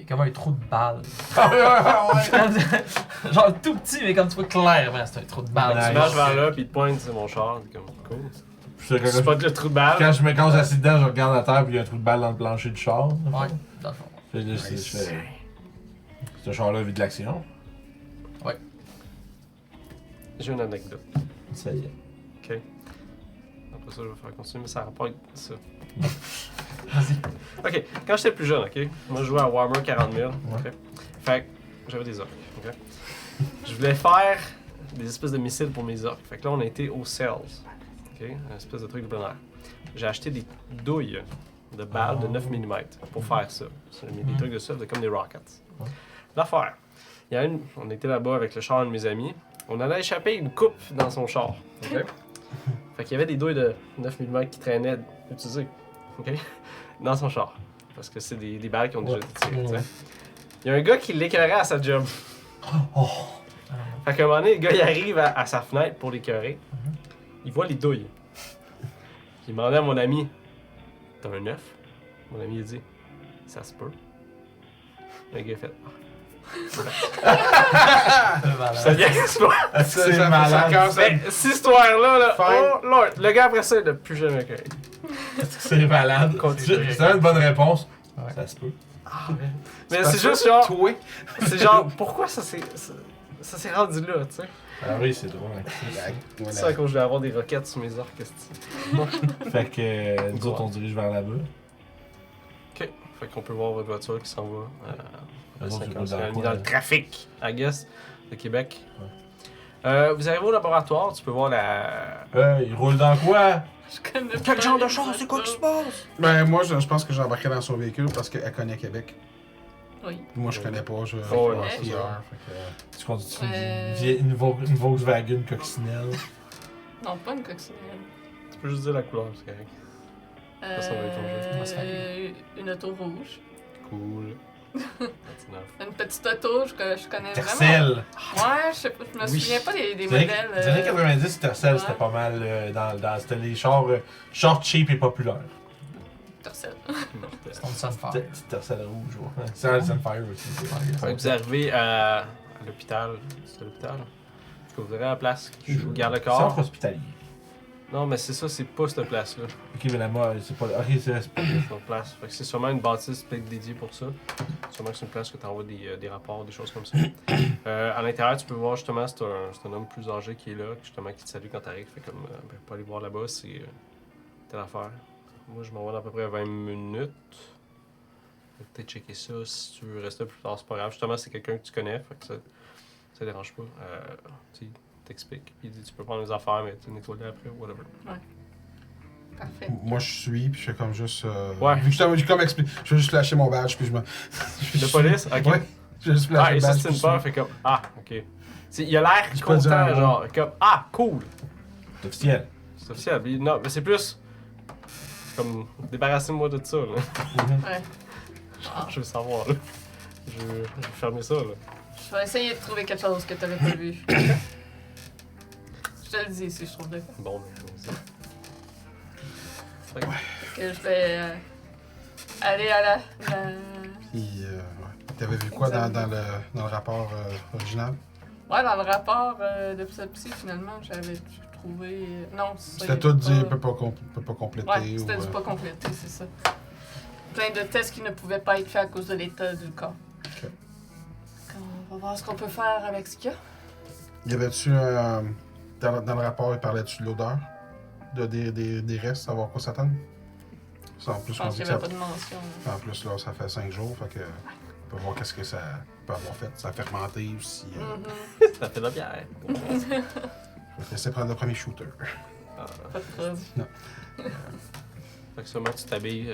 comme un trou de balle. Genre tout petit, mais comme tu vois clairement, c'est un trou de balle. Nice. Tu marches vers là, puis il te pointe, c'est mon char. T'es comme, cool. Spot le trou de balle. Quand je me casse assis dedans, je regarde la terre puis il y a un trou de balle dans le plancher du char. Ouais, dans le fond. Fait que là, je fais. Ce char-là vit de l'action. J'ai une anecdote. Ça y est. Ok. Après ça, je vais faire continuer, mais ça rapporte ça. Vas-y. Ok, quand j'étais plus jeune, ok, moi je jouais à Warhammer 40 000. Ok. Fait que j'avais des orques. Ok. Je voulais faire des espèces de missiles pour mes orques. Fait que là, on a été aux Cells. Ok, une espèce de truc de plein air. J'ai acheté des douilles de balles de 9 mm pour faire ça. J'ai mis des trucs de ça, comme des rockets. Ouais. L'affaire, il y a on était là-bas avec le char de mes amis. On en a échappé une coupe dans son char. Ok. Fait qu'il y avait des douilles de 9 mm qui traînaient utilisées. Ok? Dans son char. Parce que c'est des balles qui ont déjà été tirées. tu sais. Il y a un gars qui l'écœurait à sa job. Fait qu'à un moment donné, le gars il arrive à sa fenêtre pour l'écœurer. Il voit les douilles. Il demandait à mon ami, t'as un œuf? Mon ami il dit, ça se peut. Le gars a fait, ça vient pas. C'est malade. Mais cette histoire-là, là, Fine. oh lord, le gars après ça, il l'a plus jamais écœuré. C'est malade. Continue. C'est une bonne réponse. Ouais. Ça se peut. Mais c'est juste genre, Toi. c'est genre, pourquoi ça s'est rendu là, tu sais? Ah oui, c'est drôle. Hein. C'est ça qu'on je vais avoir des roquettes sur mes orques, Fait que nous autres, on dirige vers là-bas. Ok. Fait qu'on peut voir votre voiture qui s'en va. Eux autres, ils roulent Dans, dans dans le le trafic, I guess, de Québec. Ouais. Vous arrivez au laboratoire, tu peux voir la. Il roule dans quoi? Je connais Quel pas genre de les choses, c'est quoi qui se voitures. passe? Ben, moi, je pense que j'embarquerai dans son véhicule parce qu'elle connaît Québec. Oui. Moi, je connais pas. Je Oh, ouais, suis c'est hier. Tu conduis Euh. une Volkswagen coccinelle? Non, pas une coccinelle. Tu peux juste dire la couleur, c'est correct. Ça va être ton jeu. Moi, ça va être- Une auto rouge. Cool. That's enough. Une petite auto que je connais vraiment. Tercel! Ouais, je sais pas, je me Oui. souviens pas des Les années modèles. 90, Tercel, ouais. c'était pas mal c'était les chars short, cheap et populaires. Tercel. C'est ton Sunfire. Petite Tercel rouge, ouais. C'est un Sunfire aussi. Fait que vous arrivez à l'hôpital. C'est l'hôpital? Est-ce que vous arrivez à la place qui vous garde le Centre corps? hospitalier. Non, mais c'est ça, c'est pas cette place-là. Ok, mais là-bas, c'est pas. Ok, c'est pas. C'est une place. Fait que c'est sûrement une bâtisse peut-être dédiée pour ça. Sûrement que c'est une place que tu envoies des rapports, des choses comme ça. À l'intérieur, tu peux voir justement, c'est un homme plus âgé qui est là, justement, qui te salue quand t'arrives. Fait comme, pas aller voir là-bas, c'est telle affaire. Moi, je m'en vais dans à peu près 20 minutes. Je vais peut-être checker ça. Si tu veux rester plus tard, c'est pas grave. Justement, c'est quelqu'un que tu connais, fait que ça dérange pas. Tu sais, t'expliques. Puis il dit, tu peux prendre les affaires, mais tu nettoies après, whatever. Parfait. Moi, je suis, puis je fais comme juste. Ouais. Vu que je comme explique, je vais juste lâcher mon badge, puis je me. De police? Ok. Ouais. Je vais juste lâcher Ah, le et ça, badge. c'est puis une je peur, fait comme, ah, ok. T'sais, il a l'air Je peux dire, content, ouais. genre, comme, ah, cool. C'est officiel. C'est officiel. Puis, non, mais c'est plus comme, débarrassez-moi de ça, là. Ouais. Je veux savoir, là. Je veux fermer ça, là. Je vais essayer de trouver quelque chose que tu n'avais pas vu. Je te le dis si je trouve de quoi. Bon, mais allons-y. Fait Que je vais aller à la. Puis, ouais. T'avais vu quoi dans le rapport original? Ouais, dans le rapport de psy, finalement, j'avais trouvé. Non, ça. C'était tout dit, peut pas compléter. Ouais, c'était ou, du pas complété, c'est ça. Plein de tests qui ne pouvaient pas être faits à cause de l'état du corps. Ok. On va voir ce qu'on peut faire avec ce qu'il y a. Y avait-tu dans le rapport, il parlait-tu de l'odeur? Des restes, savoir quoi s'attendre? Ça, en plus, Je on pense dit qu'il que n'y ça, avait pas de mention. en plus, là, ça fait 5 jours, fait que on peut voir qu'est-ce que ça peut avoir fait. Ça a fermenté aussi. Mhm. Ça fait de la bière. Je vais te laisser prendre le premier shooter. Ah. Pas de preuve. Fait que sûrement, tu t'habilles.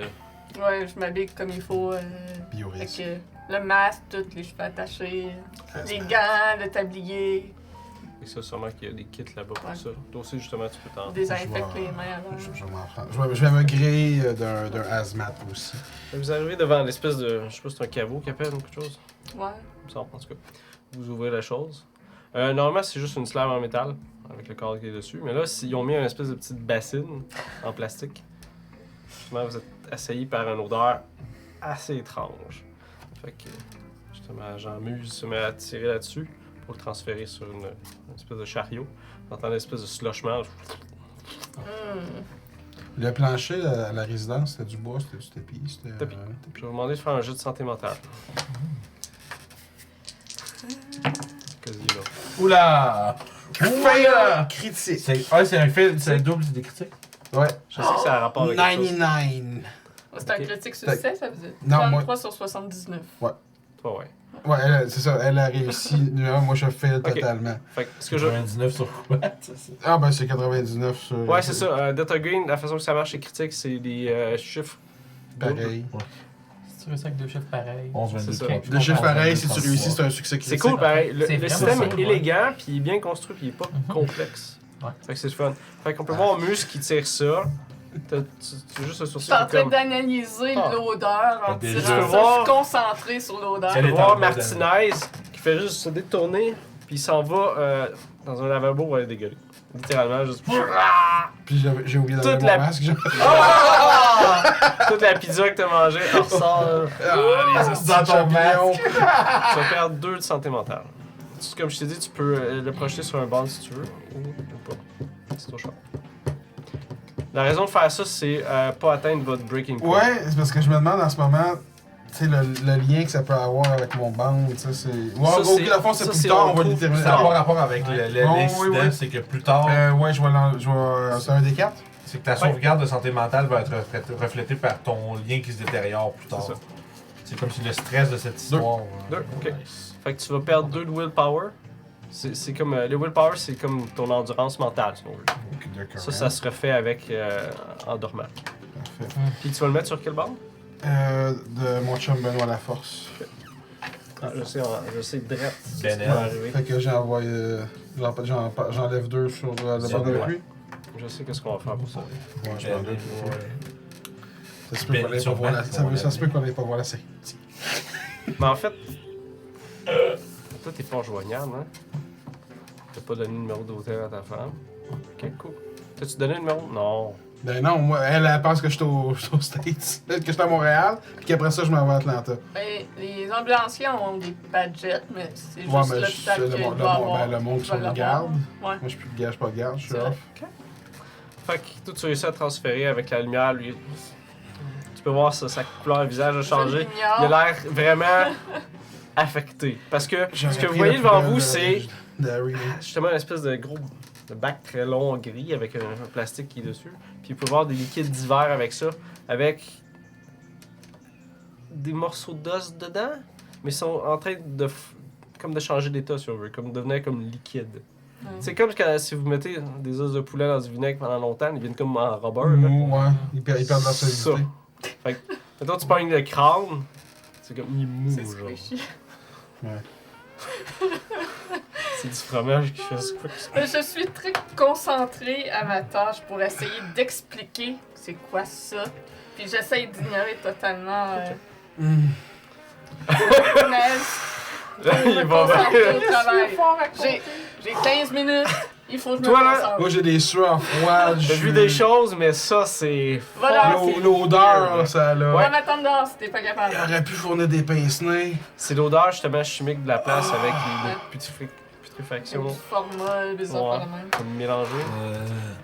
Ouais, je m'habille comme il faut. Avec Biorisque. le masque, tous les cheveux attachés, les gants, le tablier, Fait que ça, sûrement qu'il y a des kits là-bas pour Ouais. ça. Toi aussi, justement, tu peux t'en. désinfecter les mains avant. Je vais m'en prendre. Je vais me griller d'un hazmat aussi. Fait que vous arrivez devant l'espèce de. Je sais pas si c'est un caveau qui appelle ou quelque chose. Ouais. Il me semble, en tout cas. Vous ouvrez la chose. Normalement, c'est juste une slab en métal avec le cadre qui est dessus. Mais là, ils ont mis une espèce de petite bassine en plastique. Justement, vous êtes assailli par une odeur assez étrange. Fait que, justement, Jean-Muse se met à tirer là-dessus pour le transférer sur une espèce de chariot. Vous entendez une espèce de slushement. Le plancher à la résidence, c'était du bois, c'était du tapis, c'était... Tapis. Je vais vous demander de faire un jeu de santé mentale. Quasi là. Oula! Fail critique. C'est un fait, c'est un double des critiques. Ouais. Je sais que ça a un rapport avec quelque chose. 99. C'est un critique succès, ça faisait. Non, 33 sur 79. Toi, ouais. Ouais, c'est ça, elle a réussi. Moi, je fail totalement. Fait que ce que je... 99 sur quoi? Ah, ben c'est 99 sur... Ouais, c'est ça. Data Green, la façon que ça marche chez critique, c'est des chiffres. Pareil. Si tu veux ça avec 2 chiffres pareils. 11, 22, C'est ça. 38. Le chiffre pareil, si tu 33. réussis, c'est un succès critique. C'est cool, pareil. C'est Le vraiment système ça, est ouais. élégant, puis il est bien construit, puis il est pas complexe. Ouais. Fait que c'est le fun. Fait qu'on peut voir Mus qui tire ça. Tu as juste un Je sourcil suis en train comme... d'analyser Ah. l'odeur en Déjà. tirant Tu peux ça. voir- Je suis concentré sur l'odeur. Tu Elle peux est en voir mode Martinez qui fait juste se détourner, puis il s'en va dans un lavabo pour aller dégueuler. Littéralement, juste... Puis j'ai oublié Toute d'enlever la- mon masque. Toute la pizza que t'as mangée, elle ressort. Ah, les hosties de champignons. Tu vas perdre 2 de santé mentale. Comme je t'ai dit, tu peux le projeter sur un band si tu veux, ou pas. C'est ton choix. La raison de faire ça, c'est pas atteindre votre breaking point. Ouais, c'est parce que je me demande en ce moment, tu sais, le lien que ça peut avoir avec mon band, tu sais, c'est... Ouais, Ça, au c'est- bout de la fois, c'est ça, plus c'est tard, on on va trouve déterminer. Ça n'a pas rapport avec Ouais. l'incident, oui, oui. c'est que plus tard, Ouais, je vais... C'est un des 4? c'est que ta sauvegarde de santé mentale va être reflétée par ton lien qui se détériore plus tard. C'est ça. C'est comme si le stress de cette histoire. Deux, ok. Fait que tu vas perdre 2 de willpower. C'est comme... le willpower, c'est comme ton endurance mentale, si on veut. Ok, d'accord. Ça se refait avec en dormant. Parfait. Puis tu vas le mettre sur quelle bande? De mon chum Benoît Laforce. Ah, je sais direct ce qui Benel. va arriver. Fait que j'envoie... j'enlève 2 sur le C'est bord de vrai. lui. Je sais qu'est-ce qu'on va faire pour ça. Ouais, je Ben, m'en doute. ouais. Ça se peut qu'on aille pas voir la... Ça se peut qu'on aille pas voir la série. Mais en fait, toi, t'es pas rejoignable, hein? T'as pas donné le numéro d'hôtel à ta femme. Ok, cool. T'as-tu donné le numéro? Non. Ben non, moi, elle pense que je suis au States, que je suis à Montréal, puis qu'après ça, je m'en vais à Atlanta. Ben, les ambulanciers ont des badgets, mais c'est juste Ouais, mais l'hôpital le qui monde- doit avoir. ben, le monde qui doit sont de l'avoir. garde. Ouais. Moi, je suis plus de garde, je suis pas de garde, je suis C'est vrai. off. Fait que toi, tu réussis à transférer avec la lumière, lui. Tu peux voir sa couleur de visage a changé. Il a l'air vraiment affecté. Parce que ce que vous voyez devant vous, c'est justement une espèce de gros de bac très long gris avec un plastique qui est dessus. Puis vous pouvez voir des liquides divers avec ça, avec des morceaux d'os dedans, mais ils sont en train de comme de changer d'état si on veut, comme devenir comme liquide. C'est comme quand, si vous mettez des os de poulet dans du vinaigre pendant longtemps, ils viennent comme en rubber. là. Ouais, ils perdent leur Ça. solidité. Fait que, mettons, tu pognes le crâne, c'est comme il est mou, C'est genre. squishy. C'est du fromage qui fait ça. Je suis très concentrée à ma tâche pour essayer d'expliquer c'est quoi ça. Puis j'essaye d'ignorer totalement. Mais Il va concentrer au travail. J'ai 15 minutes. Il faut que je me Toi, là, concentre. Moi, j'ai des sueurs froides. J'ai vu des choses, mais ça, c'est. Voilà. L'odeur, là, ça, là. On va m'attendre dehors si t'es pas capable. Il aurait pu fournir des pince-nez. C'est l'odeur justement chimique de la place avec les putréfaction Du format bizarre Ouais. par la même. comme mélangé.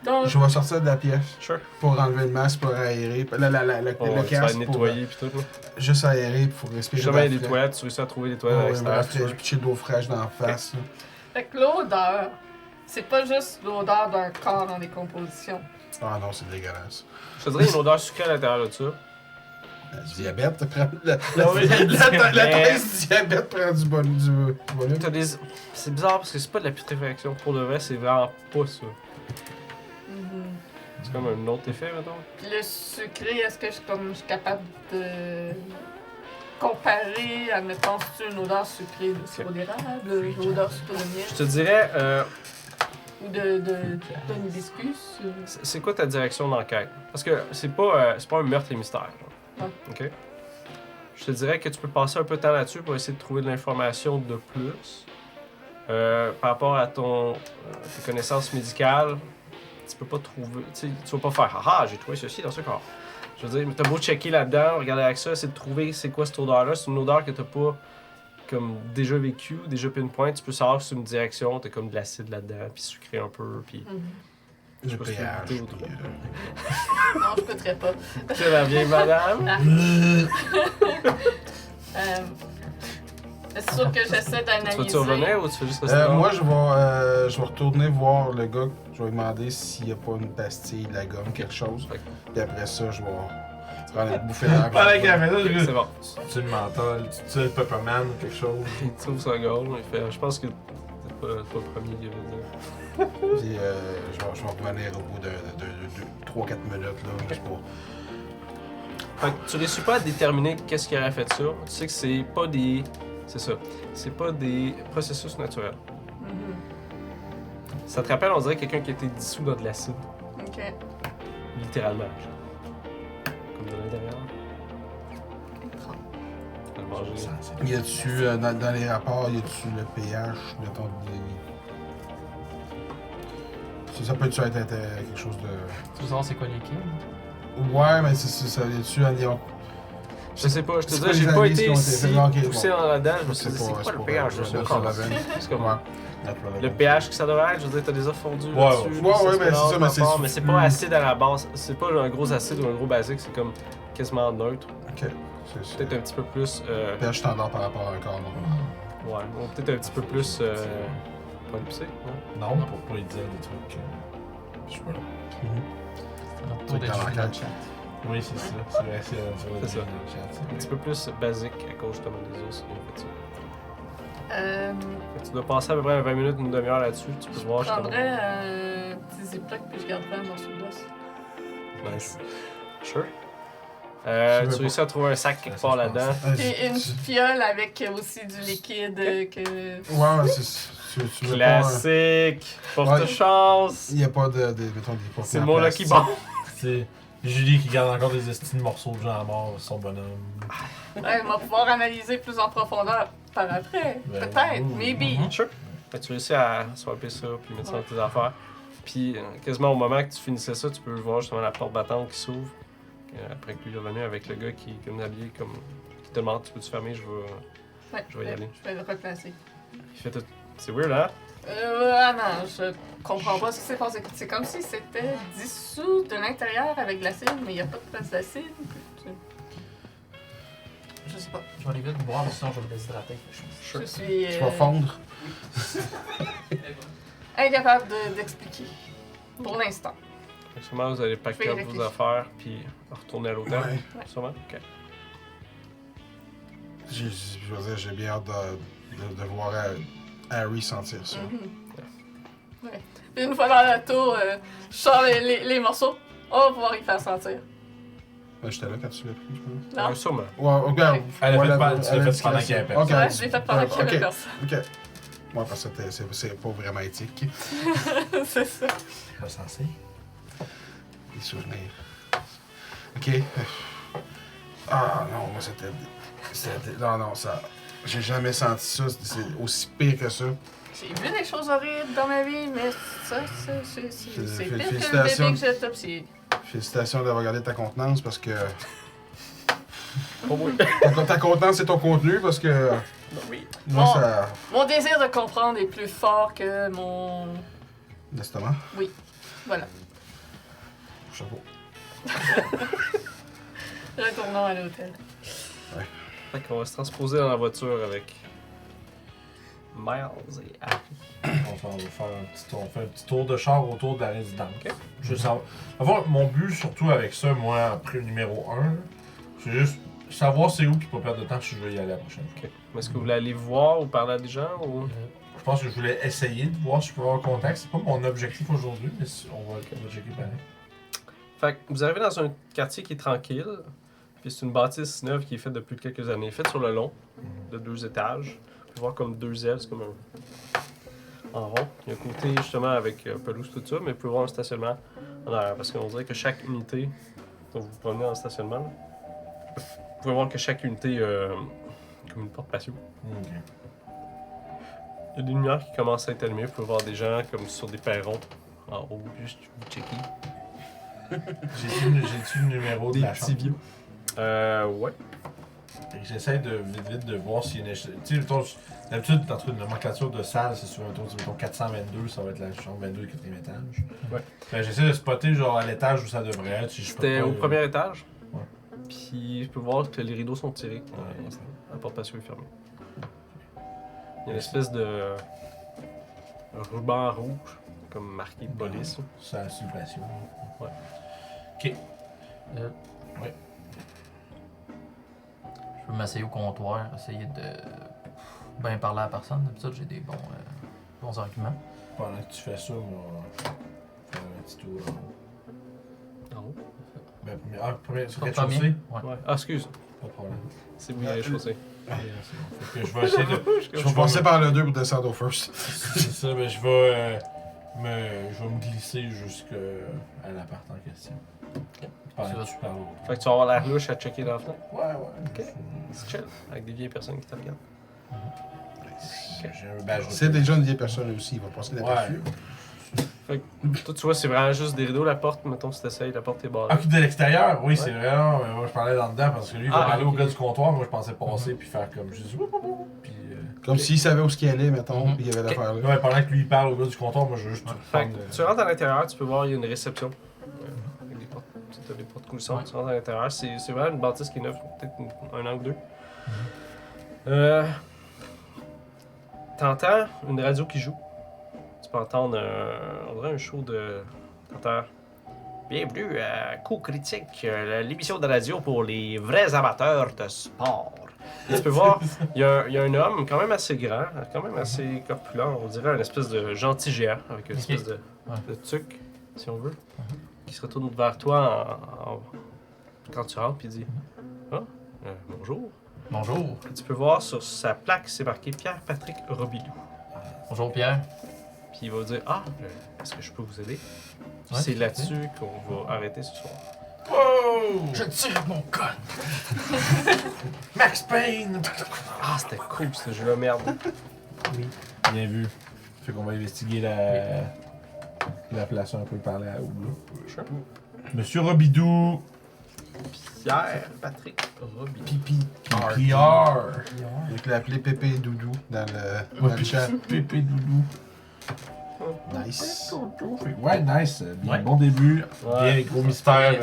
Donc, Je vais sortir de la pièce Sure. pour enlever le masque, pour aérer. Oh, Le tu vas casque, pour nettoyer pis tout. Là. juste aérer, pour respirer. Justement, il y a d'air des frais. toilettes, tu réussis à trouver des toilettes à Ouais, l'extérieur. ouais, je pitcher de l'eau fraîche dans la face. là. fait que l'odeur, c'est pas juste l'odeur d'un corps en décomposition. Ah non, c'est dégueulasse. Je te dirais, il y a une odeur sucrée à l'intérieur de ça. Du diabète, tu prends la oui, la mais- thèse du diabète prend du volume. T'as des... C'est bizarre parce que c'est pas de la putréfaction. Pour de vrai, c'est vraiment pas ça. C'est comme un autre effet, mettons. Puis le sucré, est-ce que je suis capable de comparer, admettons, si c'est une odeur sucrée de sirop d'érable, une odeur sucrée de miel, Je te dirais, ou de hibiscus? c'est quoi ta direction d'enquête? Parce que c'est pas un meurtre et mystère. Genre. Ouais. Ok? Je te dirais que tu peux passer un peu de temps là-dessus pour essayer de trouver de l'information de plus. Par rapport à tes connaissances médicales, tu peux pas trouver. Tu vas pas faire ah j'ai trouvé ceci dans ce corps. Je veux dire, t'as beau checker là-dedans, regarder avec ça, essayer de trouver c'est quoi cette odeur-là. C'est une odeur que t'as pas comme déjà vécu, déjà pinpoint. Tu peux savoir que c'est une direction, t'as comme de l'acide là-dedans, puis sucré un peu, puis. Le pas si tu veux péage. goûter ou puis, Non, je goûterai pas. C'est la vieille madame. C'est sûr que j'essaie Tu d'analyser. vas-tu revenir ou tu fais juste rester là? moi, je vais retourner voir le gars. Je vais lui demander s'il n'y a pas une pastille, de la gomme, quelque chose. Fait que- Puis après ça, je vais prendre une bouffée d'air. Pas la caméra, Ok, c'est bon. tu le menthol, tu le pepperman ou quelque chose. Il trouve sa gorge, il fait. Je pense que c'est pas le premier qui veut dire. Puis je vais revenir au bout de 3-4 minutes, là, juste pour... Fait que tu réussis pas à déterminer qu'est-ce qui aurait fait ça. Tu sais que c'est pas des. C'est ça. C'est pas des processus naturels. Mhm. Ça te rappelle, on dirait quelqu'un qui a été dissous dans de l'acide. Ok. Littéralement. Comme de l'intérieur. On va le manger. Y a-tu, dans les rapports, y a-tu le pH, mettons, ça peut être quelque chose de... Tu veux savoir c'est quoi liquide? Ouais, mais ça y a-tu un... Je sais pas, je te C'est dis, quoi j'ai les pas analyses été qui ont été ici faites? Ok, poussé bon. dans la dalle, je me suis C'est dit, c'est pas- quoi le c'est pH? pas- Je sais c'est pas. pas- C'est comme Ouais. le pH que ça devrait être, je veux dire, t'as des œufs fondus Ouais, là-dessus. ouais. puis Ouais, ça ouais, se mais mélange c'est ça, mais c'est- fort, mais c'est pas acide à la base. C'est pas un gros acide ou un gros basique, c'est comme quasiment neutre. Ok. C'est Peut-être un petit peu plus. pH standard par rapport à un corps, non? Ouais, ou peut-être un petit peu plus. Pas épicé, non? Non, pour pas lui dire des trucs. Je sais pas. Notre tour C'est d'étude dans dans le l'enquête. chat. Oui, c'est ça. C'est vrai, C'est ça. Un petit peu plus basique à cause justement des os qui ont fait ça. Fait que tu dois passer à peu près 20 minutes, une demi-heure là-dessus. Tu peux Je voir justement. prendrais un petit ziploc puis je garderais un morceau d'os. Nice. Sure. Je veux Tu pas. réussis à trouver un sac quelque Ça, part je pense. là-dedans. Puis une fiole avec aussi du liquide que. Ouais, tu veux pas... Classique! Porte Ouais. chance! Il n'y a pas de mettons, des C'est mon lucky bomb! C'est Julie qui garde encore des estimes de morceaux de gens à mort, son bonhomme. Ouais, on va pouvoir analyser plus en profondeur par après. Ben, Peut-être, ouh. maybe. Sure. Fait que tu réussis à swapper ça puis mettre ça dans tes affaires. Puis quasiment au moment que tu finissais ça, tu peux voir justement la porte battante qui s'ouvre. Après que lui est revenu avec le gars qui est comme habillé comme. Qui te demande tu peux-tu fermer, je vais y aller. Je vais le replacer. Il fait tout. C'est weird, hein? Ah non, je comprends pas ce qui s'est passé. C'est comme si c'était dissous de l'intérieur avec de l'acide, mais il n'y a pas de trace d'acide. Je sais pas. Je vais aller vite boire, sinon je vais me déshydrater. Je suis Tu vas fondre. incapable d'expliquer. Pour l'instant. Fait que sûrement vous allez packer Je vais y up vos réfléchir. affaires puis retourner à l'hôtel. Ouais. Sûrement? Ok. Je veux dire, j'ai bien hâte de voir Harry sentir ça. Mhm. Ouais. Puis une fois dans l'auto, je sors les morceaux. On va pouvoir y faire sentir. J'étais là quand tu l'as pris, je pense. Non? Sûrement. Ouais, regarde. Elle a voilà, fait pas- tu l'as elle a fait dit pendant que qu'il y avait c'est- personne. Ouais, Ok. je l'ai fait pendant qu'il y avait Ok. personne. Ok. Ouais, parce que c'est pas vraiment éthique. C'est ça. Pas censé. Les souvenirs. Ok. Ah non, moi c'était. Non, ça. J'ai jamais senti ça. C'est aussi pire que ça. J'ai vu des choses horribles dans ma vie, mais ça, c'est pire que le Félicitations. bébé que j'ai autopsié. Félicitations d'avoir gardé ta contenance parce que. Oh oui. Ta contenance, c'est ton contenu parce que. Oui. Moi, Bon. ça. Mon désir de comprendre est plus fort que mon... L'estomac. Voilà. Chapeau. Retournons à l'hôtel. Fait qu'on va se transposer dans la voiture avec Miles et Harry. On va faire on fait un petit tour de char autour de la résidence. Ok. Je veux savoir. Avant, mon but, surtout avec ça, moi, après numéro 1, c'est juste savoir c'est où, puis pas perdre de temps si je veux y aller la prochaine fois. Ok. Mais est-ce que vous voulez aller voir ou parler à des gens ou. Je pense que je voulais essayer de voir si je peux avoir contact. C'est pas mon objectif aujourd'hui, mais on va checker pareil. Fait que vous arrivez dans un quartier qui est tranquille, puis c'est une bâtisse neuve qui est faite depuis quelques années, faite sur le long, de 2 étages. Vous pouvez voir comme 2 ailes, c'est comme un en rond. Il y a un côté justement avec pelouse tout ça, mais vous pouvez voir un stationnement en arrière, parce qu'on dirait que chaque unité, quand vous vous promenez dans le stationnement, là, vous pouvez voir que chaque unité comme une porte patio. Ok. Il y a des lumières qui commencent à être allumées, vous pouvez voir des gens comme sur des perrons en haut, juste vous checker. J'ai-tu le numéro de Des la petits chambre? vieux. Ouais. j'essaie de vite de voir s'il y a une échelle. Tu sais, d'habitude, dans une nomenclature de salle, c'est souvent autour de 422, ça va être la chambre 22 du 4e étage. Ouais. J'essaie de spotter genre à l'étage où ça devrait être. Si je peux C'était pas, au premier étage. Ouais. Puis je peux voir que les rideaux sont tirés. Ouais. La porte patio est fermée. Il y a une espèce de ruban rouge, comme marqué police. C'est la situation. Ouais. Ok. Ouais. Je peux m'asseoir au comptoir, essayer de bien parler à la personne. D'habitude, j'ai des bons arguments. Pendant que tu fais ça, on va faire un petit tour en haut. En haut? Ben, premier, c'est Premier? rez-de-chaussée? Ouais. Ouais. Ah, excuse. Pas de problème. C'est vous qui avez chaussé. C'est bon. Fait que je vais essayer de. Je vais passer par le 2 pour descendre au first. C'est ça, mais je vais me glisser jusqu'à l'appart en question. Pendant que tu parles. Fait que tu vas avoir l'air louche à checker dans la fenêtre. Ouais, ouais. Ok. C'est chill. Avec des vieilles personnes qui te regardent. J'ai un badge. C'est déjà une vieille personne aussi, il va passer l'aperçu. Fait que toi, tu vois, c'est vraiment juste des rideaux. La porte, mettons, si t'essayes, la porte est barrée. Ah, de l'extérieur, oui, Ouais. c'est vraiment. Mais moi, je parlais dans dedans parce que lui, il va Ah, parler ok. au gars du comptoir. Moi, je pensais passer puis faire comme juste. Puis. Comme s'il savait où ce qu'il allait, mettons, Mhm. puis il y avait l'affaire là. Ouais, pendant que lui il parle au gars du comptoir, moi, je veux juste. Fait prendre, que tu rentres à l'intérieur, tu peux voir, il y a une réception. Avec des portes. Tu as des portes coulissantes. Ouais. Tu rentres à l'intérieur. C'est vraiment une bâtisse qui est neuve, peut-être un an ou deux. T'entends une radio qui joue. Tu peux entendre on dirait un show de. T'entends. Bienvenue à Coup Critique, l'émission de radio pour les vrais amateurs de sport. Et tu peux voir, il y a un homme quand même assez grand, quand même assez corpulent, on dirait un espèce de gentil géant avec une Ok. espèce de, Ouais. de tuque, si on veut, qui se retourne vers toi quand tu rentres puis dit ah, bonjour. Bonjour. Puis tu peux voir sur sa plaque, c'est marqué Pierre-Patrick Robidoux. Bonjour Pierre. Puis il va dire ah, est-ce que je peux vous aider? Puis Ouais, c'est tout à là-dessus qu'on va arrêter ce soir. Oh! Je tire mon gun. Max Payne! Ah, c'était cool ce jeu-là, merde. Bien vu. Fait qu'on va investiguer la place un peu, parler à Oula. Monsieur Robidoux. Pierre-Patrick Robidoux. Pipi. PR. Donc il l'a appelé Pépé et Doudou dans le chat. Pépé Doudou. Nice. Ouais, nice. Bien, Ouais. bon début. Ouais. Bien, gros mystère.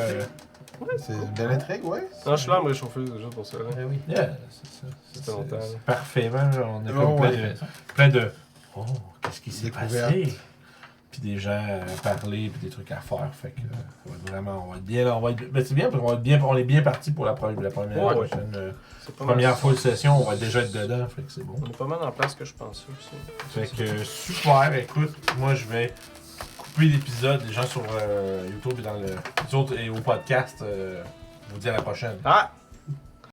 C'est une belle intrigue, ouais. Non, je suis là à me réchauffer juste pour ça. Là. Eh oui. Yeah, c'est ça. C'était longtemps, là. C'est parfaitement. On a Oh, comme ouais. plein de. Oh, qu'est-ce qui s'est Découverte. passé? Puis des gens à parler, puis des trucs à faire. Fait que ça va être vraiment. On va être bien. Ben, c'est bien parce on est bien parti pour la première Ouais. prochaine. C'est pas Première mal. full session, on va déjà être dedans, fait que c'est bon. On est pas mal en place que je pensais aussi. Fait que super, écoute, moi je vais couper l'épisode, les gens sur YouTube et dans le les autres et au podcast, je vous dis à la prochaine. Ah!